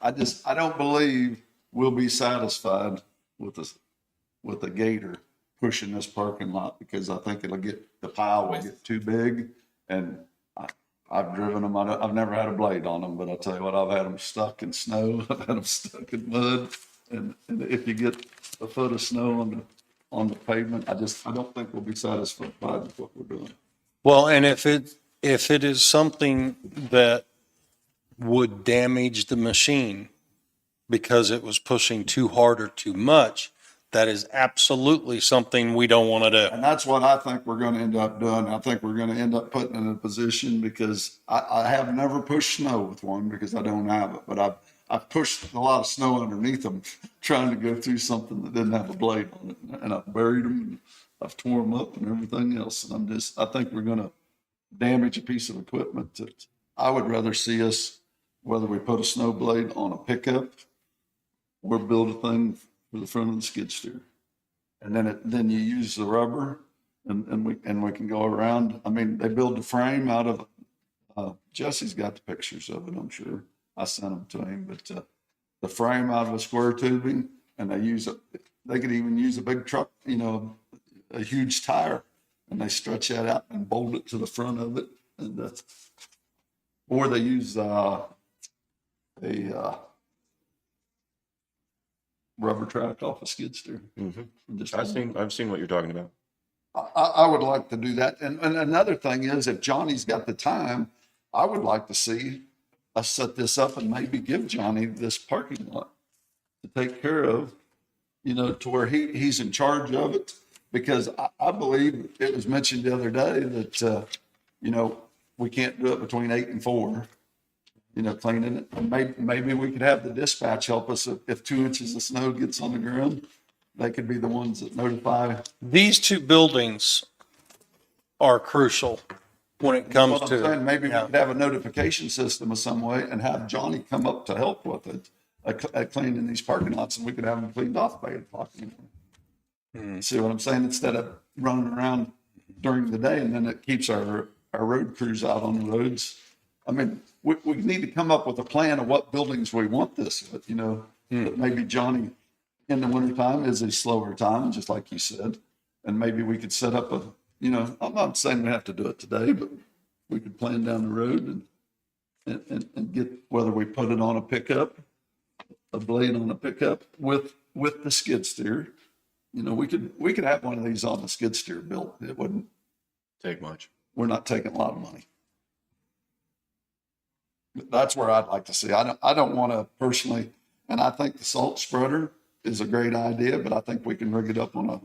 I don't believe we'll be satisfied with the Gator pushing this parking lot, because I think the pile will get too big. And I've driven them. I've never had a blade on them, but I'll tell you what, I've had them stuck in snow. I've had them stuck in mud. And if you get a foot of snow on the pavement, I don't think we'll be satisfied with what we're doing. well, and if it is something that would damage the machine because it was pushing too hard or too much, that is absolutely something we don't want to do. And that's what I think we're going to end up doing. I think we're going to end up putting in a position, because I have never pushed snow with one because I don't have it, but I've pushed a lot of snow underneath them trying to go through something that didn't have a blade on it. And I've buried them, and I've torn them up and everything else. And I think we're going to damage a piece of equipment that I would rather see us, whether we put a snow blade on a pickup or build a thing for the front of the skid steer. And then you use the rubber and we can go around. I mean, they build the frame out of, Jesse's got the pictures of it, I'm sure. I sent them to him, but the frame out of a square tubing, and they could even use a big truck, a huge tire and they stretch that out and bolt it to the front of it. And, or they use, rubber track off a skid steer. And just- I've seen what you're talking about. I would like to do that. And another thing is, if Johnny's got the time, I would like to see us set this up and maybe give Johnny this parking lot to take care of, you know, to where he's in charge of it. Because I believe it was mentioned the other day that, you know, we can't do it between 8 and 4, you know, cleaning it. And maybe we could have the dispatch help us if 2 inches of snow gets on the ground. They could be the ones that notify. These two buildings are crucial when it comes What I'm to. saying, maybe we Yeah. could have a notification system of some way and have Johnny come up to help with it, at cleaning these parking lots, and we could have them cleaned off by 8 o'clock in the morning. See what I'm saying? Instead of running around during the day, and then it keeps our road crews out on the roads. I mean, we need to come up with a plan of what buildings we want this with, you know, that maybe Johnny in the wintertime is a slower time, just like you said. And maybe we could set up you know, I'm not saying we have to do it today, but we could plan down the road and get, whether we put it on a pickup, a blade on a pickup with the skid steer. You know, we could have one of these on the skid steer built. It wouldn't Take much. we're not taking a lot of money. That's where I'd like to see. I don't want to personally, and I think the salt spreader is a great idea, but I think we can rig it up on a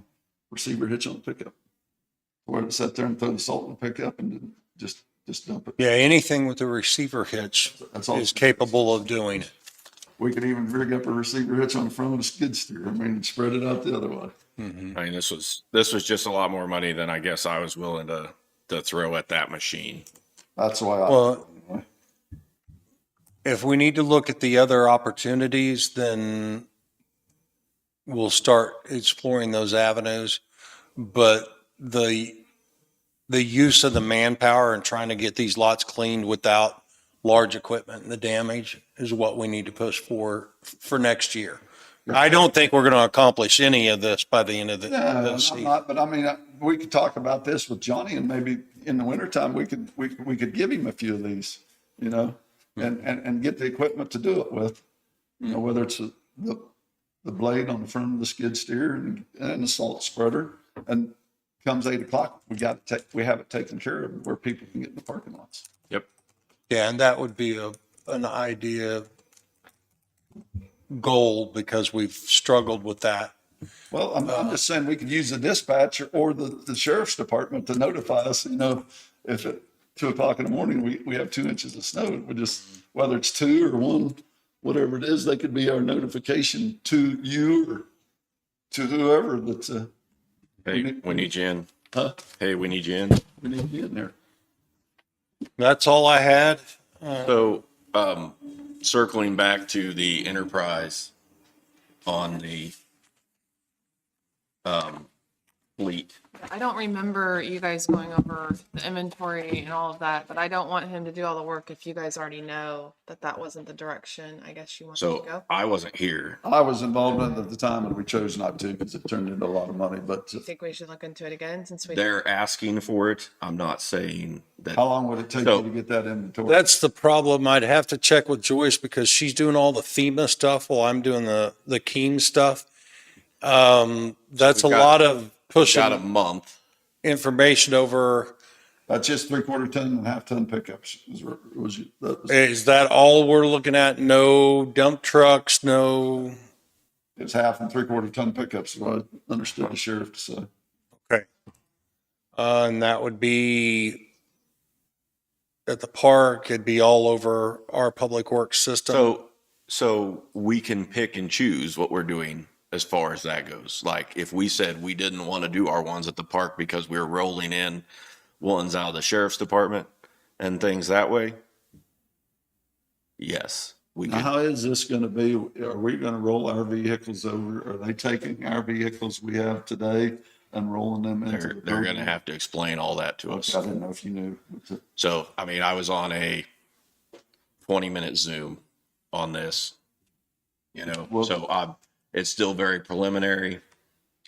receiver hitch on a pickup. Where it sit there and throw the salt in the pickup and just dump it. Yeah, anything with a receiver hitch That's all. is capable of doing it. We could even rig up a receiver hitch on the front of a skid steer. I mean, spread it out the other way. I mean, this was just a lot more money than I guess I was willing to throw at that machine. That's why Well, if we need to look at the other opportunities, then we'll start exploring those avenues. But the use of the manpower and trying to get these lots cleaned without large equipment and the damage is what we need to push for next year. I don't think we're going to accomplish any of this by the end of the I'm season. not, but I mean, we could talk about this with Johnny, and maybe in the wintertime, we could give him a few of these, you know, and get the equipment to do it with, you know, whether it's the blade on the front of the skid steer and the salt spreader. And comes 8 o'clock, we have it taken care of where people can get in the parking lots. Yep. Yeah, and that would be an idea goal because we've struggled with that. Well, I'm just saying we could use the dispatcher or the sheriff's department to notify us, you know, if at 2 o'clock in the morning, we have 2 inches of snow, we just, whether it's 2 or 1, whatever it is, they could be our notification to you or to whoever that's, Hey, we need you in. huh? Hey, we need you in. We need to be in there. That's all I had. So, circling back to the enterprise on the fleet. I don't remember you guys going over the inventory and all of that, but I don't want him to do all the work if you guys already know that wasn't the direction I guess you want to So go. I wasn't here. I was involved in it at the time and we chose not to because it turned into a lot of money, but Do you think we should look into it again since we? They're asking for it. I'm not saying that. how long would it take you to get that inventory? That's the problem. I'd have to check with Joyce because she's doing all the FEMA stuff while I'm doing the Keene stuff. That's a lot of pushing Got a month. information over. That's just 3/4 ton and half ton pickups. Is that all we're looking at? No dump trucks, no. It's half and 3/4 ton pickups, is what I understood the sheriff to say. Okay. And that would be at the park. It'd be all over our public works system. So we can pick and choose what we're doing as far as that goes. Like if we said we didn't want to do our ones at the park because we were rolling in ones out of the sheriff's department and things that way. Yes, we Now, could. how is this going to be? Are we going to roll our vehicles over? Are they taking our vehicles we have today and rolling them into the They're going to program? have to explain all that to us. I didn't know if you knew. So, I mean, I was on a 20-minute Zoom on this, you know, Well- so it's still very preliminary.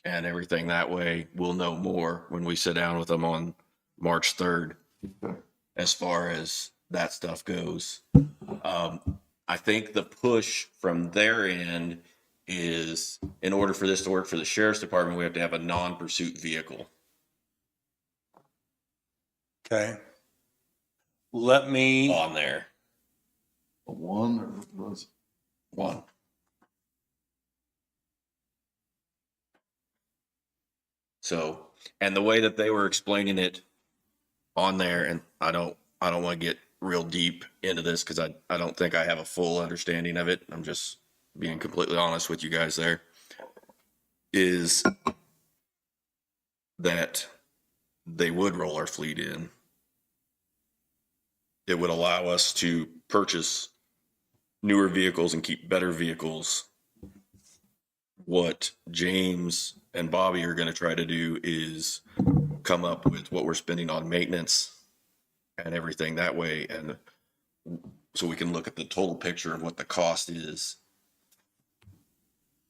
and everything that way. We'll know more when we sit down with them on March 3rd as far as that stuff goes. I think the push from their end is, in order for this to work for the sheriff's department, we have to have a non-pursuit vehicle. Okay. Let me, On there. A one or was One. So, and the way that they were explaining it on there, and I don't want to get real deep into this because I don't think I have a full understanding of it. I'm just being completely honest with you guys there, is that they would roll our fleet in. It would allow us to purchase newer vehicles and keep better vehicles. What James and Bobby are going to try to do is come up with what we're spending on maintenance and everything that way, and so we can look at the total picture of what the cost is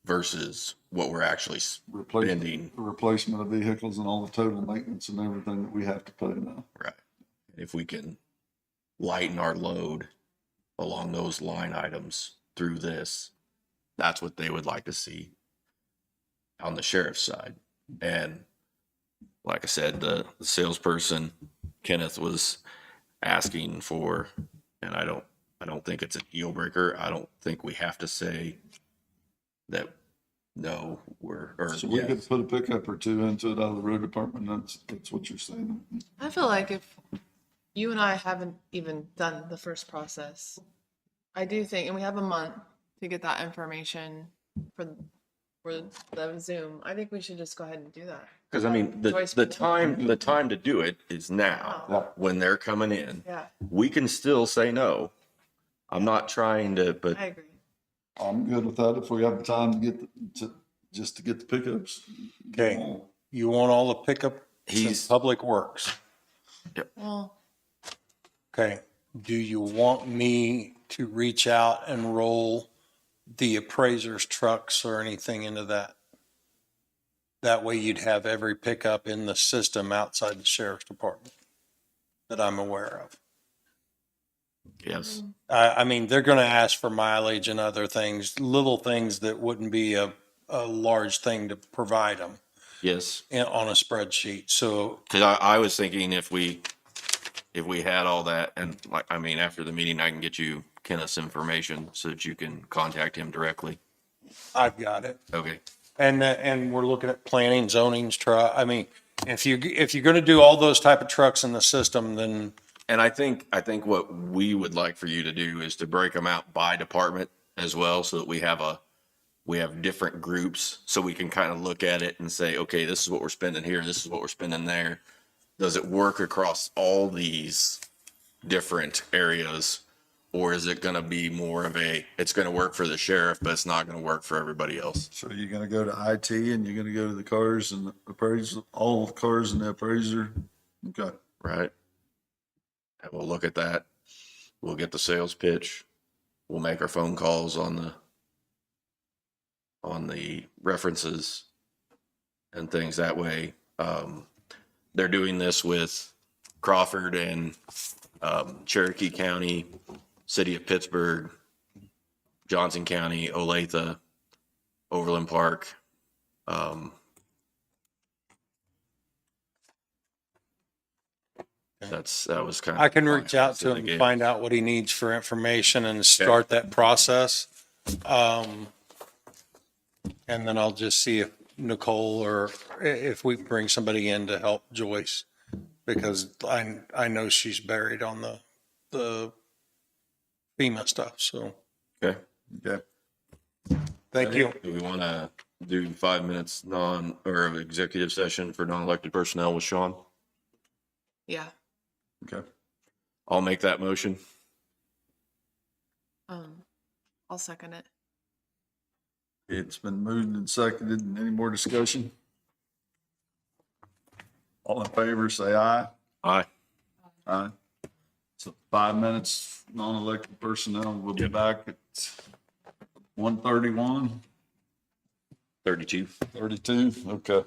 versus what we're actually spending. replacement of vehicles and all the total maintenance and everything that we have to pay now. Right. If we can lighten our load along those line items through this, that's what they would like to see on the sheriff's side. And like I said, the salesperson, Kenneth, was asking for, and I don't think it's a deal breaker. I don't think we have to say that, no, So we yes. could put a pickup or two into it out of the road department. That's what you're saying. I feel like if you and I haven't even done the first process, I do think, and we have a month to get that information for the Zoom. I think we should just go ahead and do that. Because I mean, the time to do it is now, when they're coming in. Yeah, We can still say no. I'm not trying to, but I agree. I'm good with that if we have the time to get just to get the pickups. okay, you want all the pickup in Public Works. Well, Okay, do you want me to reach out and roll the appraiser's trucks or anything into that? That way you'd have every pickup in the system outside the sheriff's department that I'm aware of. yes. I mean, they're gonna ask for mileage and other things, little things that wouldn't be a large thing to provide them Yes. on a spreadsheet, so. Because I was thinking if we had all that, and like, I mean, after the meeting, I can get you Kenneth's information so that you can contact him directly. I've got it. Okay. And we're looking at planning, zonings, I mean, if you're gonna do all those type of trucks in the system, then. And I think what we would like for you to do is to break them out by department as well, so that we have different groups, so we can kind of look at it and say, okay, this is what we're spending here, this is what we're spending there. Does it work across all these different areas? Or is it going to be more of it's going to work for the sheriff, but it's not going to work for everybody else? So you're going to go to IT and you're going to go to the cars and the appraisal, all the cars and the appraiser. Okay. Right. And we'll look at that. We'll get the sales pitch. We'll make our phone calls on the references and things that way. They're doing this with Crawford and Cherokee County, City of Pittsburgh, Johnson County, Olathe, Overland Park. That was kind of. I can reach out to him and find out what he needs for information and start that process. And then I'll just see if Nicole or if we bring somebody in to help Joyce, because I know she's buried on the FEMA stuff, so. Okay. Okay. Thank you. Do we want to do 5 minutes or executive session for non-elected personnel with Sean? yeah. Okay. I'll make that motion. I'll second it. It's been moved and seconded. Any more discussion? All in favor, say aye. Aye. Aye. So 5 minutes, non-elected personnel. We'll be back at 1:31. 32. 32, okay.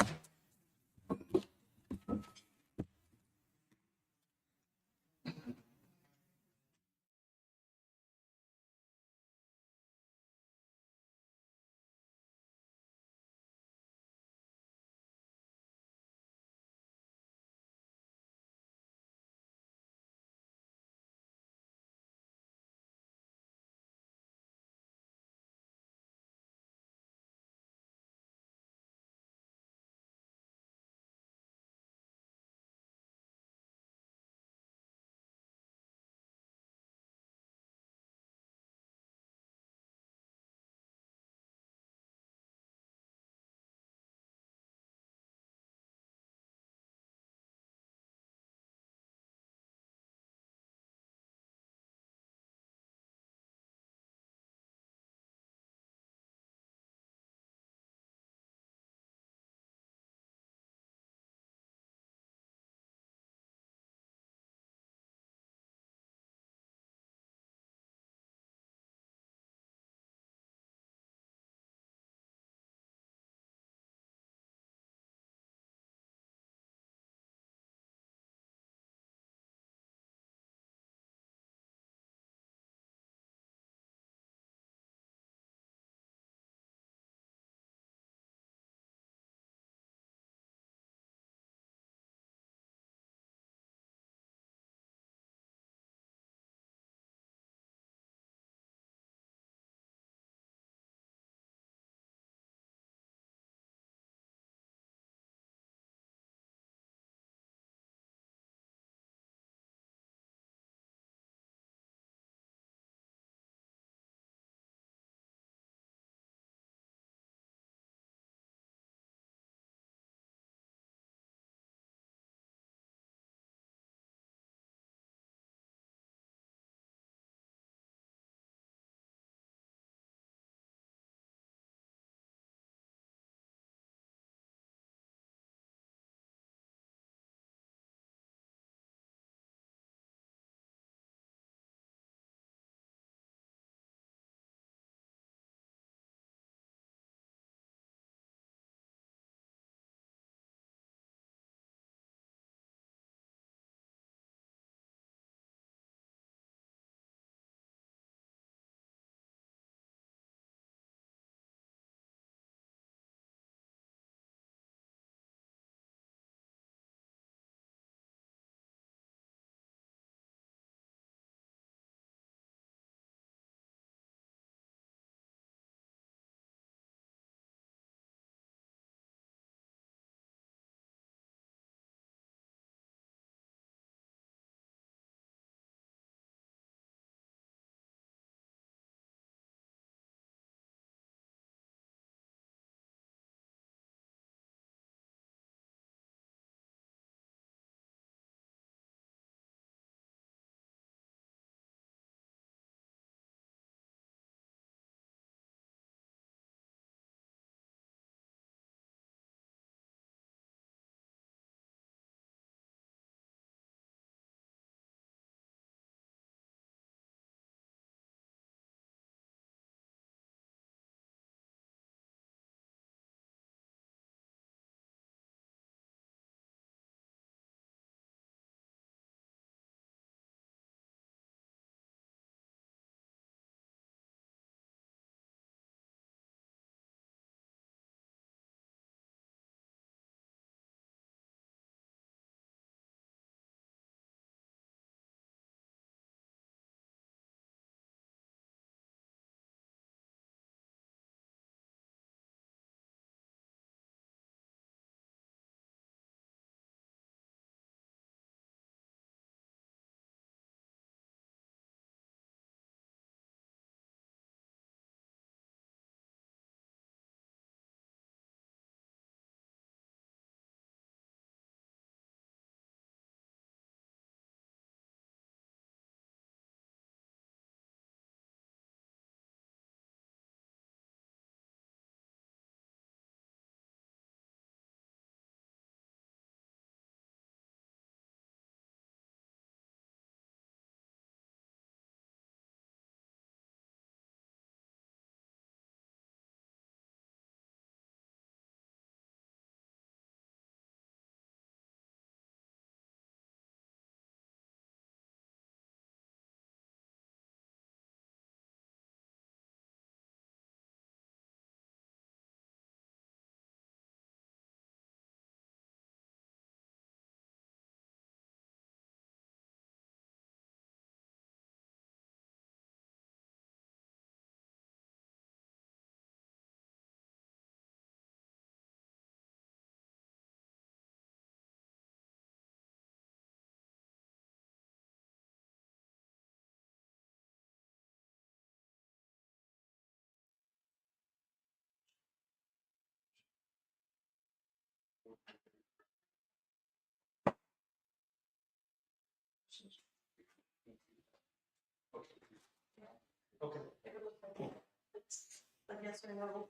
I guess we know.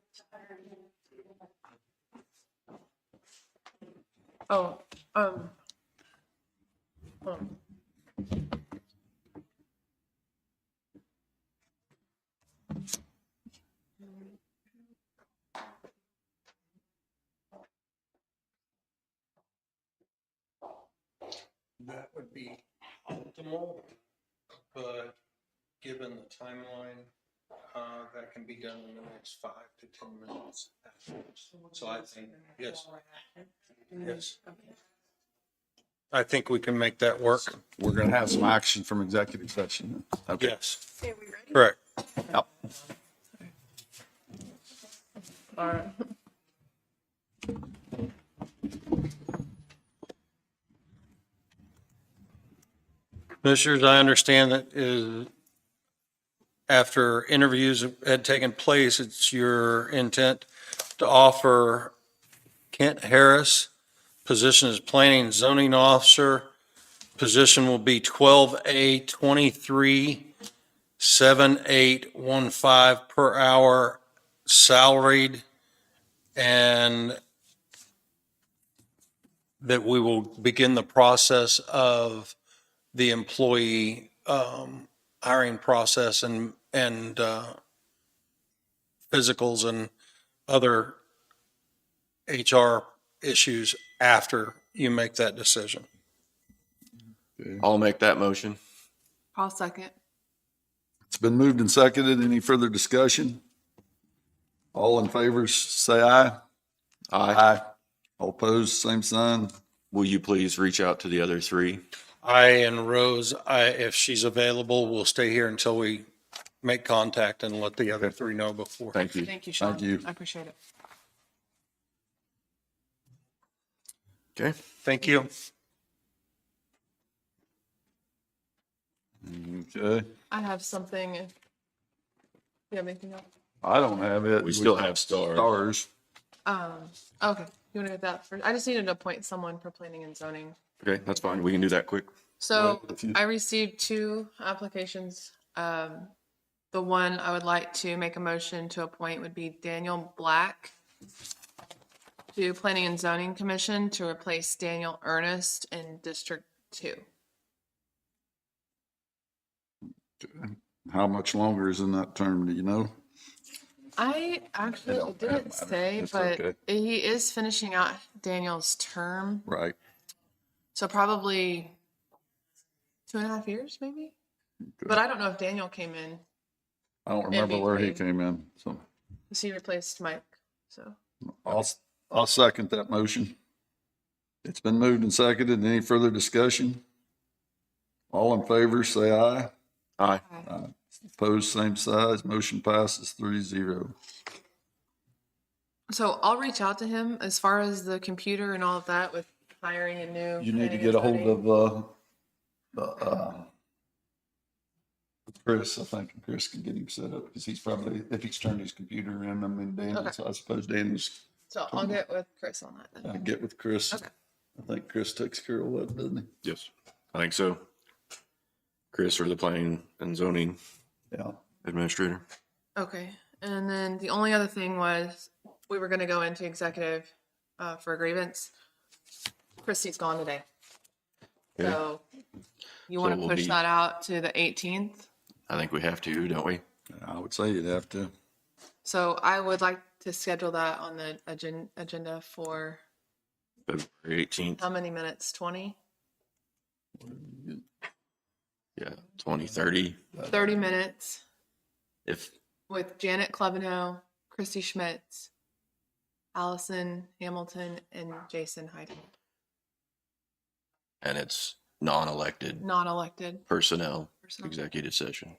Oh, oh. That would be optimal, but given the timeline, that can be done in the next 5 to 10 minutes. So I think, yes. Yes. I think we can make that work. We're going to have some action from executive session. Okay. Yes, Okay, we ready? correct. Yep. All right. Commissioners, I understand that after interviews had taken place, it's your intent to offer Kent Harris, position as planning and zoning officer. Position will be 12A 23 7815 per hour, salaried, and that we will begin the process of the employee hiring process and physicals and other HR issues after you make that decision. I'll make that motion. I'll second. It's been moved and seconded. Any further discussion? All in favor, say aye. Aye. All opposed, same sign. Will you please reach out to the other three? I and Rose, if she's available, will stay here until we make contact and let the other three know before. Thank you. Thank you, Sean. Thank you. I appreciate it. Okay. Thank you. Okay. I have something. If you have anything else? I don't have it. We still have stars. Okay. You want to get that first? I just needed to appoint someone for planning and zoning. Okay, that's fine. We can do that quick. So If you- I received 2 applications. The one I would like to make a motion to appoint would be Daniel Black to Planning and Zoning Commission to replace Daniel Ernest in District 2. How much longer is in that term, do you know? I actually don't- it didn't say, It's but okay. he is finishing out Daniel's term. Right. So probably 2.5 years, maybe. But I don't know if Daniel came in, I don't remember where he between. came in, so because he replaced Mike. So I'll second that motion. It's been moved and seconded. Any further discussion? All in favor, say aye. Aye. Opposed, same size. Motion passes 3-0. So I'll reach out to him as far as the computer and all of that with hiring a new. You need to planning get a and hold zoning. of, Chris. I think Chris can get him set up because he's probably, if he's turned his computer in, I mean, Daniel, Okay. I suppose Daniel's, So I'll get with Chris on that then. get with Chris. Okay. I think Chris takes care of that, doesn't he? Yes, I think so. Chris or the planning and zoning Yeah. administrator. Okay. And then the only other thing was we were going to go into executive for a grievance. Christy's gone today. Okay. So you want to we'll push be- that out to the 18th? I think we have to, don't we? I would say you'd have to. So I would like to schedule that on the agenda for February 18th. how many minutes? 20? Yeah, 20, 30. 30 minutes If, with Janet Clevenot, Christy Schmitz, Allison Hamilton, and Jason Heiden, and it's non-elected non-elected personnel, personnel. executive session.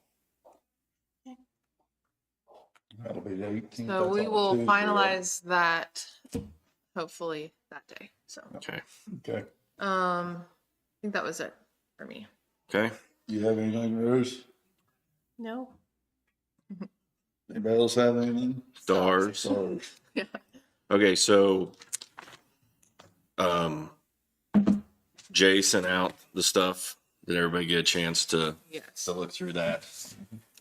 That'll be the 18th. So we will finalize that hopefully that day. So Okay. Okay. I think that was it for me. Okay. You have anything, Rose? No. Anybody else have anything? Stars. Stars. Yeah. Okay, so, Jay sent out the stuff. Did everybody get a chance to Yes. look through that?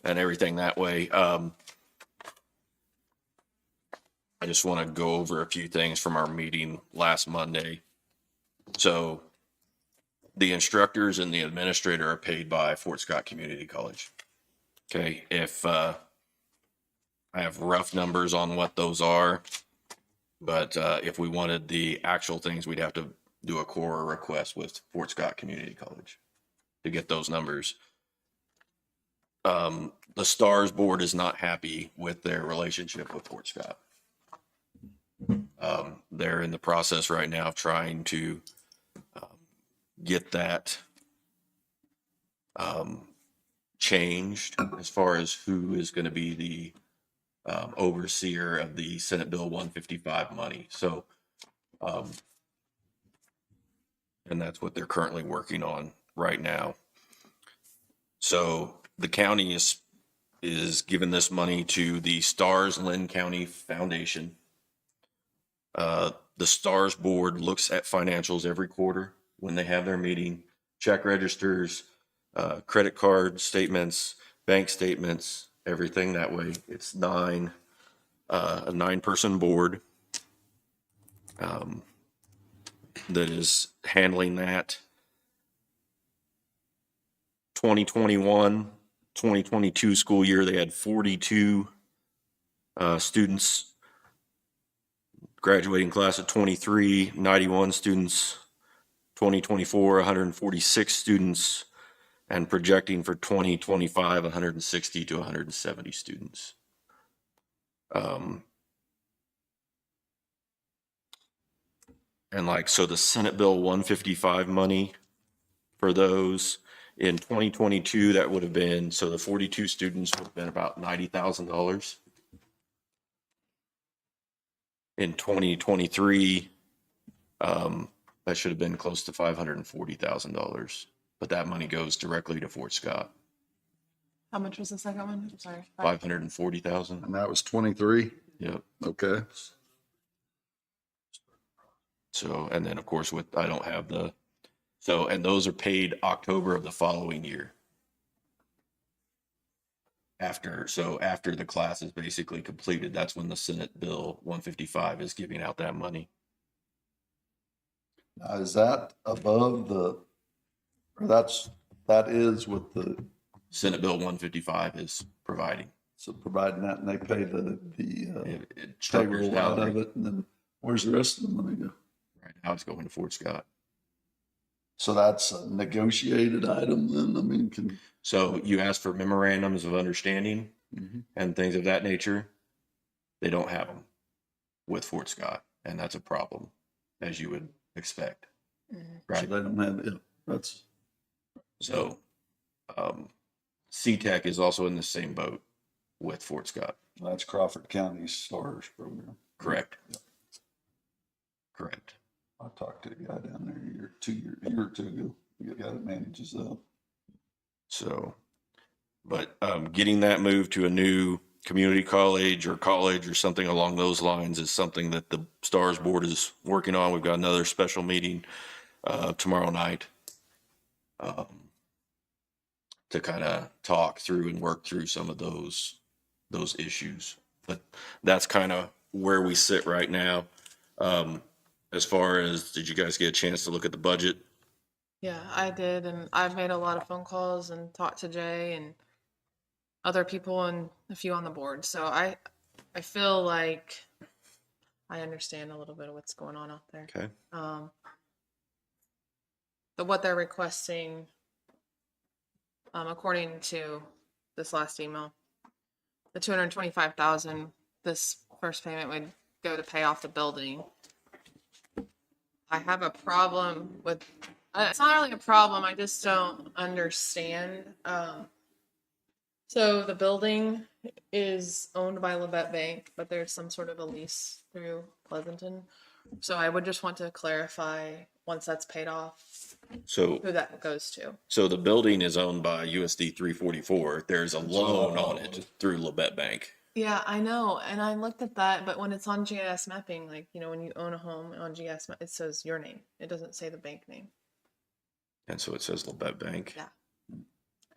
and everything that way. I just want to go over a few things from our meeting last Monday. So the instructors and the administrator are paid by Fort Scott Community College. Okay, if I have rough numbers on what those are, but if we wanted the actual things, we'd have to do a core request with Fort Scott Community College to get those numbers. The STARS board is not happy with their relationship with Fort Scott. They're in the process right now of trying to get that changed as far as who is going to be the overseer of the Senate Bill 155 money. So, and that's what they're currently working on right now. So the county is giving this money to the STARS Linn County Foundation. The STARS board looks at financials every quarter when they have their meeting, check registers, credit card statements, bank statements, everything that way. It's a 9-person board that is handling that. 2021, 2022 school year, they had 42 students. Graduating class of 23, 91 students. 2024, 146 students, and projecting for 2025, 160 to 170 students. And so the Senate Bill 155 money for those in 2022, that would have been, so the 42 students would have been about $90,000. In 2023, that should have been close to $540,000, but that money goes directly to Fort Scott. How much was the second one? I'm sorry. 540,000. And that was 23? Yep. Okay. So, and then of course I don't have and those are paid October of the following year. After the class is basically completed, that's when the Senate Bill 155 is giving out that money. Now, is that above that is what the, Senate Bill 155 is providing. so providing that, and they pay the Instructor's payroll out salary. of it, and then where's the rest of the money go? Right now it's going to Fort Scott. So that's a negotiated item then? I mean, So you ask for memorandums of understanding and things of that nature. They don't have them with Fort Scott, and that's a problem, as you would expect. so Right. they don't have, yeah, that's, So CTEC is also in the same boat with Fort Scott. that's Crawford County's STARS program. Correct. Correct. I talked to a guy down there a year or two ago, the guy that manages that. So, but getting that moved to a new community college or something along those lines is something that the STARS board is working on. We've got another special meeting tomorrow night to kind of talk through and work through some of those issues. But that's kind of where we sit right now. As far as, did you guys get a chance to look at the budget? Yeah, I did, and I've made a lot of phone calls and talked to Jay and other people and a few on the board. So I feel like I understand a little bit of what's going on out there. Okay. But what they're requesting, according to this last email, the 225,000, this first payment would go to pay off the building. I have a problem with, it's not really a problem, I just don't understand. So the building is owned by Labette Bank, but there's some sort of a lease through Pleasanton. So I would just want to clarify, once that's paid off, So, who that goes to. so the building is owned by USD 344. There's a loan on it through Labette Bank. Yeah, I know. And I looked at that, but when it's on GIS mapping, like, when you own a home on GIS, it says your name. It doesn't say the bank name. And so it says Labette Bank. Yeah.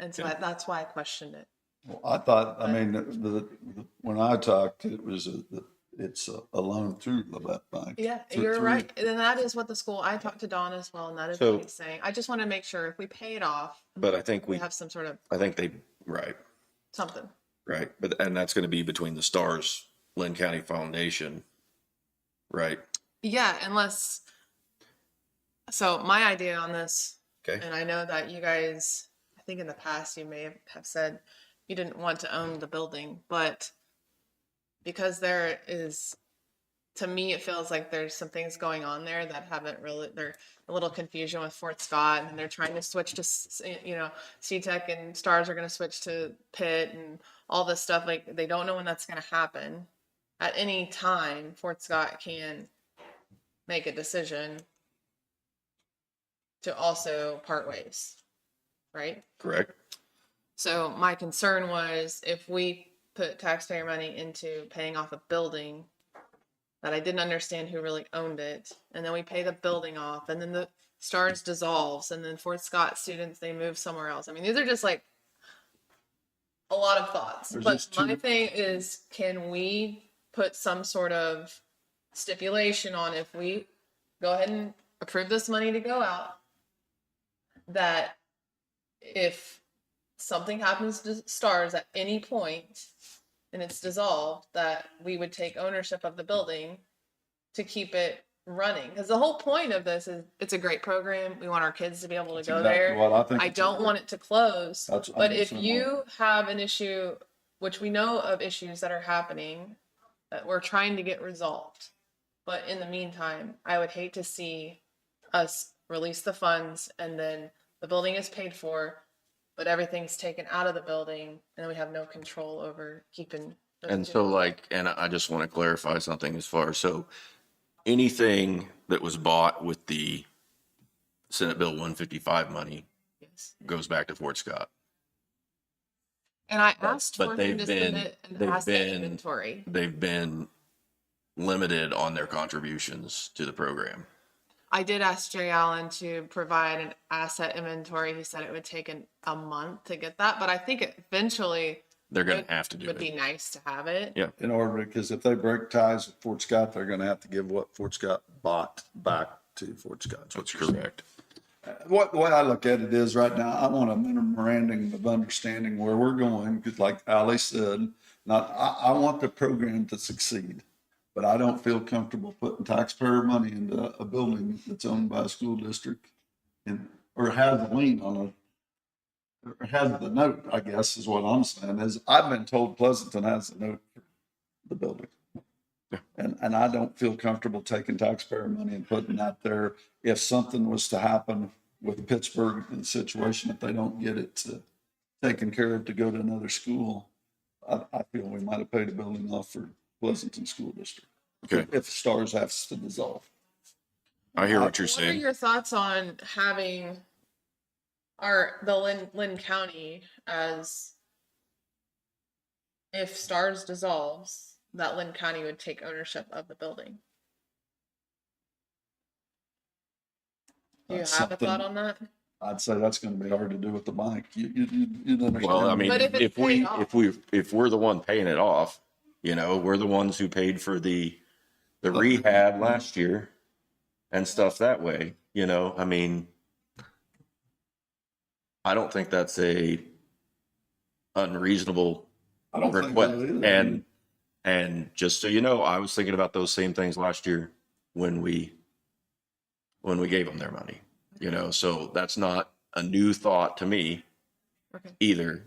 And so Yeah. that's why I questioned it. Well, I thought, I mean, when I talked, it was, it's a loan through the bank. Yeah, Through- you're through- right. And that is what the school, I talked to Dawn as well, and that is So- what he's saying. I just want to make sure if we pay it off, But I think we have some sort of I think they, right, something. right. But, and that's going to be between the Stars Linn County Foundation, right? Yeah, unless, so my idea on this, Okay. and I know that you guys, I think in the past you may have said you didn't want to own the building, but because there is, to me, it feels like there's some things going on there that haven't really, they're a little confusion with Fort Scott, and they're trying to switch to, C-Tech, and Stars are going to switch to Pitt and all this stuff. Like, they don't know when that's going to happen. At any time, Fort Scott can make a decision to also part ways, right? Correct. So my concern was if we put taxpayer money into paying off a building that I didn't understand who really owned it, and then we pay the building off, and then the Stars dissolves, and then Fort Scott students, they move somewhere else. I mean, these are just like a lot of thoughts. There's But just my too- thing is, can we put some sort of stipulation on if we go ahead and approve this money to go out, that if something happens to Stars at any point and it's dissolved, that we would take ownership of the building to keep it running? Because the whole point of this is it's a great program. We want our kids to be able to go exactly there. what I think I it's a don't great- want it to close. That's- But I'm if the same you have an issue, which we know of issues that are happening that we're trying to get resolved, but in the meantime, I would hate to see us release the funds and then the building is paid for, but everything's taken out of the building and then we have no control over keeping. those And so students. like, and I just want to clarify something as far as, so anything that was bought with the Senate Bill 155 money Yes. goes back to Fort Scott. And I But- asked but for him they've to been- submit an they've asset been- inventory. They've been limited on their contributions to the program. I did ask Jay Allen to provide an asset inventory. He said it would take a month to get that, but I think eventually They're going it to have to do would be it. nice to have it. Yeah. In order, because if they break ties with Fort Scott, they're gonna have to give what Fort Scott bought back to Fort Scott. That's That's what you're saying. correct. What, the way I look at it is right now, I want a memorandum of understanding where we're going, because like Ali said, I want the program to succeed. But I don't feel comfortable putting taxpayer money into a building that's owned by a school district or has a lien on or has the note, I guess is what I'm saying, is I've been told Pleasanton has the note for the building. And I don't feel comfortable taking taxpayer money and putting that there. If something was to happen with Pittsburgh in the situation, if they don't get it taken care of to go to another school, I feel we might have paid a building off for Pleasanton School District. Okay. If Stars has to dissolve. I hear what you're What are saying. your thoughts on having the Linn County as, if Stars dissolves, that Linn County would take ownership of the building? Do you That's have a thought something- on that? I'd say that's gonna be hard to do with the bank. You'd understand. Well, I mean, But if it's paid off. if we're the one paying it off, we're the ones who paid for the rehab last year and stuff that way, I mean, I don't think that's a unreasonable I don't think request. that either. And just so you know, I was thinking about those same things last year when we gave them their money, so that's not a new thought to me Okay. either,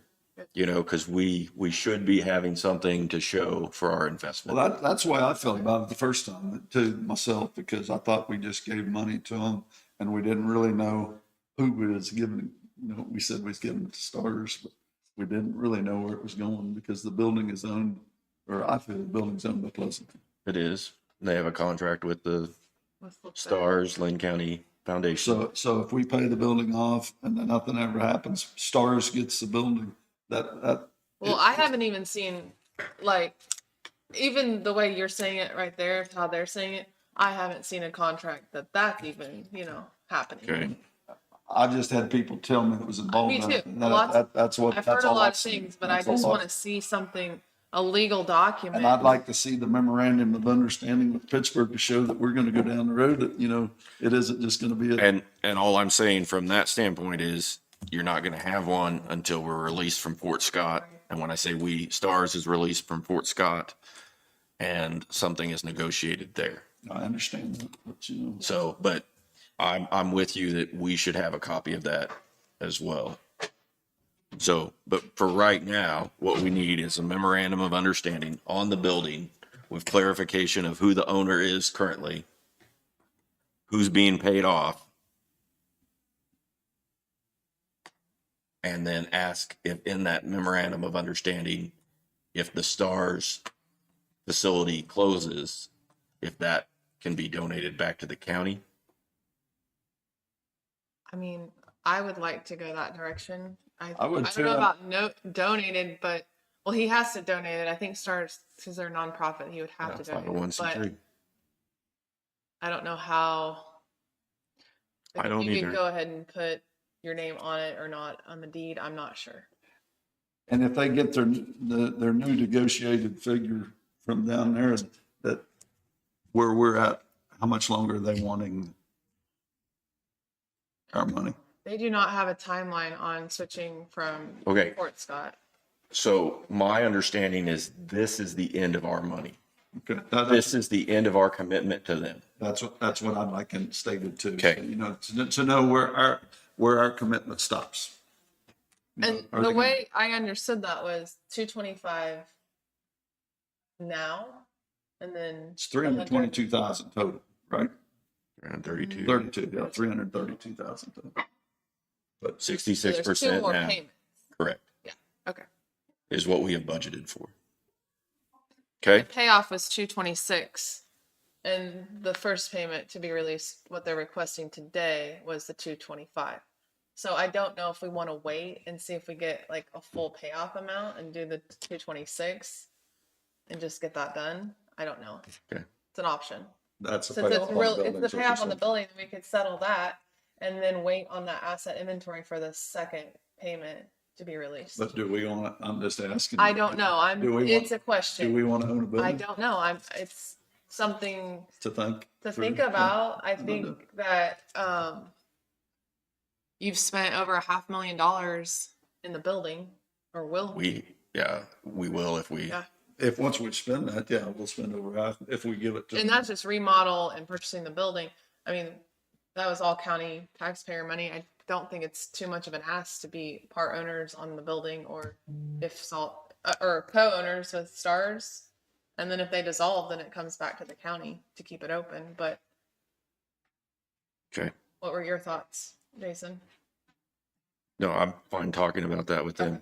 because we should be having something to show for our investment. Well, that's the way I felt about it the first time too, myself, because I thought we just gave money to them and we didn't really know who was giving it. We said we was giving it to Stars, but we didn't really know where it was going because the building is owned, or I feel the building's owned by Pleasanton. It is. They have a contract with the Let's look back. Stars Linn County Foundation. So if we pay the building off and then nothing ever happens, Stars gets the building, that. Well, I haven't even seen, like, even the way you're saying it right there, how they're saying it, I haven't seen a contract that's even, happening. Okay. I just had people tell me it was involved. Me in too. it, and Lots- that's what, I've that's heard a all lot I've of seen. things, but I That's all just I've- want to see something, a legal document. And I'd like to see the memorandum of understanding with Pittsburgh to show that we're gonna go down the road, that, you know, it isn't just gonna be a. And all I'm saying from that standpoint is you're not going to have one until we're released from Fort Scott. And when I say we, Stars is released from Fort Scott and something is negotiated there. I understand that, but you know. So, but I'm with you that we should have a copy of that as well. So, but for right now, what we need is a memorandum of understanding on the building with clarification of who the owner is currently, who's being paid off, and then ask if in that memorandum of understanding, if the Stars facility closes, if that can be donated back to the county. I mean, I would like to go that direction. I would don't know too. about donated, but, well, he has to donate it. I think Stars, because they're a nonprofit, he would have to donate it. But 501c3. I don't know how. I don't You either. could go ahead and put your name on it or not on the deed. I'm not sure. And if they get their new negotiated figure from down there, that where we're at, how much longer are they wanting our money? They do not have a timeline on switching from Okay. Fort Scott. So my understanding is this is the end of our money. Okay, This is the end of our commitment to them. that's what I'd like it stated too. Okay. You know, to know where our commitment stops. You know, And are the they- way I understood that was 225 now, and then It's 322,000 total, right? Around 32. 32, yeah, 332,000 total. But So there's 66% two more now, payments. correct, Okay. is what we have budgeted for. Okay, Payoff was 226, and the first payment to be released, what they're requesting today, was the 225. So I don't know if we want to wait and see if we get like a full payoff amount and do the 226 and just get that done. I don't know. Okay. It's an option. That's a Since it's payoff on real, the it's building, the is what payoff you're on the saying. building, we could settle that and then wait on that asset inventory for the second payment to be released. But do we want to, I'm just asking. I don't know. Do we It's want- a question. Do we want to own a building? I don't know. it's something To think. to through? think about. I don't think know. that you've spent over $500,000 in the building, or will. we will if we, Yeah. If once we spend that, yeah, we'll spend over half if we give it to. And that's just remodel and purchasing the building. I mean, that was all county taxpayer money. I don't think it's too much of an ask to be part owners on the building, or if salt or co-owners with Stars. And then if they dissolve, then it comes back to the county to keep it open. But okay. what were your thoughts, Jason? No, I'm fine talking about that with them.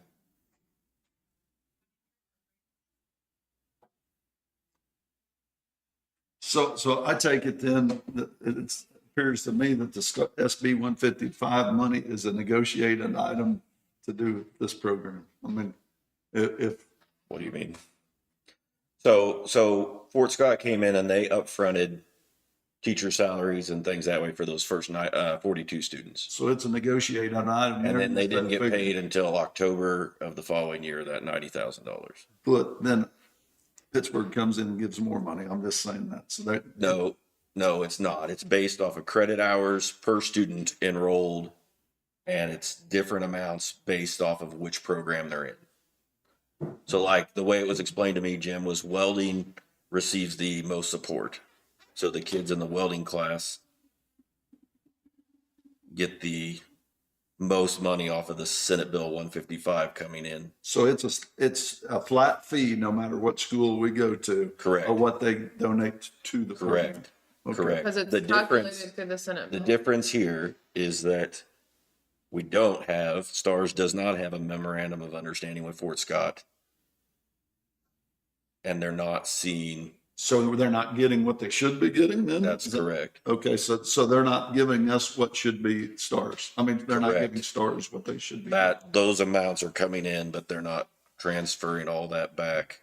So I take it then that it appears to me that the SB 155 money is a negotiated item to do this program. I mean, if, What do you mean? So Fort Scott came in and they upfronted teacher salaries and things that way for those first 42 students. so it's a negotiated item. And then they there, didn't get figure. paid until October of the following year, that $90,000. But then Pittsburgh comes in and gives more money. I'm just saying that. So that. No, it's not. It's based off of credit hours per student enrolled, and it's different amounts based off of which program they're in. So like the way it was explained to me, Jim, was welding receives the most support. So the kids in the welding class get the most money off of the Senate Bill 155 coming in. So it's a flat fee no matter what school we go to. Correct. Or what they donate to the program. Correct. Okay. Correct. Because it's The difference, calculated through the Senate the bill. difference here is that we don't have, Stars does not have a memorandum of understanding with Fort Scott. And they're not seeing, So they're not getting what they should be getting then? that's Is that- correct. Okay, so they're not giving us what should be Stars. I mean, they're not Correct. giving Stars what they should be. That, those amounts are coming in, but they're not transferring all that back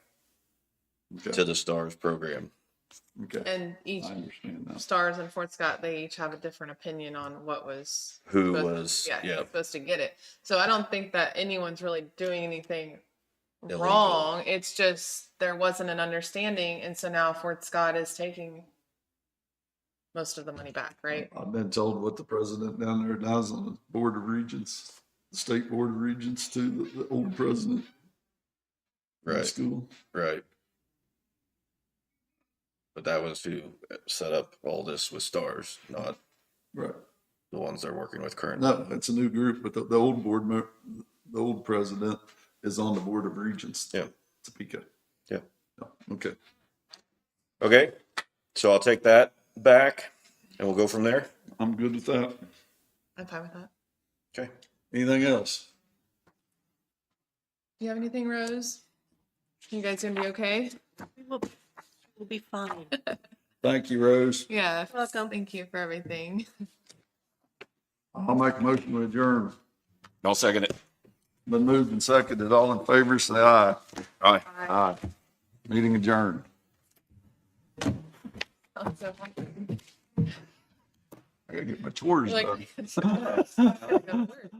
Okay. to the Stars program. Okay, And each I understand that. Stars and Fort Scott, they each have a different opinion on what was. Who supposed- was, Yeah, yeah. who's supposed to get it. So I don't think that anyone's really doing anything Illegal. wrong. It's just there wasn't an understanding, and so now Fort Scott is taking most of the money back, right? I've been told what the president down there does on the Board of Regents, the State Board of Regents too, the old president. of the Right. School. Right. But that was to set up all this with Stars, not Right. the ones they're working with currently. No, it's a new group, but the old the old president is on the Board of Regents. Yeah. Topeka. Yeah. Okay. Okay, so I'll take that back and we'll go from there. I'm good with that. I'm fine with that. Okay. Anything else? Do you have anything, Rose? You guys gonna be okay? We'll be fine. Thank you, Rose. Yeah. Welcome. Thank you for everything. I'll make a motion to adjourn. I'll second it. Been moved and seconded. All in favor, say aye. Aye. Aye. Meeting adjourned. I'm so happy. I gotta get my chores Like, done. it's not gonna work.